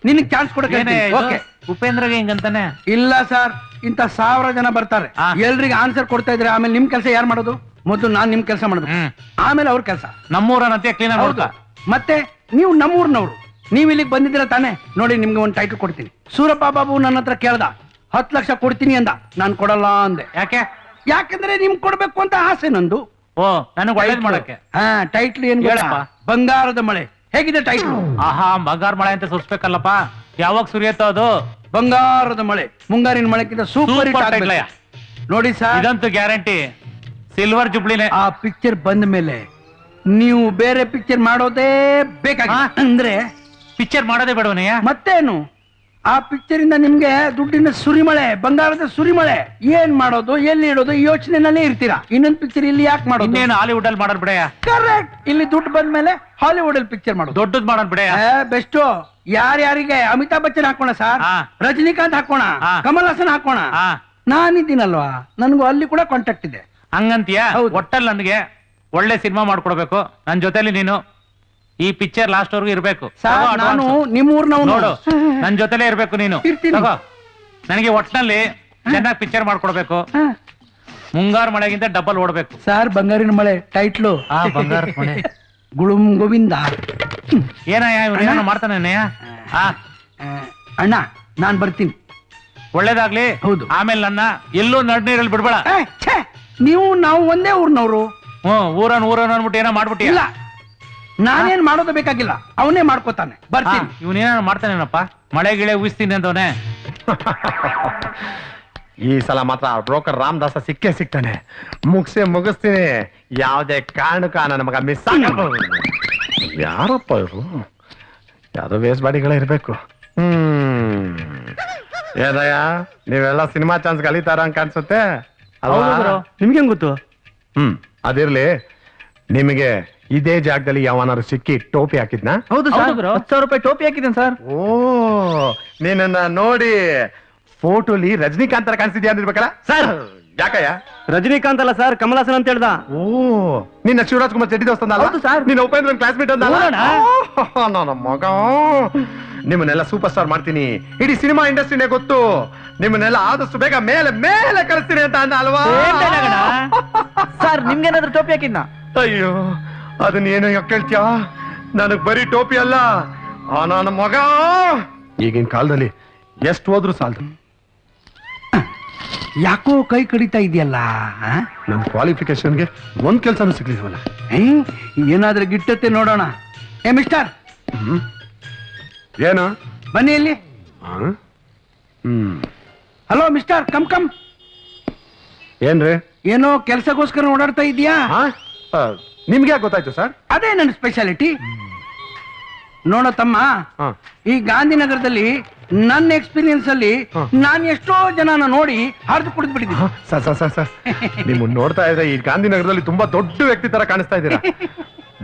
ನಿನಗ್ ಚಾನ್ಸ್ ಕೊಡಕ್ಕೆ. ಓಕೆ. ಉಪೇಂದ್ರಗೆ ಹಿಂಗಂತಾನೆ? ಇಲ್ಲ ಸರ್, ಇಂತ 1000 ಜನ ಬರ್ತಾರೆ, ಎಲ್ರಿಗೆ ಆನ್ಸರ್ ಕೊಡ್ತಾ ಇದ್ರೆ ಆಮೇಲೆ ನಿಮ್ ಕೆಲಸ ಯಾರು ಮಾಡೋದು? ಮೊದಲು ನಾನ್ ನಿಮ್ ಕೆಲಸ ಮಾಡ್ಬೇಕು, ಆಮೇಲೆ ಅವ್ರ ಕೆಲಸ. ನಮ್ಮೂರನಂತೆ ಕ್ಲೀನ್ ಆಗಿ. ಮತ್ತೆ ನೀವು ನಮ್ಮೂರ್ನವ್ರು, ನೀವ್ ಇಲ್ಲಿಗೆ ಬಂದಿದ್ದೀರಾ ತಾನೆ? ನೋಡಿ, ನಿಮ್ಗೆ ಒಂದು ಟೈಟಲ್ ಕೊಡ್ತೀನಿ. ಸೂರಪ್ಪ ಬಾಬು ನನ್ನ ಹತ್ರ ಕೇಳ್ದ, 10 ಲಕ್ಷ ಕೊಡ್ತೀನಿ ಅಂದ. ನಾನ್ ಕೊಡಲ್ಲ ಅಂದೆ. ಯಾಕೆ? ಯಾಕಂದ್ರೆ ನಿಮ್ಗೆ ಕೊಡ್ಬೇಕು ಅಂತ ಆಸೆ ನಂದು. ಓ, ನನಗೆ ಒಳ್ಳೇದ್ ಮಾಡಕ್ಕೆ. ಟೈಟ್ಲ್ ಏನ್ ಹೇಳಪ್ಪ? ಬಂಗಾರದ ಮಳೆ. ಹೇಗಿದೆ ಟೈಟ್ಲ್? ಆಹಾ, ಬಂಗಾರ ಮಳೆ ಅಂತ ಸುರಿಸ್ಬೇಕಲ್ಲಪ್ಪ. ಯಾವಾಗ ಸುರಿಯತ್ತೋ ಅದು? ಬಂಗಾರದ ಮಳೆ, ಮುಂಗಾರಿನ ಮಳೆಕ್ಕಿಂತ ಸೂಪರ್ ಹಿಟ್. ನೋಡಿ ಸರ್, ಇದಂತೂ ಗ್ಯಾರಂಟಿ ಸಿಲ್ವರ್ ಜುಬ್ಲಿನೇ. ಆ ಪಿಕ್ಚರ್ ಬಂದ ಮೇಲೆ ನೀವು ಬೇರೆ ಪಿಕ್ಚರ್ ಮಾಡೋದೇ ಬೇಕಾಗ. ಅಂದ್ರೆ ಪಿಕ್ಚರ್ ಮಾಡೋದೇ ಬೇಡವನಯ್ಯ? ಮತ್ತೇನು, ಆ ಪಿಕ್ಚರ್ ಇಂದ ನಿಮ್ಗೆ ದುಡ್ಡಿನ ಸುರಿಮಳೆ, ಬಂಗಾರದ ಸುರಿಮಳೆ. ಏನ್ ಮಾಡೋದು, ಎಲ್ಲಿ ಇಡೋದು ಯೋಚನೆನಲ್ಲೇ ಇರ್ತೀರಾ. ಇನ್ನೊಂದು ಪಿಕ್ಚರ್ ಇಲ್ಲಿ ಯಾಕೆ ಮಾಡೋದು? ಇನ್ನೇನು ಹಾಲಿವುಡ್ ಅಲ್ಲಿ ಮಾಡೋದ್ ಬಿಡಯ್ಯ. ಕರೆಕ್ಟ್. ಇಲ್ಲಿ ದುಡ್ಡು ಬಂದ್ಮೇಲೆ ಹಾಲಿವುಡ್ ಅಲ್ಲಿ ಪಿಕ್ಚರ್ ಮಾಡೋದು. ದೊಡ್ಡದ್ ಮಾಡೋದ್ ಬಿಡಯ್ಯ. ಬೆಸ್ಟ್. ಯಾರ್ಯಾರಿಗೆ? ಅಮಿತಾಬ್ ಬಚ್ಚನ್ ಹಾಕೋಣ ಸರ್, ರಜನಿಕಾಂತ್ ಹಾಕೋಣ, ಕಮಲ್ ಹಾಸನ್ ಹಾಕೋಣ. ನಾನಿದ್ದೀನಲ್ವಾ, ನನ್ಗೂ ಅಲ್ಲಿ ಕೂಡ ಕಾಂಟ್ಯಾಕ್ಟ್ ಇದೆ. ಹಂಗಂತೀಯ? ಒಟ್ಟಲ್ಲಿ ನನಗೆ ಒಳ್ಳೆ ಸಿನಿಮಾ ಮಾಡ್ಕೊಡ್ಬೇಕು. ನನ್ ಜೊತೆಲಿ ನೀನು ಈ ಪಿಕ್ಚರ್ ಲಾಸ್ಟ್ ವರ್ಗು ಇರ್ಬೇಕು. ನಾನು ನಿಮ್ಮೂರ್ನವ್ನು, ನೋಡು, ನನ್ ಜೊತೆಲೇ ಇರ್ಬೇಕು ನೀನು. ತಗೋ, ನನಗೆ ಒಟ್ಟಿನಲ್ಲಿ ಚೆನ್ನಾಗಿ ಪಿಕ್ಚರ್ ಮಾಡ್ಕೊಡ್ಬೇಕು. ಮುಂಗಾರು ಮಳೆಗಿಂತ ಡಬಲ್ ಓಡ್ಬೇಕು ಸರ್. ಬಂಗಾರಿನ ಮಳೆ ಟೈಟ್ಲು. ಬಂಗಾರ ಮಳೆ. ಗುಳುಂ ಗೋವಿಂದ. ಏನಯ್ಯ ಮಾಡ್ತಾನೆ ಅಣ್ಣ, ನಾನ್ ಬರ್ತೀನಿ. ಒಳ್ಳೇದಾಗ್ಲಿ. ಹೌದು. ಆಮೇಲೆ ನನ್ನ ಎಲ್ಲೂ ನಡ್ನೀರಲ್ಲಿ ಬಿಡ್ಬೇಡ. ನೀವು ನಾವು ಒಂದೇ ಊರ್ನವ್ರು. ಊರನ್ ಅನ್ಬಿಟ್ಟು ಏನೋ ಮಾಡ್ಬಿಟ್ಟಿ. ಇಲ್ಲ, ನಾನೇನ್ ಮಾಡೋದು ಬೇಕಾಗಿಲ್ಲ, ಅವನೇ ಮಾಡ್ಕೋತಾನೆ. ಬರ್ತೀನಿ. ಇವನೇನ ಮಾಡ್ತಾನೇನಪ್ಪ? ಮಳೆ ಗಿಳೆ ಊಹಿಸ್ತೀನಿ ಅಂತವನೇ. ಈ ಸಲ ಮಾತ್ರ ಬ್ರೋಕರ್ ರಾಮದಾಸ ಸಿಗ್ತಾನೆ. ಮುಗಿಸ್ತೀನಿ. ಯಾವುದೇ ಕಾರಣಕ್ಕ ನನ್ನ ಮಗ ಮಿಸ್ ಆಗಬಹುದು. ಯಾರಪ್ಪ ಇವರು? ಯಾವ್ದೋ ವೇಸ್ ಬಾಡಿಗಳೇ ಇರ್ಬೇಕು. ಏನಯ್ಯ, ನೀವೆಲ್ಲ ಸಿನಿಮಾ ಚಾನ್ಸ್ ಕಲಿತಾರ ಅಂತ ಅನ್ಸುತ್ತೆ. ನಿಮ್ಗೆ ಗೊತ್ತು? ಅದಿರ್ಲಿ, ನಿಮಗೆ ಇದೇ ಜಾಗದಲ್ಲಿ ಯಾವನಾರು ಸಿಕ್ಕಿ ಟೋಪಿ ಹಾಕಿದ್ನಾ? ಹೌದು ಸರ್, 10,000 ರೂಪಾಯಿ ಟೋಪಿ ಹಾಕಿದ್ದೇನೆ ಸರ್. ಓ, ನೀನನ್ನ ನೋಡಿ ಫೋಟೋಲಿ ರಜನಿಕಾಂತ್ ತರ ಕಾಣಿಸಿದ್ಯಾ ಅಂದಿರ್ಬೇಕಲ್ಲ ಸರ್. ಯಾಕಯ್ಯ? ರಜನಿಕಾಂತ್ ಅಲ್ಲ ಸರ್, ಕಮಲಾಸನ್ ಅಂತ ಹೇಳ್ದ. ಓ, ನಿನ್ನ ಶಿವರಾಜ್ ಕುಮಾರ್ ಚಡ್ಡಿ ದೋಸ್ತ ಹೌದು sir. ನಿನ್ನ ಉಪೇಂದ್ರನ್ ಕ್ಲಾಸ್ಮೇಟ್ ಹೌದಣ್ಣ. ನನ್ನ ಮಗ, ನಿಮ್ಮನ್ನೆಲ್ಲ ಸೂಪರ್ ಸ್ಟಾರ್ ಮಾಡ್ತೀನಿ, ಇಡೀ ಸಿನಿಮಾ ಇಂಡಸ್ಟ್ರಿನೇ ಗೊತ್ತು, ನಿಮ್ಮನ್ನೆಲ್ಲ ಆದಷ್ಟು ಬೇಗ ಮೇಲೆ ಮೇಲೆ ಕಳಿಸ್ತೀನಿ ಅಂತ ಅಂದ ಅಲ್ವಾ? ಸರ್ ನಿಮ್ಗೇನಾದ್ರೂ ಟೋಪಿ ಹಾಕಿದ್ನ? ಅಯ್ಯೋ, ಅದನ್ನ ಏನು ಯಾಕೆ ಕೇಳ್ತೀಯ? ನನಗ್ ಬರೀ ಟೋಪಿ ಅಲ್ಲ, ನನ್ನ ಮಗ ಈಗಿನ ಕಾಲದಲ್ಲಿ ಎಷ್ಟು ಹೋದ್ರು ಸಾಲದು. ಯಾಕೋ ಕೈ ಕಡಿತಾ ಇದೆಯಲ್ಲ? ನಮ್ ಕ್ವಾಲಿಫಿಕೇಶನ್ಗೆ ಒಂದ್ ಕೆಲ್ಸನೂ ಸಿಗ್ಲಿಲ್ವಲ್ಲ. ಏನಾದ್ರೂ ಗಿಟ್ಟತ್ತೆ ನೋಡೋಣ. ಏ ಮಿಸ್ಟರ್, ಏನು? ಬನ್ನಿ ಇಲ್ಲಿ. ಹ್ಮ್, ಹಲೋ ಮಿಸ್ಟರ್, ಕಮ್ ಕಮ್. ಏನ್ರಿ? ಏನೋ ಕೆಲ್ಸಕ್ಕೋಸ್ಕರ ಓಡಾಡ್ತಾ ಇದೀಯಾ? ನಿಮ್ಗೆ ಯಾಕೆ ಗೊತ್ತಾಯ್ತು ಸರ್? ಅದೇ ನನ್ನ ಸ್ಪೆಷಾಲಿಟಿ. ನೋಡೋ ತಮ್ಮ, ಹಾ. ಈ ಗಾಂಧಿನಗರದಲ್ಲಿ ನನ್ನ ಎಕ್ಸ್ಪೀರಿಯನ್ಸ್ ಅಲ್ಲಿ ನಾನು ಎಷ್ಟೋ ಜನನ ನೋಡಿ ಹರಿದು ಕುಡಿದು ಬಿಟ್ಟಿದ್ದೀನಿ. ಸರ್ ನಿಮ್ಮನ್ನ ನೋಡ್ತಾ ಇದ್ರೆ ಈ ಗಾಂಧಿನಗರದಲ್ಲಿ ತುಂಬಾ ದೊಡ್ಡ ವ್ಯಕ್ತಿ ತರ ಕಾಣಿಸ್ತಾ ಇದ್ದೀರಾ.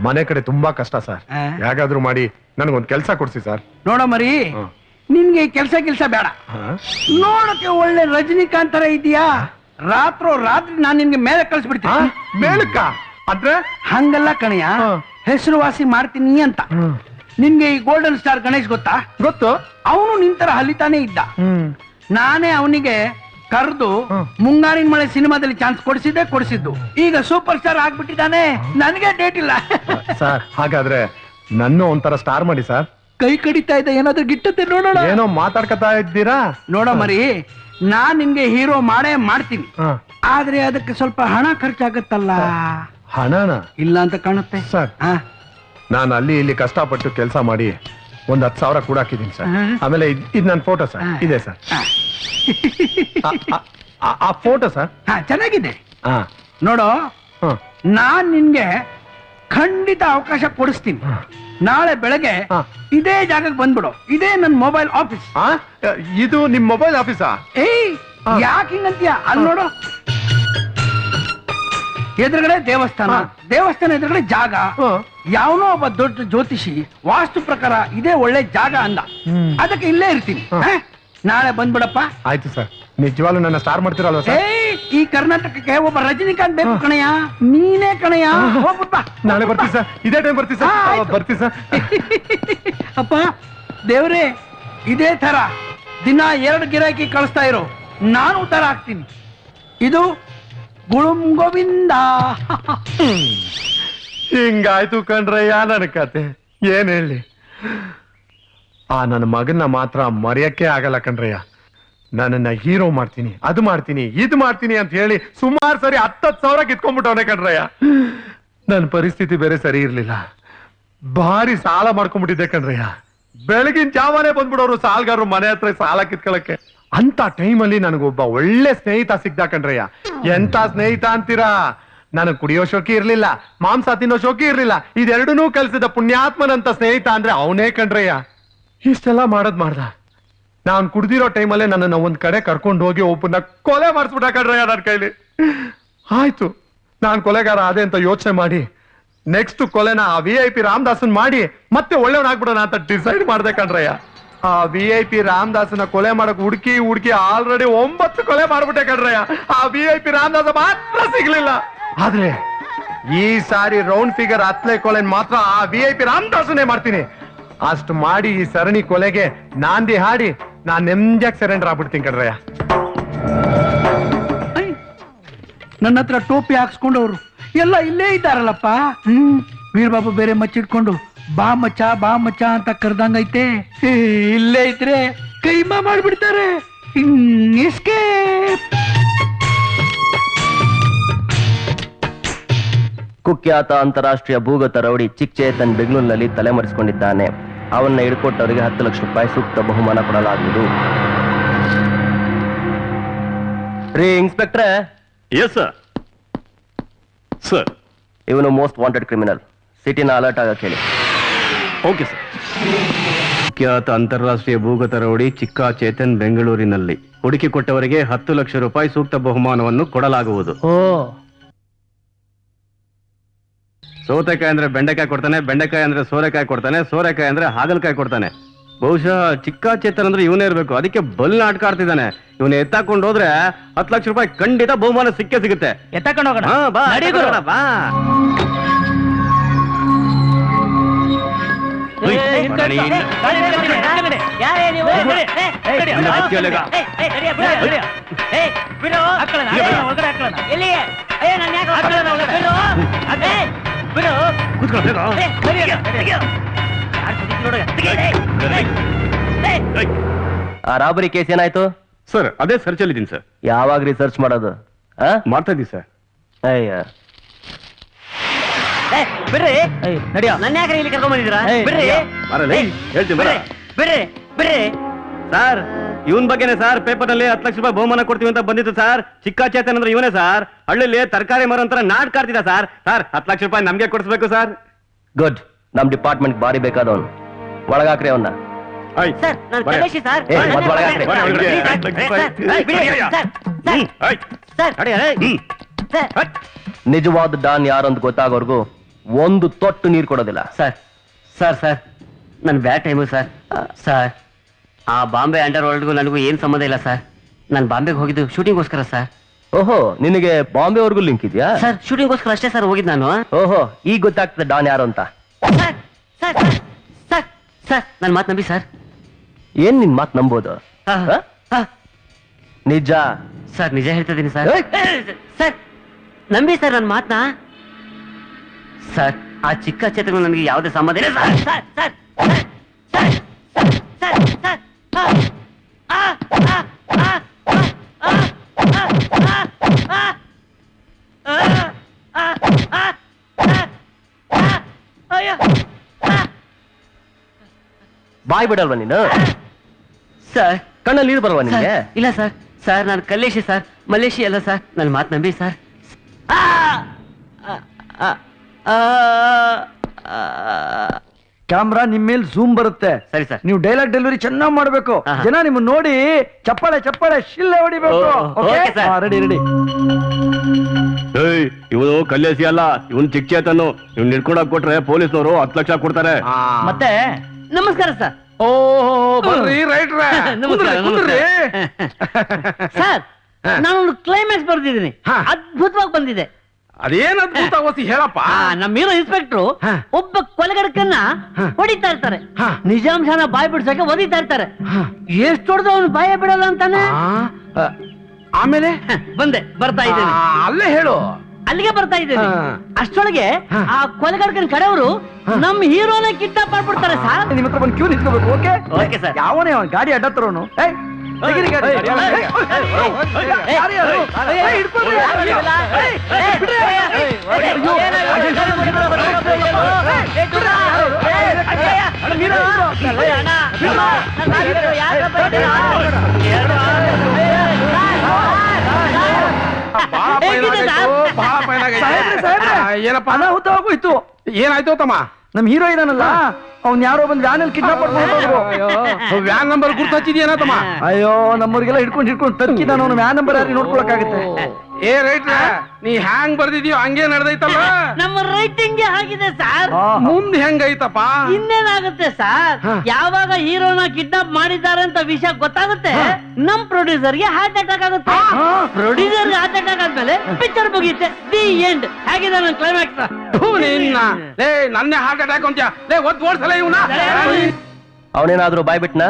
ಮನೆ ಕಡೆ ತುಂಬಾ ಕಷ್ಟ ಸರ್, ಹೇಗಾದ್ರೂ ಮಾಡಿ ನನಗೊಂದು ಕೆಲಸ ಕೊಡ್ಸಿ ಸರ್. ನೋಡೋ ಮರಿ, ನಿನ್ಗೆ ಕೆಲ್ಸ ಬೇಡ. ನೋಡಕ್ಕೆ ಒಳ್ಳೆ ರಜನಿಕಾಂತ್ ತರ ಇದೆಯಾ? ರಾತ್ರಿ ನಾನು ನಿನ್ಗೆ ಮೇಲೆ ಕಳಿಸ್ಬಿಡ್ತೀನಿ. ಮೇಲಕ್ಕ ಅಂದ್ರೆ? ಹಂಗಲ್ಲ ಕಣಯ್ಯ, ಹೆಸರುವಾಸಿ ಮಾಡ್ತೀನಿ ಅಂತ. ನಿನ್ಗೆ ಈ ಗೋಲ್ಡನ್ ಸ್ಟಾರ್ ಗಣೇಶ್ ಗೊತ್ತಾ? ಗೊತ್ತು. ಅವನು ನಿಂತರ ಹಲಿತಾನೆ ಇದ್ದ. ನಾನೇ ಅವನಿಗೆ ಕರೆದು ಮುಂಗಾರಿನ ಮಳೆ ಸಿನಿಮಾದಲ್ಲಿ ಚಾನ್ಸ್ ಕೊಡಿಸಿದ್ದು. ಈಗ ಸೂಪರ್ ಸ್ಟಾರ್ ಆಗ್ಬಿಟ್ಟಿದ್ದಾನೆ, ನನಗೆ ಡೇಟ್ ಇಲ್ಲ. ಸರ್ ಹಾಗಾದ್ರೆ ನನ್ನ ಒಂಥರ ಸ್ಟಾರ್ ಮಾಡಿ ಸರ್. ಕೈ ಕಡಿತಾ ಇದ್ದ, ಏನಾದ್ರೂ ಗಿಟ್ಟತ್ತೆ ನೋಡೋಣ. ಏನೋ ಮಾತಾಡ್ಕತಾ ಇದ್ದೀರಾ? ನೋಡೋ ಮರಿ, ನಾನ್ ನಿನ್ಗೆ ಹೀರೋ ಮಾಡೇ ಮಾಡ್ತೀನಿ, ಹ. ಆದ್ರೆ ಅದಕ್ಕೆ ಸ್ವಲ್ಪ ಹಣ ಖರ್ಚಾಗತ್ತಲ್ಲ. ಹಣನ? ಇಲ್ಲ ಅಂತ ಕಾಣುತ್ತೆ ಸರ್, ಹಾ. ನಾನು ಅಲ್ಲಿ ಇಲ್ಲಿ ಕಷ್ಟಪಟ್ಟು ಕೆಲಸ ಮಾಡಿ ಒಂದ್ 10,000 ಕೂಡ ಹಾಕಿದ್ದೀನಿ ಸರ್. ಆಮೇಲೆ ಇದು ನನ್ನ ಫೋಟೋ ಸರ್, ಇದೆ ಸರ್. ಆ ಫೋಟೋ ಸರ್. ಹಾ, ಚೆನ್ನಾಗಿದೆ. ಹಾ. ನೋಡು, ಹ. ನಾನ್ ನಿನ್ಗೆ ಖಂಡಿತ ಅವಕಾಶ ಕೊಡಿಸ್ತೀನಿ. ನಾಳೆ ಬೆಳಗ್ಗೆ ಹಾ. ಇದೇ ಜಾಗಕ್ಕೆ ಬಂದ್ಬಿಡು. ಇದೇ ನನ್ನ ಮೊಬೈಲ್ ಆಫೀಸ್. ಆ? ಇದು ನಿಮ್ ಮೊಬೈಲ್ ಆಫೀಸಾ? ಏಯ್, ಯಾಕೆ ಹಿಂಗಂತೀಯ? ಅಲ್ಲಿ ನೋಡು, ಎದುರುಗಡೆ ದೇವಸ್ಥಾನ ಎದುರುಗಡೆ ಜಾಗ. ಯಾವನೋ ಒಬ್ಬ ದೊಡ್ಡ ಜ್ಯೋತಿಷಿ ವಾಸ್ತು ಪ್ರಕಾರ ಇದೇ ಒಳ್ಳೆ ಜಾಗ ಅಂದ. ಅದಕ್ಕೆ ಇಲ್ಲೇ ಇರ್ತೀನಿ. ನಾಳೆ ಬಂದ್ಬಿಡಪ್ಪ. ಆಯ್ತು ಸರ್, ನಿಜವಾಗ್ಲೂ ನನ್ನ ಸ್ಟಾರ್ ಮಾಡ್ತೀರಲ್ವ ಸರ್? ಏಯ್, ಈ ಕರ್ನಾಟಕಕ್ಕೆ ಒಬ್ಬ ರಜನಿಕಾಂತ್ ಬೇಕು ಕಣಯ್ಯ. ನೀನೇ ಕಣಯ್ಯ, ಹೋಗ್ಬಿಟ್ಟ. ನಾಳೆ ಬರ್ತೀವಿ ಸರ್, ಇದೇ ಟೈಮ್ ಬರ್ತೀವಿ ಸರ್. ಹಾ, ಆಯ್ತು. ಬರ್ತೀವಿ ಸರ್. ಅಪ್ಪ ದೇವ್ರೇ, ಇದೇ ತರ ದಿನ 2 ಗಿರಾಕಿ ಕಳಿಸ್ತಾ ಇರೋ, ನಾನು ಉತ್ತರ ಆಗ್ತೀನಿ. ಇದು ಗುಳುಂ ಗೋವಿಂದ. ಹಿಂಗಾಯ್ತು ಕಣ್ರಯ್ಯ ನನ್ನ ಕತೆ. ಏನ್ ಹೇಳಿ, ಆ ನನ್ನ ಮಗನ್ನ ಮಾತ್ರ ಮರೆಯಕ್ಕೆ ಆಗಲ್ಲ ಕಣ್ರಯ್ಯ. ನನ್ನನ್ನ ಹೀರೋ ಮಾಡ್ತೀನಿ, ಅದು ಮಾಡ್ತೀನಿ, ಇದು ಮಾಡ್ತೀನಿ ಅಂತ ಹೇಳಿ ಸುಮಾರು ಸರಿ 10,000 ಕಿತ್ಕೊಂಡ್ಬಿಟ್ಟವನೇ ಕಣ್ರಯ್ಯ. ನನ್ನ ಪರಿಸ್ಥಿತಿ ಬೇರೆ ಸರಿ ಇರ್ಲಿಲ್ಲ, ಭಾರಿ ಸಾಲ ಮಾಡ್ಕೊಂಡ್ಬಿಟ್ಟಿದ್ದೆ ಕಣ್ರಯ್ಯ. ಬೆಳಗಿನ ಜಾವನೇ ಬಂದ್ಬಿಡೋರು ಸಾಲ್ಗಾರರು ಮನೆ ಹತ್ರ ಸಾಲ ಕಿತ್ಕೊಳಕ್ಕೆ. ಅಂತ ಟೈಮಲ್ಲಿ ನನಗೊಬ್ಬ ಒಳ್ಳೆ ಸ್ನೇಹಿತ ಸಿಗ್ದ ಕಣ್ರಯ್ಯ. ಎಂತ ಸ್ನೇಹಿತ ಅಂತೀರಾ? ನನಗ್ ಕುಡಿಯೋ ಶೋಕಿ ಇರ್ಲಿಲ್ಲ, ಮಾಂಸ ತಿನ್ನೋ ಶೋಕಿ ಇರ್ಲಿಲ್ಲ, ಇದೆರಡನ್ನೂ ಕಲ್ಸಿದ ಪುಣ್ಯಾತ್ಮನಂತ ಸ್ನೇಹಿತ ಅಂದ್ರೆ ಅವನೇ ಕಣ್ರಯ್ಯ. ಇಷ್ಟೆಲ್ಲ ಮಾಡ್ದ. ನಾನ್ ಕುಡ್ದಿರೋ ಟೈಮಲ್ಲೇ ನನ್ನನ್ನ ಒಂದ್ ಕಡೆ ಕರ್ಕೊಂಡು ಹೋಗಿ ಒಬ್ಬನ ಕೊಲೆ ಮಾಡಿಸ್ಬಿಟ್ಟ ಕಣ್ರಯ್ಯ ನನ್ನ ಕೈಲಿ. ಆಯ್ತು, ನಾನ್ ಕೊಲೆಗಾರ ಅದೇ ಅಂತ ಯೋಚನೆ ಮಾಡಿ ನೆಕ್ಸ್ಟ್ ಕೊಲೆನ ಆ VIP ರಾಮದಾಸನ್ ಮಾಡಿ ಮತ್ತೆ ಒಳ್ಳೆಯವನಾಗ್ಬಿಡೋಣ ಅಂತ ಡಿಸೈಡ್ ಮಾಡ್ದೆ ಕಣ್ರಯ್ಯ. ಆ VIP ರಾಮದಾಸನ ಕೊಲೆ ಮಾಡಕ್ ಹುಡುಕಿ ಆಲ್ರೆಡಿ 9 ಕೊಲೆ ಮಾಡ್ಬಿಟ್ಟೆ ಕಣ್ರಯ್ಯ. ಆ VIP ರಾಮದಾಸ ಮಾತ್ರ ಸಿಗ್ಲಿಲ್ಲ. ಆದ್ರೆ ಈ ಸಾರಿ ರೌಂಡ್ ಫಿಗರ್ 10 ಕೊಲೆ ಮಾತ್ರ ಆ VIP ರಾಮದಾಸನೇ ಮಾಡ್ತೀನಿ. ಅಷ್ಟು ಮಾಡಿ ಈ ಸರಣಿ ಕೊಲೆಗೆ ನಾಂದಿ ಹಾಡಿ ನಾನ್ ನೆಮ್ಮದಿಯಾಗಿ ಸರೆಂಡರ್ ಆಗ್ಬಿಡ್ತೀನಿ ಕಣ್ರಯ್ಯ. ನನ್ನ ಹತ್ರ ಟೋಪಿ ಹಾಕ್ಸ್ಕೊಂಡವ್ರು ಎಲ್ಲ ಇಲ್ಲೇ ಇದ್ದಾರಲ್ಲಪ್ಪ. ವೀರಬಾಬು ಬೇರೆ ಮಚ್ಚಿಟ್ಕೊಂಡು ಬಾ ಮಚ್ಚ ಅಂತ ಕರ್ದಂಗೈತೆ. ಇಲ್ಲೇ ಇದ್ರೆ ಕೈಮಾ ಮಾಡ್ಬಿಡ್ತಾರೆ. ಎಸ್ಕೇಪ್. ಕುಖ್ಯಾತ ಅಂತಾರಾಷ್ಟ್ರೀಯ ಭೂಗತ ರೌಡಿ ಚಿಕ್ ಚೇತನ್ ಬೆಂಗಳೂರಿನಲ್ಲಿ ತಲೆಮರೆಸಿಕೊಂಡಿದ್ದಾನೆ. ಅವನ್ನ ಹಿಡ್ಕೊಟ್ಟವರಿಗೆ 10 ಲಕ್ಷ ರೂಪಾಯಿ ಸೂಕ್ತ ಬಹುಮಾನ ಕೊಡಲಾಗುವುದು. ರೀ ಇನ್ಸ್ಪೆಕ್ಟ್ರೆ. Yes sir. ಸರ್, ಇವನು ಮೋಸ್ಟ್ ವಾಂಟೆಡ್ ಕ್ರಿಮಿನಲ್. ಸಿಟಿನ ಅಲರ್ಟ್ ಆಗಕ್ಕೆ ಹೇಳಿ. Okay sir. ಖ್ಯಾತ ಅಂತಾರಾಷ್ಟ್ರೀಯ ಭೂಗತ ರೌಡಿ ಚಿಕ್ಕ ಚೇತನ್ ಬೆಂಗಳೂರಿನಲ್ಲಿ ಹುಡುಕಿ ಕೊಟ್ಟವರಿಗೆ 10 ಲಕ್ಷ ರೂಪಾಯಿ ಸೂಕ್ತ ಬಹುಮಾನವನ್ನು ಕೊಡಲಾಗುವುದು. ಸೌತೆಕಾಯಿ ಅಂದ್ರೆ ಬೆಂಡೆಕಾಯಿ ಕೊಡ್ತಾನೆ, ಬೆಂಡೆಕಾಯಿ ಅಂದ್ರೆ ಸೋರೆಕಾಯಿ ಕೊಡ್ತಾನೆ, ಸೋರೆಕಾಯಿ ಅಂದ್ರೆ ಹಾಗಲಕಾಯಿ ಕೊಡ್ತಾನೆ. ಬಹುಶಃ ಚಿಕ್ಕ ಚೇತನ್ ಅಂದ್ರೆ ಇವನೇ ಇರ್ಬೇಕು, ಅದಕ್ಕೆ ಬಲ್ ನಾಟಕ ಆಡ್ತಿದ್ದಾನೆ. ಇವನ್ನ ಎತ್ತಾಕೊಂಡು ಹೋದ್ರೆ 10 ಲಕ್ಷ ರೂಪಾಯಿ ಖಂಡಿತ ಬಹುಮಾನ ಸಿಕ್ಕೇ ಸಿಗುತ್ತೆ. ಎತ್ತಕೊಂಡು ಹೋಗೋಣ. ಹಾ, ಬಾ, ನಡಿ ಎತ್ತಾಕೊಂಡು ಗುರು. ಹೋಗೋಣ, ಬಾ. ಏ, ಹಿಡ್ಕೊಂಡು. ನೀನು- ಗಾಡಿ ಹಿಡ್ಕೊಂಡು, ಹಿಡ್ಕೊಂಡು. ಯಾರೇ ನೀವು? ಬಿಡಿ. ಇನ್ನು ಹತ್ತಿಯಲ್ಲೇಗ. ನಡಿಯ, ಬಿಡು, ಬಿಡು. ಬಿಡು. ಹಾಕ್ಕೊಳ್ಳೋಣ, ಒಳಗಡೆ ಹಾಕ್ಕೊಳ್ಳೋಣ. ಎಲ್ಲಿಗೆ? ನಾನು ಯಾಕೆ ಹಾಕ್ಕೊಳ್ಳೋಣ ಒಳಗಡೆ? ಬಿಡು. ಬಿಡು. ಕೂತ್ಕೊಳ್ಳೋ, ಬೇಗ. ನಡಿಯ, ನಡಿಯ. ಯಾರ್ ಕುದಿತು ನೋಡು. ಆ ರಾಬರಿ ಕೇಸ್ ಏನಾಯ್ತು? ಸರ್ ಅದೇ ಸರ್ಚ್ ಅಲ್ಲಿ ಇದೀನಿ ಸರ್. ಯಾವಾಗ ರಿಸರ್ಚ್ ಮಾಡೋದು? ಆ? ಮಾಡ್ತಾ ಇದ್ದೀವಿ ಸರ್. ಅಯ್ಯ, ಬಿಡ್ರಿ. ನಡಿಯ. ನನ್ನ ಯಾಕೆ ಇಲ್ಲಿ ಕರ್ಕೊಂಡ್ ಬಂದಿದ್ದೀರಾ? ಬಿಡ್ರಿ. ಬರಲ್ಲ, ಹೇಳ್ತೀನಿ ಬರ. ಬಿಡ್ರಿ, ಬಿಡ್ರಿ. ಸರ್ ಇವನ್ ಬಗ್ಗೆನೆ ಸರ್ ಪೇಪರ್ ನಲ್ಲಿ 10 ಲಕ್ಷ ರೂಪಾಯಿ ಬಹುಮಾನ ಕೊಡ್ತೀವಿ ಅಂತ ಬಂದಿತ್ತು ಸರ್. ಚಿಕ್ಕ ಚೇತನ್ ಅಂದ್ರೆ ಇವನೇ ಸರ್. ಹಳ್ಳಿಲಿ ತರಕಾರಿ ಮರ ಅಂತರ ನಾಟಕ ಆಡ್ತಿದ್ದ ಸರ್. 10 ಲಕ್ಷ ರೂಪಾಯಿ ನಮ್ಗೆ ಕೊಡಿಸ್ಬೇಕು ಸರ್. ಗುಡ್. ನಮ್ ಡಿಪಾರ್ಟ್ಮೆಂಟ್ ಬಾರಿ ಬೇಕಾದವನು. ಒಳಗಾಕ್ರಿ ಅವನ್ನ. ಆಯ್ತು. ಸರ್ ನಾನು ಬರ. ಕಲೇಶಿ ಸರ್. ಏ, ಮೊದ್ಲು ಒಳಗೆ ಹಾಕ್ರಿ. ಬರ, ಒಳಗಡೆ. ಸರ್ ಸರ್ ನಿಜವಾದ ಡಾನ್ ಯಾರು ಅಂತ ಗೊತ್ತಾಗೋರ್ಗು ಒಂದು ತೊಟ್ಟು ನೀರು ಕೊಡೋದಿಲ್ಲ. ಸರ್ ಸರ್ ಸರ್ ನನ್ನ ಬ್ಯಾಡ್ ಟೈಮು ಸರ್. ಸರ್ ಆ ಬಾಂಬೆ ಅಂಡರ್ ವರ್ಲ್ಡ್ಗೂ ನನಗೂ ಏನು ಸಂಬಂಧ ಇಲ್ಲ ಸರ್. ನಾನು ಬಾಂಬೆಗೆ ಹೋಗಿದ್ದು ಶೂಟಿಂಗ್ಗೋಸ್ಕರ ಸರ್. ಓಹೋ, ನಿನಗೆ ಬಾಂಬೆವರೆಗೂ ಲಿಂಕ್ ಇದೆಯಾ? ಸರ್ ಶೂಟಿಂಗ್ಗೋಸ್ಕರ ಅಷ್ಟೇ ಸರ್ ಹೋಗಿದ್ದು ನಾನು. ಓಹೋ, ಈಗ ಗೊತ್ತಾಗ್ತದೆ ಡಾನ್ ಯಾರು ಅಂತ. ಸರ್ ಸರ್ ಸರ್ ಸರ್ ನನ್ನ ಮಾತು ನಂಬಿ ಸರ್. ಏನ್ ನಿನ್ ಮಾತು ನಂಬೋದು? ನಿಜ? ಸರ್ ನಿಜ ಹೇಳ್ತಾ ಇದ್ದೀನಿ ಸರ್. ಏಯ್! ಸರ್ ನಂಬಿ ಸರ್ ನನ್ನ ಮಾತನ್ನ. ಸರ್ ಆ ಚಿಕ್ಕ ಚೇತನ ನನಗೆ ಯಾವುದೇ ಸಂಬಂಧ ಇಲ್ಲ sir. Sir sir sir sir sir ಬಾಯ್ ಬಿಡಲ್ವಾ ನೀನು? ಸರ್ ಕಣ್ಣಲ್ಲಿ ನೀರು ಬರಲ್ವಾ ನಿನ್ಗೆ? ಇಲ್ಲ ಸರ್. ಸರ್ ನಾನು ಕಲ್ಲೇಶಿ ಸರ್, ಮಲ್ಲೇಶಿ ಅಲ್ಲ ಸರ್. ನನ್ನ ಮಾತು ನಂಬಿ ಸರ್. ಕ್ಯಾಮ್ರಾ ನಿಮ್ ಮೇಲೆ ಝೂಮ್ ಬರುತ್ತೆ. ಸರಿ ಸರ್. ನೀವು ಡೈಲಾಗ್ ಡೆಲಿವರಿ ಚೆನ್ನಾಗಿ ಮಾಡ್ಬೇಕು. ಆಹಾ. ಜನ ನಿಮ್ಮನ್ನ ನೋಡಿ ಚಪ್ಪಾಳೆ ಚಪ್ಪಾಳೆ ಶಿಲ್ಲೆ ಹೊಡಿಬೇಕು. Okay sir. Ready ready. ಇವನು ಕಲ್ಲೇಸಿ ಅಲ್ಲ, ಇವನ್ ಚಿಕ್ಕ ಚೇತನ್ನು. ಇವ್ನ ಹಿಡ್ಕೊಂಡೋಗ್ ಕೊಟ್ರೆ ಪೊಲೀಸ್ನವರು 10 ಲಕ್ಷ ಕೊಡ್ತಾರೆ. ಮತ್ತೆ ನಮಸ್ಕಾರ ಸರ್. ಓ ಬರ್ರಿ ರೈಟ್ರ. ನಮಸ್ಕಾರ, ಸರ್ ನಾನೊಂದು ಕ್ಲೈಮ್ಯಾಕ್ಸ್ ಬರ್ದಿದ್ದೀನಿ. ಹಾ. ಅದ್ಭುತವಾಗಿ ಬಂದಿದೆ. ಅದೇನ್ ಅದ್ಭುತ ಅವಸಿ ಹೇಳಪ್ಪ. ನಮ್ಮ ಹೀರೋ ಇನ್ಸ್ಪೆಕ್ಟ್ರು ಹಾ. ಒಬ್ಬ ಕೊಲೆಗಡಕನ್ನ ಹೊಡಿತಾ ಇರ್ತಾರೆ. ಹಾ. ನಿಜಾಂಶನ ಬಾಯ್ ಬಿಡ್ಸಕ್ಕೆ ಒದಿತಾ ಇರ್ತಾರೆ. ಎಷ್ಟು ಹೊಡೆದು ಅವನು ಬಾಯ ಬಿಡಲ್ಲ ಅಂತಾನೆ. ಆಮೇಲೆ ಬರ್ತಾ ಇದ್ದೇನೆ. ಅಲ್ಲೇ ಹೇಳು. ಅಲ್ಲಿಗೆ ಬರ್ತಾ ಇದ್ದೇನೆ. ಹಾ. ಅಷ್ಟೊಳಗೆ ಆ ಕೊಲೆಗಡಕನ ಕಡೆಯವರು ನಮ್ಮ ಹೀರೋನ ಕಿಡ್ನಾಪ್ ಮಾಡ್ಬಿಡ್ತಾರೆ ಸರ್. ನಿಮ್ ಹತ್ರ ಬಂದು ಕ್ಯೂ ನಿಂತ್ಕೋಬೇಕು. Okay okay sir. ಯಾವನೇ ಅವನ್ ಗಾಡಿ ಅಡ್ಡ ತರೋನು. ತೆಗೀರಿ ಗಾಡಿ. ಯಾರು ಯಾರು? ಹಿಡ್ಕೊಳ್ರಿ. ಬಹಳ ಏನಪ್ಪ ಅನಾಹುತ ಆಗೋಯ್ತು. ಏನಾಯ್ತು ತಮ್ಮ? ನಮ್ ಹೀರೋ ಇದಾನಲ್ಲ, ಅವ್ನ್ ಯಾರೋ ಬಂದ್ ವ್ಯಾನಲ್ಲಿ ಕಿಡ್ನಾಪ್ ಮಾಡ್ಕೊಂಡು ವ್ಯಾನ್ ನಂಬರ್ ಗುರ್ತು ಹಚ್ಚಿದ್ಯೇನ ತಮ್ಮ? ಅಯ್ಯೋ ನಮ್ಮೂರಿಗೆಲ್ಲ ಹಿಡ್ಕೊಂಡು ತರ್ಕಿದಾನ. ಅವ್ನು ವ್ಯಾನ್ ನಂಬರ್ ಯಾರು ನೋಡ್ಕೊಳಕಾಗತ್ತೆ? ಏ ರೈಟ್ರ, ನೀ ಹ್ಯಾಂಗ್ ಬರ್ದಿದ್ಯೋ ಹಂಗೆ ನಡೆದೈತಲ್ಲ. ನಮ್ಮ ರೈಟಿಂಗ್ ಆಗಿದೆ ಸರ್. ಮುಂದೆ ಹೆಂಗೈತಪ್ಪ? ಇನ್ನೇನಾಗುತ್ತೆ ಸರ್, ಯಾವಾಗ ಹೀರೋನ ಕಿಡ್ನಾಪ್ ಮಾಡಿದ್ದಾರೆ ಅಂತ ವಿಷಯ ಗೊತ್ತಾಗುತ್ತೆ, ನಮ್ ಪ್ರೊಡ್ಯೂಸರ್ಗೆ ಹಾರ್ಟ್ ಅಟ್ಯಾಕ್ ಆಗುತ್ತೆ. ಪ್ರೊಡ್ಯೂಸರ್ಗೆ ಹಾರ್ಟ್ ಅಟ್ಯಾಕ್ ಆದ್ಮೇಲೆ ಪಿಕ್ಚರ್ ಮುಗಿಯುತ್ತೆ. The end. ಹೇಗಿದೆ ನನ್ನ ಕ್ಲೈಮ್ಯಾಕ್ಸ್? ಲೇ ನನ್ನೇ ಹಾರ್ಟ್ ಅಟ್ಯಾಕ್ ಅಂತ ಲೇ ಒದ್ ಓಡ್ಸಲ್ಲ ಇವನ. ಅವನೇನಾದ್ರೂ ಬಾಯ್ ಬಿಟ್ನಾ?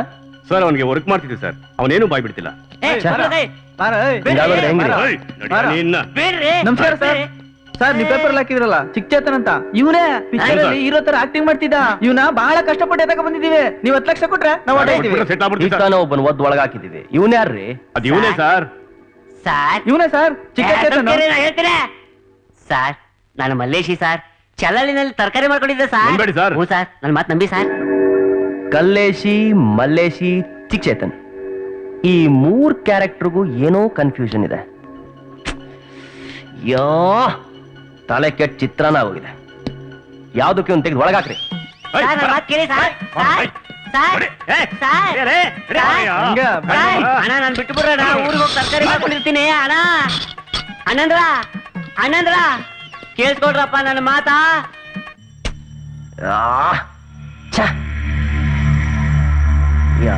ಸರ್ ಅವನಿಗೆ ವರ್ಕ್ ಮಾಡ್ತಿದ್ದೆ ಸರ್. ಅವನೇನು ಬಾಯ್ ಬಿಡ್ತಿಲ್ಲ. ಹಿಂಗಾದ್ರೆ ಹೆಂಗ್ರಿ? ನಮಸ್ಕಾರ ಸರ್. ಸರ್ ನೀವು ಪೇಪರ್ ಹಾಕಿದ್ರಲ್ಲ ಚಿಕ್ಕ ಚೇತನ್ ಅಂತ, ಇವನೇ ಪಿಕ್ಚರ್ ಅಲ್ಲಿ ಹೀರೋ ತರ ಆಕ್ಟಿಂಗ್ ಮಾಡ್ತಿದ್ದ. ಇವನ ಬಹಳ ಕಷ್ಟಪಟ್ಟು ಎತ್ತಕ ಬಂದಿದ್ದೀವಿ. ನೀವು 10 ಲಕ್ಷ ಕೊಟ್ರೆ ನಾವು ಸೆಟ್ ಆಗ್ಬಿಡ್ತೀವಿ ಸರ್. ಈತಾನ ಒಬ್ಬನ ಒದ್ದು ಒಳಗಾಕಿದೀವಿ. ಇವನ್ ಯಾರ್ರಿ? ಅದು ಇವನೇ ಸರ್. ಸರ್ ಇವನೇ ಸರ್ ಚಿಕ್ಕ ಚೇತನ್. ಹೇಳ್ತೀರಾ ಸರ್? ನಾನು ಮಲ್ಲೇಶಿ ಸರ್. ಚಲಳಿನಲ್ಲಿ ತರಕಾರಿ ಮಾಡ್ಕೊಂಡಿದ್ದೆ ಸರ್. ನಂಬೇಡಿ ಸರ್. ಹ್ಞೂ ಸರ್, ನನ್ನ ಮಾತು ನಂಬಿ ಸರ್. ಕಲ್ಲೇಶಿ, ಮಲ್ಲೇಶಿ, ಚಿಕ್ಕ ಚೇತನ್, ಈ 3 ಕ್ಯಾರೆಕ್ಟರ್ಗೂ ಏನೋ ಕನ್ಫ್ಯೂಷನ್ ಇದೆ. ಯೋ ತಲೆ ಕೆಟ್ಟ ಚಿತ್ರನ ಹೋಗಿದೆ. ಯಾವ್ದಕ್ಕೆ ಒಂದು ತೆಗೆದು ಒಳಗಾಕ್ರಿ. ಸರ್, ನನ್ನ ಮಾತು ಕೇಳಿ ಸರ್. ಸರ್, ಅಣ್ಣ ನಾನು ಬಿಟ್ಟು ಬಿಡ್ರಣ. ಊರಿಗೆ ಹೋಗಿ ತರಕಾರಿ ಮಾಡ್ಕೊಂಡಿರ್ತೀನಿ ಅಣ್ಣ. ಅಣ್ಣಂದ್ರ ಕೇಳಿಸ್ಕೊಡ್ರಪ್ಪ ನನ್ನ ಮಾತಾ. ಯಾ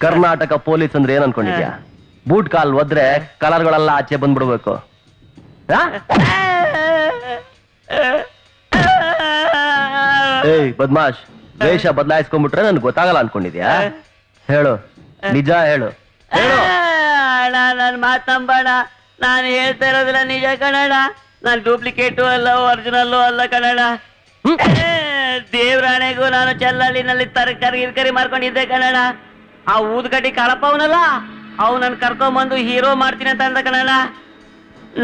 ಕರ್ನಾಟಕ ಪೊಲೀಸ್ ಅಂದ್ರೆ ಏನ್ ಅನ್ಕೊಂಡಿದ್ಯಾ? ಬೂಟ್ ಕಾಲ್ ಒದ್ರೆ ಕಲರ್ಗಳೆಲ್ಲ ಆಚೆ ಬಂದ್ಬಿಡ್ಬೇಕು. ಆ? ಏಯ್ ಬದ್ಮಾಶ್, ವೇಷ ಬದಲಾಯಿಸ್ಕೊಂಡ್ಬಿಟ್ರೆ ನನ್ಗೆ ಗೊತ್ತಾಗಲ್ಲ ಅನ್ಕೊಂಡಿದ್ಯಾ? ಹೇಳು, ನಿಜ ಹೇಳು. ಹೇಳು. ಅಣ್ಣ ನನ್ ಮಾತಂಬಣ, ನಾನು ಹೇಳ್ತಾ ಇರೋದಿಲ್ಲ ನಿಜ ಕಣಣ. ನಾನು ಡೂಪ್ಲಿಕೇಟು ಅಲ್ಲ, ಒರಿಜಿನಲ್ಲು ಅಲ್ಲ ಕಣಣ. ದೇವ್ರಾಣೆಗೂ ನಾನು ಚೆಲ್ಲಲ್ಲಿನಲ್ಲಿ ತರಕಾರಿ ಮಾಡ್ಕೊಂಡಿದ್ದೆ ಕಣಣ. ಆ ಊದ್ಗಡ್ಡಿ ಕಾಳಪ್ಪ ಅವನಲ್ಲ, ಅವ್ ನನ್ ಕರ್ಕೊಂಬಂದು ಹೀರೋ ಮಾಡ್ತೀನಿ ಅಂತ ಅಂದ ಕಣಣ.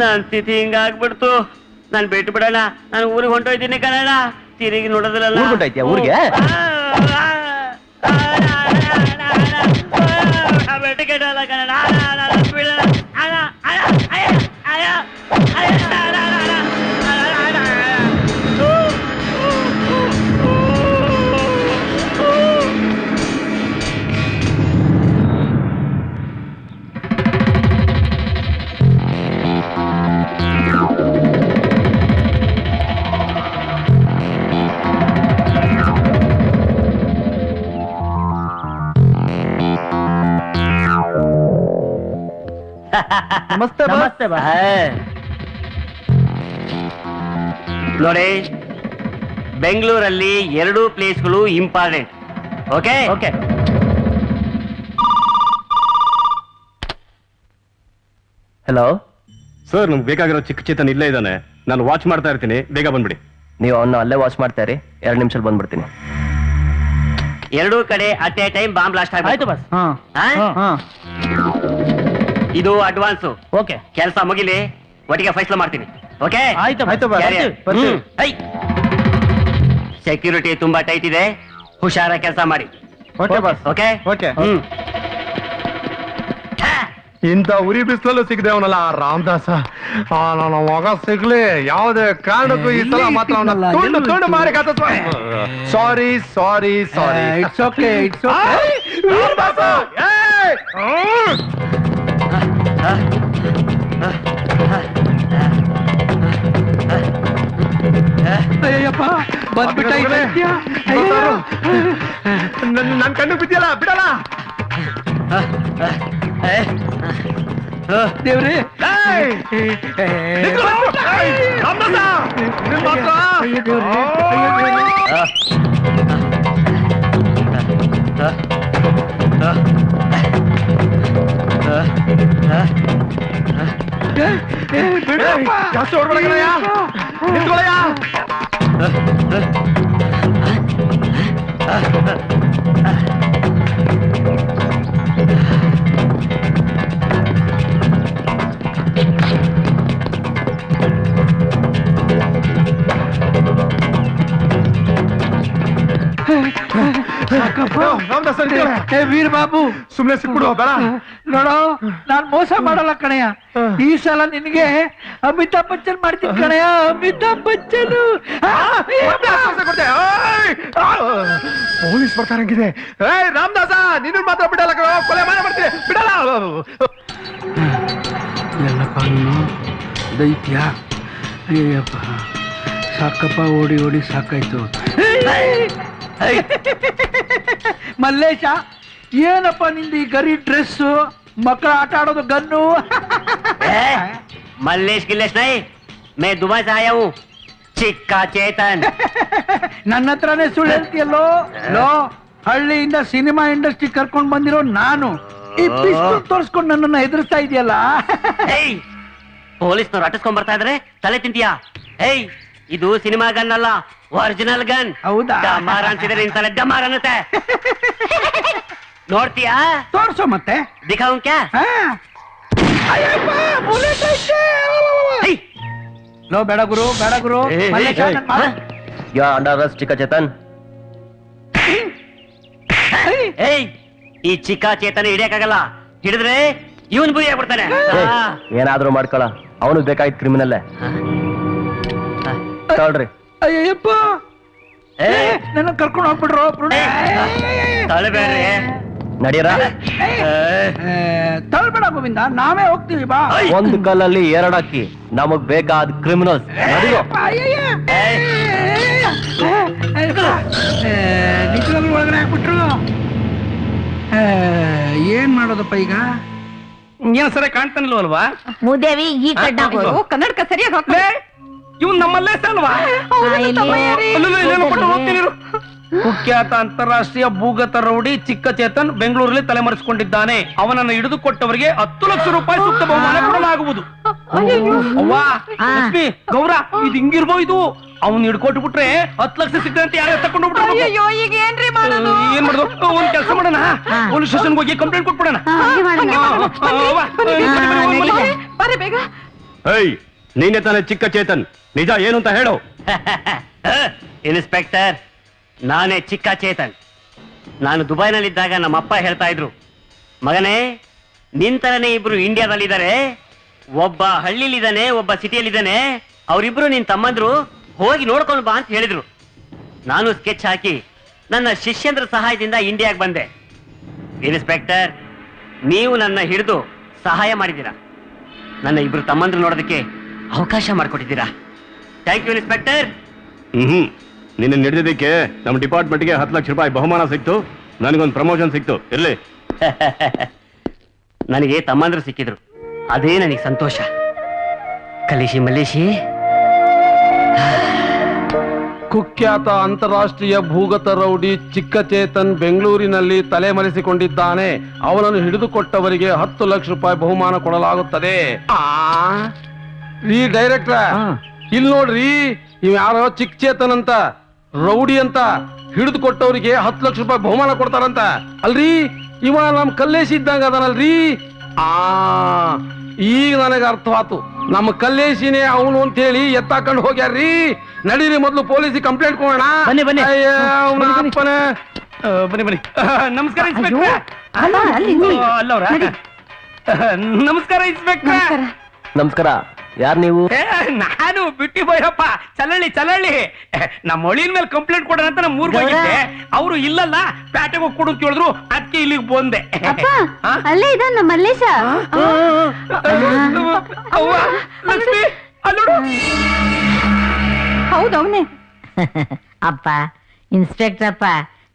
ನನ್ ಸ್ಥಿತಿ ಹಿಂಗಾಗ್ಬಿಡ್ತು. ನಾನ್ ಬಿಟ್ಟು ಬಿಡೋಣ, ನಾನು ಊರಿಗೆ ಹೊಂಟೋಯ್ತೀನಿ ಕಣಣ. ತಿರುಗಿ ನೋಡೋದಿಲ್ಲ. ಊರ್ಗ್ ಹೊಂಟೋಯ್ತೀಯ ಊರಿಗೆ? ಬೆಟ್ಟಗೆಡಲ್ಲ ಕಣಣ. ನಮಸ್ತೆ ನಮಸ್ತೆ ನೋಡಿ, ಬೆಂಗಳೂರಲ್ಲಿ 2 ಪ್ಲೇಸ್ಗಳು important. Okay okay. Hello sir, ನಮ್ಗೆ ಬೇಕಾಗಿರೋ ಚಿಕ್ಕ ಚೇತನ್ ಇಲ್ಲೇ ಇದ್ದಾನೆ. ನಾನು ವಾಚ್ ಮಾಡ್ತಾ ಇರ್ತೀನಿ, ಬೇಗ ಬಂದ್ಬಿಡಿ. ನೀವು ಅವನ್ನ ಅಲ್ಲೇ ವಾಚ್ ಮಾಡ್ತಾ ಇರಿ, 2 ನಿಮಿಷದಲ್ಲಿ ಬಂದ್ಬಿಡ್ತೀನಿ. 2 ಕಡೆ at A time bomb blast ಆಯ್ತು ಬಸ್. ಇದು ಅಡ್ವಾನ್ಸ್. ಓಕೆ, ಕೆಲಸ ಮುಗಿಲಿ, ಒಟ್ಟಿಗೆ ಫೈಸಲ ಮಾಡ್ತೀನಿ. ಓಕೆ ಆಯ್ತು ಸೆಕ್ಯೂರಿಟಿ ತುಂಬಾ ಟೈಟ್ ಇದೆ, ಹುಷಾರ ಕೆಲಸ ಮಾಡಿ. Okay okay. ಇಂಥ ಉರಿ ಬಿಸಿಲಲ್ಲೂ ಸಿಗದೆ ಅವನಲ್ಲ ರಾಮದಾಸ. ನನ್ನ ಮಗ ಸಿಗ್ಲಿ, ಯಾವುದೇ ಕಾರಣಕ್ಕೂ ಈ ಸಲ ಮಾತ್ರ ಅವನ ತುಂಡು ಮಾರಿ sorry sorry sorry. It's okay, it's okay. ಅಯ್ಯಪ್ಪ ಬಂದ್ಬಿಟ್ಟ ಈ ದೈತ್ಯ. ಅಯ್ಯೋ. ನನ್ ಕಣ್ಣು ಬಿದ್ದಿಲ್ಲ, ಬಿಡಲ್ಲ. ದೇವ್ರೇ, ರಾಮದಾಸ, ನಿನ್ ಮಾತ್ರ. ಅಯ್ಯೋ ದೇವ್ರೇ, ಅಯ್ಯೋ ದೇವ್ರೇ. ಬಿಡಪ್ಪ, ಜಾಸ್ತಿ ಹೊರಗಡೆಗಳಯ್ಯ, ನಿಂತ್ಕೊಳ್ಳಯ್ಯ. ರಾಮದಾಸ, ಏ ವೀರ್ ಬಾಬು, ಸುಮ್ನೆ ಸಿಕ್ಬಿಡು ಬೇಡ. ನೋಡೋ, ನಾನ್ ಮೋಸ ಮಾಡಲ್ಲ ಕಣಯ್ಯ. ಈ ಸಲ ನಿನಗೆ ಅಮಿತಾಬ್ ಬಚ್ಚನ್ ಮಾಡ್ತೀನಿ ಕಣಯ್ಯ, ಅಮಿತಾಬ್ ಬಚ್ಚನ್. ಪೊಲೀಸ್ ಬರ್ತಾರಂಗಿದೆ. ಏಯ್ ರಾಮದಾಸ, ನೀನು ಮಾತ್ರ ಬಿಡಲ್ಲ ಕಣೋ, ಕೊಲೆ ಮಾಡ್ತೀನಿ, ಬಿಡಲ್ಲ. ಎಲ್ಲಪ್ಪ ನೀನು ದೈತ್ಯ. ಅಯ್ಯಪ್ಪ, ಸಾಕಪ್ಪ, ಓಡಿ ಓಡಿ ಸಾಕಾಯ್ತು. ಮಲ್ಲೇಶ, ಏನಪ್ಪ ನಿಂದು ಈ ಗರಿ ಡ್ರೆಸ್ಸು, ಮಕ್ಕಳ ಆಟ ಆಡೋದು ಗನ್ನು. मल्लेश गिल्लेश नहीं, मैं दुबई से आया हूँ, चिक्का चेतन. ನನ್ನ ಹತ್ರನೇ ಸುಳ್ಳು ಹೇಳ್ತೀಯಲ್ಲೋ. ಲೋ, ಹಳ್ಳಿಯಿಂದ ಸಿನಿಮಾ ಇಂಡಸ್ಟ್ರಿ ಕರ್ಕೊಂಡ್ ಬಂದಿರೋ ನಾನು ಈ ಪಿಸ್ತೂಲ್ ತೋರಿಸ್ಕೊಂಡು ನನ್ನನ್ನ ಎದುರಿಸ್ತಾ ಇದೆಯಲ್ಲ. ಪೊಲೀಸ್ನವ್ರು ಅಟ್ಟಿಸ್ಕೊಂಡ್ ಬರ್ತಾ ಇದ್ರೆ ತಲೆ ತಿಂತೀಯಾ? ಏಯ್, ಇದು ಸಿನಿಮಾ ಗನ್ ಅಲ್ಲ, ಒರಿಜಿನಲ್ ಗನ್. ಹೌದಾ? ಡಮಾರ್ ಅನ್ಸಿದ್ರೆ ನಿನ್ ತಲೆ ಡಮಾರ್ ಅನ್ನುತ್ತೆ. ನೋಡ್ತೀಯಾ? ತೋರ್ಸೋ ಮತ್ತೆ. ದಿಖಾವು ಕ್ಯಾ? ಲೋ, ಬೇಡ ಗುರು, ಬೇಡ ಗುರು. ಮಲ್ಲೇಶ, ನನ್ ಮಾತು. ಯಾ ಅಂಡರ್ ಅರೆಸ್ಟ್ ಚಿಕ್ಕ ಚೇತನ್. ಏಯ್, ಈ ಚಿಕ್ಕ ಚೇತನ ಹಿಡಿಯಕ್ಕಾಗಲ್ಲ, ಹಿಡಿದ್ರೆ ಇವನ್ ಬುರಿ ಆಗ್ಬಿಡ್ತಾನೆ. ಏನಾದ್ರೂ ಮಾಡ್ಕೊಳ, ಅವನು ಬೇಕಾಯ್ತು ಕ್ರಿಮಿನಲ್ಲೇ. ತಗೊಳ್ರಿ. ಅಯ್ಯಪ್ಪ, ನನ್ನ ಕರ್ಕೊಂಡು ಹೋಗ್ಬಿಡ್ರು. ತಲೆ ಬೇರೆ ನಡೀರ. ತಳ್ಬೇಡ ಗೋವಿಂದ, ನಾವೇ ಹೋಗ್ತೀವಿ ಬಾ. ಒಂದು ಕಲ್ಲಲ್ಲಿ ಎರಡಕ್ಕಿ, ನಮಗ್ ಬೇಕಾದ ಕ್ರಿಮಿನಲ್ಸ್. ನಿಜವಾಗ್ಲೂ ಒಳಗಡೆ ಹಾಕ್ಬಿಟ್ರು. ಏನ್ ಮಾಡೋದಪ್ಪ ಈಗ? ಏನ್ ಸರಿ ಕಾಣ್ತಾನಿಲ್ವಲ್ವಾ? ಮೂದೇವಿ ಈ ಕಣ್ಣಾಗೋದು ಕನ್ನಡಕ ಸರಿಯಾಗಿ ಹಾಕ. ಇವ್ನು ನಮ್ಮಲ್ಲೇ ಅಲ್ವಾ? ಕುಖ್ಯಾತ ಅಂತಾರಾಷ್ಟ್ರೀಯ ಭೂಗತ ರೌಡಿ ಚಿಕ್ಕ ಚೇತನ್ ಬೆಂಗಳೂರಲ್ಲಿ ತಲೆಮರೆಸಿಕೊಂಡಿದ್ದಾನೆ. ಅವನನ್ನು ಹಿಡಿದುಕೊಟ್ಟವರಿಗೆ 10 ಲಕ್ಷ ರೂಪಾಯಿ ಸೂಕ್ತ ಬಹುಮಾನ ಕೊಡಲಾಗುವುದು. ಅವ್ವಾ ಲಕ್ಷ್ಮಿ, ಗೌರ, ಇದು ಹಿಂಗಿರ್ಬೋದು. ಅವ್ನು ಹಿಡ್ಕೊಟ್ಟು ಬಿಟ್ರೆ 10 ಲಕ್ಷ ಸಿಗ್ತಂತೆ ಯಾರು ತಕೊಂಡು ಬಿಟ್ರೆ ಅಯ್ಯೋ, ಈಗ ಏನ್ರಿ ಮಾಡೋದು? ಏನ್ ಮಾಡುದು? ಒಂದ್ ಕೆಲಸ ಮಾಡೋಣ, ಪೊಲೀಸ್ ಸ್ಟೇಷನ್ಗೆ ಹೋಗಿ ಕಂಪ್ಲೇಂಟ್ ಕೊಟ್ಬಿಡೋಣ. ಬರ್ರಿ ಬೇಗ. ಹೇಯ್, ನೀನೆ ತಾನೇ ಚಿಕ್ಕ ಚೇತನ್, ನಿಜ ಏನು ಅಂತ ಹೇಳು. ಇನ್ಸ್ಪೆಕ್ಟರ್, ನಾನೇ ಚಿಕ್ಕ ಚೇತನ್. ನಾನು ದುಬೈನಲ್ಲಿದ್ದಾಗ ನಮ್ಮ ಅಪ್ಪ ಹೇಳ್ತಾ ಇದ್ರು, ಮಗನೇ ನಿಂತರನೇ ಇಬ್ರು ಇಂಡಿಯಾದಲ್ಲಿದ್ದಾರೆ, ಒಬ್ಬ ಹಳ್ಳಿಲಿದ್ದಾನೆ, ಒಬ್ಬ ಸಿಟಿಯಲ್ಲಿದ್ದಾನೆ, ಅವರಿಬ್ರು ನಿನ್ ತಮ್ಮಂದ್ರು, ಹೋಗಿ ನೋಡ್ಕೊಂಡು ಬಾ ಅಂತ ಹೇಳಿದ್ರು. ನಾನು ಸ್ಕೆಚ್ ಹಾಕಿ ನನ್ನ ಶಿಷ್ಯಂದ್ರ ಸಹಾಯದಿಂದ ಇಂಡಿಯಾಗೆ ಬಂದೆ. ಇನ್ಸ್ಪೆಕ್ಟರ್, ನೀವು ನನ್ನ ಹಿಡಿದು ಸಹಾಯ ಮಾಡಿದ್ದೀರಾ. ನನ್ನ ಇಬ್ರು ತಮ್ಮಂದ್ರು ನೋಡೋದಕ್ಕೆ ಅವಕಾಶ ಮಾಡಿಕೊಟ್ಟಿದ್ದೀರಾ. Thank you inspector. ನಿನ್ನ ನಡೆದಿದ್ದಕ್ಕೆ ನಮ್ಮ ಡಿಪಾರ್ಟ್ಮೆಂಟ್ಗೆ 10 ಲಕ್ಷ ರೂಪಾಯಿ ಬಹುಮಾನ ಸಿಕ್ತು, ನನಗೊಂದು ಪ್ರಮೋಷನ್ ಸಿಕ್ತು. ಇರ್ಲಿ. ನನಗೆ ತಮ್ಮಂದ್ರು ಸಿಕ್ಕಿದ್ರು, ಅದೇ ನನಗೆ ಸಂತೋಷ. ಕಲಿಶಿ ಮಲ್ಲೇಶಿ. ಕುಖ್ಯಾತ ಅಂತಾರಾಷ್ಟ್ರೀಯ ಭೂಗತ ರೌಡಿ ಚಿಕ್ಕ ಚೇತನ್ ಬೆಂಗಳೂರಿನಲ್ಲಿ ತಲೆಮರೆಸಿಕೊಂಡಿದ್ದಾನೆ. ಅವನನ್ನು ಹಿಡಿದುಕೊಟ್ಟವರಿಗೆ 10 ಲಕ್ಷ ರೂಪಾಯಿ ಬಹುಮಾನ ಕೊಡಲಾಗುತ್ತದೆ. ರೀ ಡೈರೆಕ್ಟ್ರ, ಇಲ್ಲಿ ನೋಡ್ರಿ, ಇವ್ ಯಾರೋ ಚಿಕ್ಕ ಚೇತನ್ ಅಂತ ರೌಡಿ ಅಂತ ಹಿಡಿದುಕೊಟ್ಟವರಿಗೆ 10 ಲಕ್ಷ ರೂಪಾಯಿ ಬಹುಮಾನ ಕೊಡ್ತಾರಂತ. ಅಲ್ರಿ, ಇವ ನಮ್ ಕಲ್ಲೇಶ್ ಇದ್ದಂಗ ಅದನಲ್ರಿ. ಈಗ ನನಗೆ ಅರ್ಥವಾತು, ನಮ್ಮ ಕಲ್ಲೇಶಿನೇ ಅವನು ಅಂತ ಹೇಳಿ ಎತ್ತಾಕೊಂಡು ಹೋಗ್ಯಾರ್ರಿ. ನಡೀರಿ, ಮೊದ್ಲು ಪೊಲೀಸಿಗೆ ಕಂಪ್ಲೇಂಟ್ ಕೊಡೋಣ. ಬನ್ನಿ, ಬನ್ನಿ. ಬನ್ನಿ ಬನ್ನಿ. ನಮಸ್ಕಾರ ಇನ್ಸ್ಪೆಕ್ಟರ್. ಅಲ್ಲವ್ರ? ನಮಸ್ಕಾರ ಇನ್ಸ್ಪೆಕ್ಟರ್. ನಮಸ್ಕಾರ. ಯಾರು ನೀವು? ನಾನು ಬಿಟ್ಟಿ ಭೈರಪ್ಪ, ಚಲಳ್ಳಿ. ನಮ್ಮ ಹೊಳಿನ ಮೇಲೆ ಕಂಪ್ಲೇಂಟ್ ಕೊಡೋಣ ಅಂತ ನಮ್ಮ ಊರ್ಗೆ ಹೋಗಿದ್ದೆ. ಅವರು ಇಲ್ಲಲ್ಲ, ಪ್ಯಾಟೆಗೆ ಹೋಗಿ ಕೊಡು ಕೇಳಿದ್ರು, ಅದಕ್ಕೆ ಇಲ್ಲಿಗೆ ಬಂದೆ. ಅಲ್ಲೇ ಇದ ನಮ್ಮ ಮಲ್ಲೇಶ. ಅವ್ವ, ಲಕ್ಷ್ಮಿ, ಅಲ್ಲೋಡು. ಹೌದು, ಅವನೇ. ಅಪ್ಪ, ಇನ್ಸ್ಪೆಕ್ಟರ್ ಅಪ್ಪ,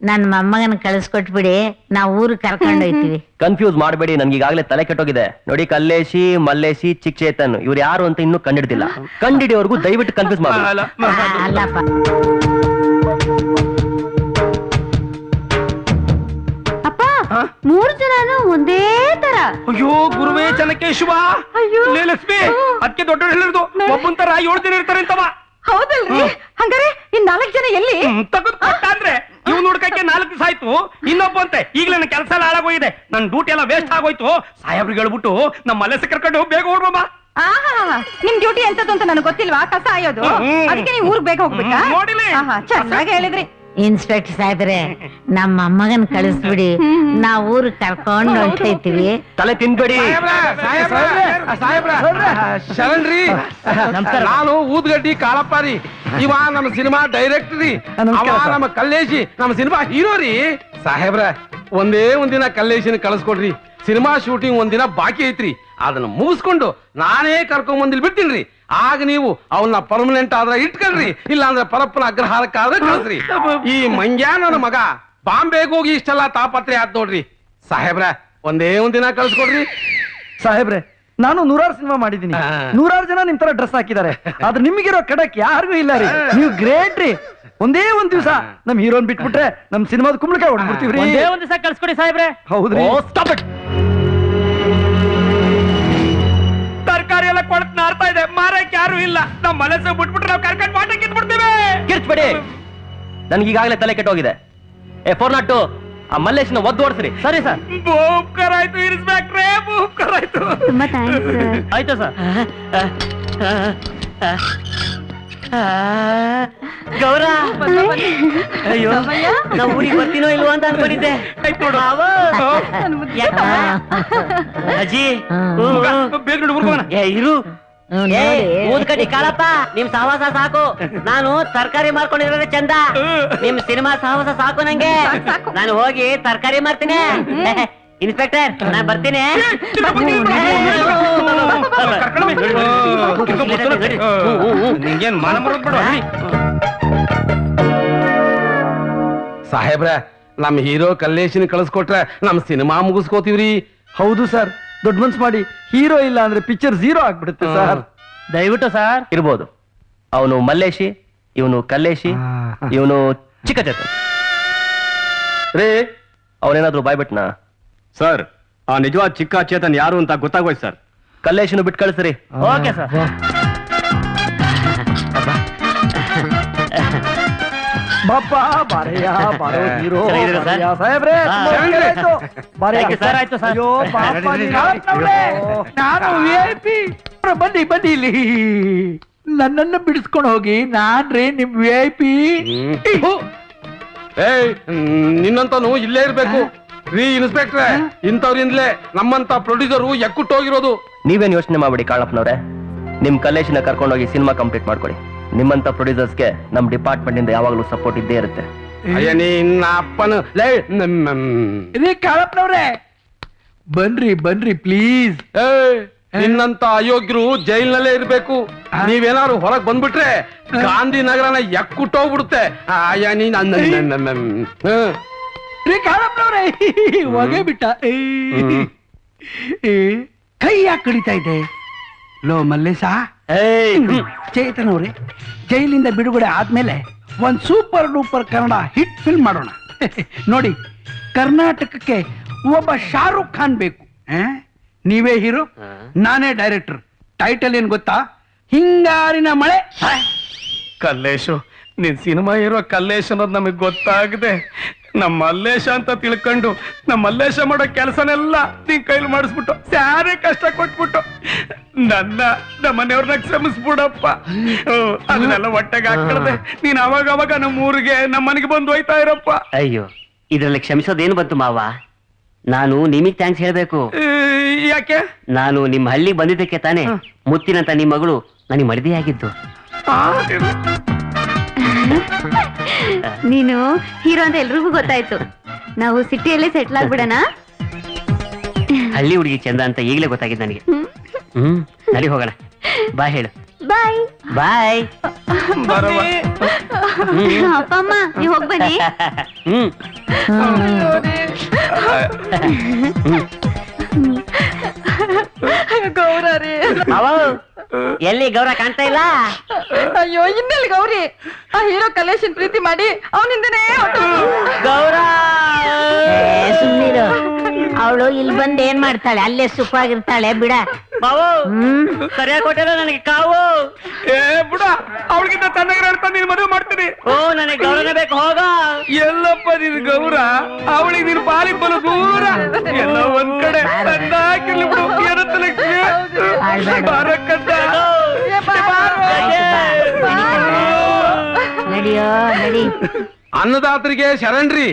ನನ್ ಮೊಮ್ಮಗನ ಕಳಿಸ್ಕೊಟ್ಬಿಡಿ, ನಾವು ಊರಿಗೆ ಕರ್ಕೊಂಡು ಹೋಯ್ತೀವಿ. ಕನ್ಫ್ಯೂಸ್ ಮಾಡಬೇಡಿ, ನನ್ಗೆ ಈಗಾಗಲೇ ತಲೆ ಕೆಟ್ಟೋಗಿದೆ. ನೋಡಿ, ಕಲ್ಲೇಶಿ, ಮಲ್ಲೇಶಿ, ಚಿಕ್ಕ ಚೇತನ್ ಇವ್ರು ಯಾರು ಅಂತ ಇನ್ನೂ ಕಂಡಿಡ್ದಿಲ್ಲ. ಕಂಡಿಡಿಯೋರ್ಗು ದಯವಿಟ್ಟು ಕನ್ಫ್ಯೂಸ್ ಮಾಡಿ. ಅಲ್ಲಪ್ಪ, ಅಪ್ಪ, 3 ಜನನು ಒಂದೇ ತರ. ಅಯ್ಯೋ ಗುರುವೇ ಚೆನ್ನಕೇಶವ. ಲೇ ಲಕ್ಷ್ಮಿ, ಅದಕ್ಕೆ ದೊಡ್ಡ ಹೇಳಿರೋದು, ಒಬ್ಬನ್ ತರ 7 ಜನ ಇರ್ತಾರೆ ಅಂತವ. ಹೌದಲ್ರಿ? ಹಂಗಾರೆ ಇನ್ 4 ಜನ ಎಲ್ಲಿ? ತಗದ್ ಕೊಟ್ಟ ಅಂದ್ರೆ ಇವ್ ನೋಡ್ಕಕ್ಕೆ 4 ದಿವಸ ಆಯ್ತು. ಇನ್ನೊಬ್ಬ ಅಂತೆ, ಈಗಲೇ ನನ್ನ ಕೆಲಸ ಎಲ್ಲ ಹಾಳಾಗೋಗಿದೆ, ನನ್ ಡ್ಯೂಟಿ ಎಲ್ಲ ವೇಸ್ಟ್ ಆಗೋಯ್ತು. ಸಾಹೇಬ್ರಿಗೆ ಹೇಳ್ಬಿಟ್ಟು ನಮ್ಮ ಮಲೆಸ ಕರ್ಕೊಂಡು ಬೇಗ ಓಡ್ಬಮ್ಮ. ನಿಮ್ ಡ್ಯೂಟಿ ಎಂತದ್ದು ಅಂತ ನನಗೆ ಗೊತ್ತಿಲ್ವಾ? ಕಸ ಆಯೋದು. ಅದಕ್ಕೆ ನೀವು ಊರಿಗೆ ಬೇಗ ಹೋಗ್ಬಿಟ್ಟ. ನೋಡಿಲಿ, ಚೆನ್ನಾಗಿ ಹೇಳಿದ್ರಿ. ಇನ್ಸ್ಪೆಕ್ಟರ್ ಸಾಹೇಬ್ರೆ, ನಮ್ಮ ಮೊಮ್ಮಗನ್ ಕಳಿಸ್ಬಿಡಿ, ನಾವು ಊರಿಗೆ ಕರ್ಕೊಂಡು ಹೊಂಟೈತಿವಿ. ತಲೆ ತಿನ್ಬೇಡಿ. ಶರಣ್ರಿ, ನಾನು ಊದ್ಗಡ್ಡಿ ಕಾಳಪ್ಪ ರೀ. ಇವ ನಮ್ಮ ಸಿನಿಮಾ ಡೈರೆಕ್ಟರ್ ರೀ. ಅವ ನಮ್ಮ ಕಲ್ಲೇಶಿ, ನಮ್ಮ ಸಿನಿಮಾ ಹೀರೋ ರೀ. ಸಾಹೇಬ್ರ, ಒಂದೇ ಒಂದಿನ ಕಲ್ಲೇಶಿನ ಕಳಿಸ್ಕೊಡ್ರಿ. ಸಿನಿಮಾ ಶೂಟಿಂಗ್ ಒಂದಿನ ಬಾಕಿ ಐತ್ರಿ, ಅದನ್ನ ಮುಗಿಸ್ಕೊಂಡು ನಾನೇ ಕರ್ಕೊಂಡ್ ಬಂದಿಲ್ ಬಿಡ್ತೀನಿ. ಆಗ ನೀವು ಅವನ್ನ ಪರ್ಮನೆಂಟ್ ಆದ್ರೆ ಇಟ್ಕೊಳ್ರಿ, ಇಲ್ಲ ಅಂದ್ರೆ ಪರಪ್ಪನ ಅಗ್ರಹಾರಕ್ಕಾದ್ರೆ ಕಳಿಸ್ರಿ. ಈ ಮಂಗ್ಯಾ ನನ್ನ ಮಗ ಬಾಂಬೆಗೆ ಹೋಗಿ ಇಷ್ಟೆಲ್ಲ ತಾಪತ್ರೆ ಆತ್ ನೋಡ್ರಿ. ಸಾಹೇಬ್ರ, ಒಂದೇ ಒಂದಿನ ಕಳಿಸ್ಕೊಡ್ರಿ. ಸಾಹೇಬ್ರೆ, ನಾನು 100 ಸಿನಿಮಾ ಮಾಡಿದೀನಿ, 100 ಜನ ನಿಮ್ ತರ ಡ್ರೆಸ್ ಹಾಕಿದ್ದಾರೆ. ಆದ್ರೆ ನಿಮ್ಗಿರೋ ಕಡಕ್ ಯಾರಿಗೂ ಇಲ್ಲ ರೀ. ನೀವು ಗ್ರೇಟ್ ರೀ. ಒಂದೇ ಒಂದ್ ದಿವಸ ನಮ್ ಹೀರೋನ್ ಬಿಟ್ಬಿಟ್ರೆ ನಮ್ ಸಿನಿಮಾದ ಕುಂಬಳಕಾಯಿ ಹೊಡ್ಬಿಡ್ತೀವ್ರಿ. ಒಂದೇ ಒಂದ್ ದಿವಸ ಕಳ್ಸ್ಕೊಡಿ ಸಾಹೇಬ್ರೆ. ಹೌದ್ರಿ. ತರಕಾರಿ ಎಲ್ಲ ಕೊಳತ್ ನಾರ್ತಾ ಇದೆ, ಮಾರಕ್ಕೆ ಯಾರು ಇಲ್ಲ. ನಮ್ಮ ಮನಸ್ಸು ಬಿಟ್ಬಿಟ್ರೆ ನಾವು ಕರ್ಕೊಂಡು ಮಾಟ ಕಿತ್ಬಿಡ್ತೀವಿ. ಕಿರ್ಚ್ಬೇಡಿ, ನನ್ಗೆ ಈಗಾಗಲೇ ತಲೆ ಕೆಟ್ಟೋಗಿದೆ. 402 ಆ ಮಲ್ಲೇಶನ ಒದ್ದು ಓಡಿಸ್ರಿ. ಸರಿ ಸರ್. ಭೂಪ್ಕರ ಆಯ್ತು ಇನ್ಸ್ಪೆಕ್ಟ್ರೇ, ಭೂಪ್ಕರ ಆಯ್ತು. ತುಂಬಾ ಥ್ಯಾಂಕ್ಸ್. ಆಯ್ತು ಸರ್. ಗೌರ, ಅಯ್ಯೋ, ನಾವು ಊರಿಗೆ ಬರ್ತೀನೋ ಇಲ್ವೋ ಅಂತ ಅನ್ಕೊಂಡಿದ್ದೆ. ಅಜ್ಜಿ, ಬೇಗ ನೋಡಿ ಊರ್ಗೋಣ. ಇರು, ಏ ಊದ್ಕಡ್ಡಿ ಕಾಳಪ್ಪ ನಿಮ್ ಸಹವಾಸ ಸಾಕು. ನಾನು ತರಕಾರಿ ಮಾರ್ಕೊಂಡಿರೋದೇ ಚಂದ. ನಿಮ್ ಸಿನಿಮಾ ಸಹವಾಸ ಸಾಕು ನಂಗೆ. ನಾನು ಹೋಗಿ ತರಕಾರಿ ಮಾರ್ತೀನಿ. ಇನ್ಸ್ಪೆಕ್ಟರ್ ನಾನ್ ಬರ್ತೀನಿ. ನಿಂಗೇನ್ ಮಾನ ಬರೋದ್ ಬೇಡ. ಸಾಹೇಬ್ರ ನಮ್ ಹೀರೋ ಕಲ್ಲೇಶಿನ ಕಳಿಸ್ಕೊಟ್ರೆ ನಮ್ ಸಿನಿಮಾ ಮುಗಿಸ್ಕೋತೀವ್ರಿ. ಹೌದು ಸರ್, ದೊಡ್ಡ ಮನ್ಸ್ ಮಾಡಿ. ಹೀರೋ ಇಲ್ಲ ಅಂದ್ರೆ ಪಿಕ್ಚರ್ ಝೀರೋ ಆಗ್ಬಿಡುತ್ತೆ ಸರ್. ದಯವಿಟ್ಟು ಸರ್. ಇರ್ಬೋದು. ಅವನು ಮಲ್ಲೇಶಿ, ಇವನು ಕಲ್ಲೇಶಿ, ಇವನು ಚಿಕ್ಕ ಚೇತನ್. ರೇ ಅವನೇನಾದ್ರೂ ಬಾಯ್ಬಿಟ್ನಾ? ಸರ್, ಆ ನಿಜವಾದ ಚಿಕ್ಕ ಚೇತನ್ ಯಾರು ಅಂತ ಗೊತ್ತಾಗೋಯ್ತು ಸರ್. ಕಲ್ಲೇಶಿನ ಬಿಟ್ಟು ಕಳಿಸ್ರಿ. Okay sir. ಬಾಪ ಬಾರಯ್ಯ, ಬಾರೋ ಹೀರೋ. ಚೆನ್ನಾಗಿದ್ದೀರಾ ಸರ್? ಸಾಹೇಬ್ರೆ, ತುಂಬಾ ಒಳ್ಳೆದಾಯ್ತು. ಬಾರಯ್ಯ. Thank you sir, ಆಯ್ತು ಸರ್. ಅಯ್ಯೋ ಪಾಪ ನೀನು. ನಾನು VIP. ಬನ್ನಿ ಬನ್ನಿ ಇಲ್ಲಿ. ನನ್ನನ್ನು ಬಿಡಿಸ್ಕೊಂಡು ಹೋಗಿ. ನಾನ್ರಿ ನಿಮ್ VIP. ಏಯ್ ನಿನ್ನಂತನು ಇಲ್ಲೇ ಇರ್ಬೇಕು ರೀ ಇನ್ಸ್ಪೆಕ್ಟ್ರೆ. ಇಂಥವ್ರಿಂದಲೇ ನಮ್ಮಂತ ಪ್ರೊಡ್ಯೂಸರು ಎಕ್ಕುಟ್ಟೋಗಿರೋದು. ನೀವೇನ್ ಯೋಚನೆ ಮಾಡ್ಬಿಡಿ ಕಾಳಪ್ಪನವ್ರೆ. ನಿಮ್ ಕಲ್ಲೇಶಿನ ಕರ್ಕೊಂಡೋಗಿ ಸಿನಿಮಾ ಕಂಪ್ಲೀಟ್ ಮಾಡ್ಕೊಳ್ಳಿ. ನಿಮ್ಮಂತ ಪ್ರೊಡ್ಯೂಸರ್ಸ್ಗೆ ನಮ್ ಡಿಪಾರ್ಟ್ಮೆಂಟ್ ಇಂದ ಯಾವಾಗ್ಲೂ ಸಪೋರ್ಟ್ ಇದ್ದೇ ಇರುತ್ತೆ. ಅಯ್ಯ ನಿನ್ನ ಅಪ್ಪನ ಲೇ ರೀ ಕಾಳಪ್ಪನವ್ರೆ, ಬನ್ರಿ ಬನ್ರಿ ಪ್ಲೀಸ್. ನಿನ್ನಂತ ಅಯೋಗ್ಯರು ಜೈಲ್ನಲ್ಲೇ ಇರ್ಬೇಕು. ನೀವೇನಾದ್ರು ಹೊರಗ್ ಬಂದ್ಬಿಟ್ರೆ ಗಾಂಧಿನಗರನ ಎಕ್ಕುಟ್ಟೋಗ್ಬಿಡುತ್ತೆ. ಅಯ್ಯ ನೀನ್ ರೀ ಕಾಳಪ್ಪನವ್ರೆ, ಹೊಗೆ ಬಿಟ್ಟ. ಕೈ ಯಾಕೆ ಕಡಿತಾ ಇದೆ? ಲೋ ಮಲ್ಲೇಶ, ಚೇತನ್ ಅವ್ರೆ, ಜೈಲಿಂದ ಬಿಡುಗಡೆ ಆದ್ಮೇಲೆ ಒಂದ್ super duper Kannada hit film ಮಾಡೋಣ. ನೋಡಿ, ಕರ್ನಾಟಕಕ್ಕೆ ಒಬ್ಬ ಶಾರುಖ್ ಖಾನ್ ಬೇಕು. ನೀವೇ ಹೀರೋ, ನಾನೇ ಡೈರೆಕ್ಟರ್. ಟೈಟಲ್ ಏನ್ ಗೊತ್ತಾ? ಹಿಂಗಾರಿನ ಮಳೆ. ಕಲ್ಲೇಶು, ನಿನ್ ಸಿನಿಮಾ ಇರೋ ಕಲ್ಲೇಶ್ ಅನ್ನೋದು ನಮಗ್ ಗೊತ್ತಾಗದೆ ನಮ್ಮ ಮಲ್ಲೇಶ ಅಂತ ತಿಳ್ಕೊಂಡು ನಮ್ಮ ಮಲ್ಲೇಶ ಮಾಡೋ ಕೆಲಸನೆಲ್ಲ ನಿನ್ ಕೈಲಿ ಮಾಡಿಸ್ಬಿಟ್ಟು ಸ್ಯಾರೇ ಕಷ್ಟ ಕೊಟ್ಬಿಟ್ಟು ನಮ್ಮ ಮನೆಯವ್ರನ್ನ ಕ್ಷಮಿಸ್ಬಿಡಪ್ಪ. ಅದನ್ನೆಲ್ಲ ಹೊಟ್ಟೆಗೆ ಹಾಕಳ್ದೆ ನೀನ್ ಅವಾಗ ನಮ್ಮ ಊರಿಗೆ ನಮ್ಮ ಮನೆಗೆ ಬಂದು ಹೋಯ್ತಾ ಇರಪ್ಪ. ಅಯ್ಯೋ, ಇದ್ರಲ್ಲಿ ಕ್ಷಮಿಸೋದೇನು ಬಂತು ಮಾವ? ನಾನು ನಿಮಗ್ ಥ್ಯಾಂಕ್ಸ್ ಹೇಳ್ಬೇಕು. ಯಾಕೆ? ನಾನು ನಿಮ್ಮ ಹಳ್ಳಿ ಬಂದಿದ್ದಕ್ಕೆ ತಾನೇ ಮುತ್ತಿನಂತ ನಿಮ್ ಮಗಳು ನನಗೆ ಮಡದಿ ಆಗಿದ್ದು. ನೀನು ಹೀರೋ ಅಂತ ಎಲ್ರಿಗೂ ಗೊತ್ತಾಯ್ತು. ನಾವು ಸಿಟಿಯಲ್ಲೇ ಸೆಟ್ಲ್ ಆಗ್ಬಿಡೋಣ. ಹಳ್ಳಿ ಹುಡುಗಿ ಚಂದ ಅಂತ ಈಗಲೇ ಗೊತ್ತಾಗಿದ್ದು ನನಗೆ. ನಡಿ ಹೋಗೋಣ. ಬಾಯ್ ಹೇಳು. ಬಾಯ್ ಬಾಯ್. ಅಪ್ಪ ಅಮ್ಮ ನೀವು ಹೋಗ್ ಬನ್ನಿ. ಗೌರೇ, ಎಲ್ಲಿ ಗೌರ ಕಾಣ್ತಾ ಇಲ್ಲ? ಅಯ್ಯೋ ಇನ್ನೆಲ್ಲಿ ಗೌರಿ? ಆ ಹೀರೋ ಕಲೇಶನ್ ಪ್ರೀತಿ ಮಾಡಿ ಅವನಿಂದನೇ ಗೌರ ಸುಮ್ಮನಿರು. ಅವಳು ಇಲ್ಲಿ ಬಂದ್ ಏನ್ ಮಾಡ್ತಾಳೆ? ಅಲ್ಲೇ ಸುಖವಾಗಿರ್ತಾಳೆ ಬಿಡ. ಬಾವು ಸರಿಯಾಗಿ ಕೊಟ್ಟಿಲ್ಲ ನನಗೆ ಕಾವು. ಏ ಬಿಡ, ಅವಳಿಗಿಂತ ಚೆನ್ನಾಗಿ ಹೇಳ್ತಾನೆ ನೀನ್ ಮದುವೆ ಮಾಡ್ತೀನಿ. ಓ ನನಗೆ ಗೌರನೇ ಬೇಕು, ಹೋಗ. ಎಲ್ಲಪ್ಪ ನಿನ್ ಗೌರ? ಅವಳಿಗೆ ನೀನು ಪಾಲಿ ಬಲು ದೂರ. ಎಲ್ಲ ಒಂದ್ ಕಡೆ ಹಾಕಿರ್ಲಿ ಬಿಡು. ಏನಂತ ಲಕ್ಷ್ಮಿ ಬಾರಕ್ಕಂತ ನಡಿಯೋ ನಡಿ. ಅನ್ನದಾತರಿಗೆ ಶರಣ್ರಿ.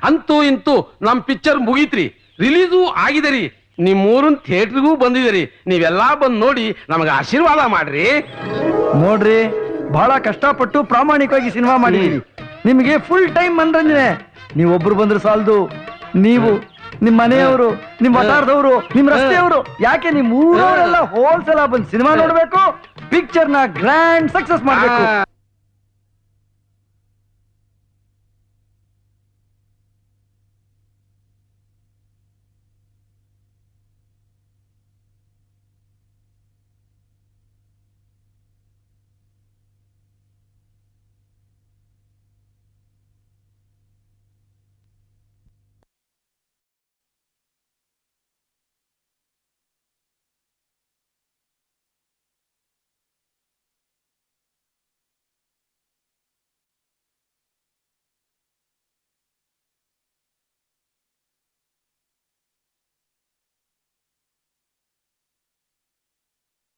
ಅಂತೂ ಇಂತೂ ನಮ್ ಪಿಕ್ಚರ್ ಮುಗೀತ್ರಿ, ರಿಲೀಸು ಆಗಿದರಿ. ನಿಮ್ಮೂರನ್ ಥಿಯೇಟ್ರಿಗೂ ಬಂದಿದರಿ. ನೀವೆಲ್ಲಾ ಬಂದ್ ನೋಡಿ ನಮಗ ಆಶೀರ್ವಾದ ಮಾಡ್ರಿ. ನೋಡ್ರಿ, ಬಹಳ ಕಷ್ಟಪಟ್ಟು ಪ್ರಾಮಾಣಿಕವಾಗಿ ಸಿನಿಮಾ ಮಾಡಿದೀವಿ. ನಿಮಗೆ ಫುಲ್ ಟೈಮ್ ಮನರಂಜನೆ. ನೀವೊಬ್ರು ಬಂದ್ರೆ ಸಾಲದು. ನೀವು, ನಿಮ್ ಮನೆಯವರು, ನಿಮ್ ವಟಾರದವರು, ನಿಮ್ ರಸ್ತೆಯವರು, ಯಾಕೆ ನಿಮ್ ಊರವರೆಲ್ಲ ಹೋಲ್ಸೇಲ್ ಬಂದು ಸಿನಿಮಾ ನೋಡ್ಬೇಕು. ಪಿಕ್ಚರ್ ನ ಗ್ರ್ಯಾಂಡ್ ಸಕ್ಸಸ್ ಮಾಡ್ಬೇಕು.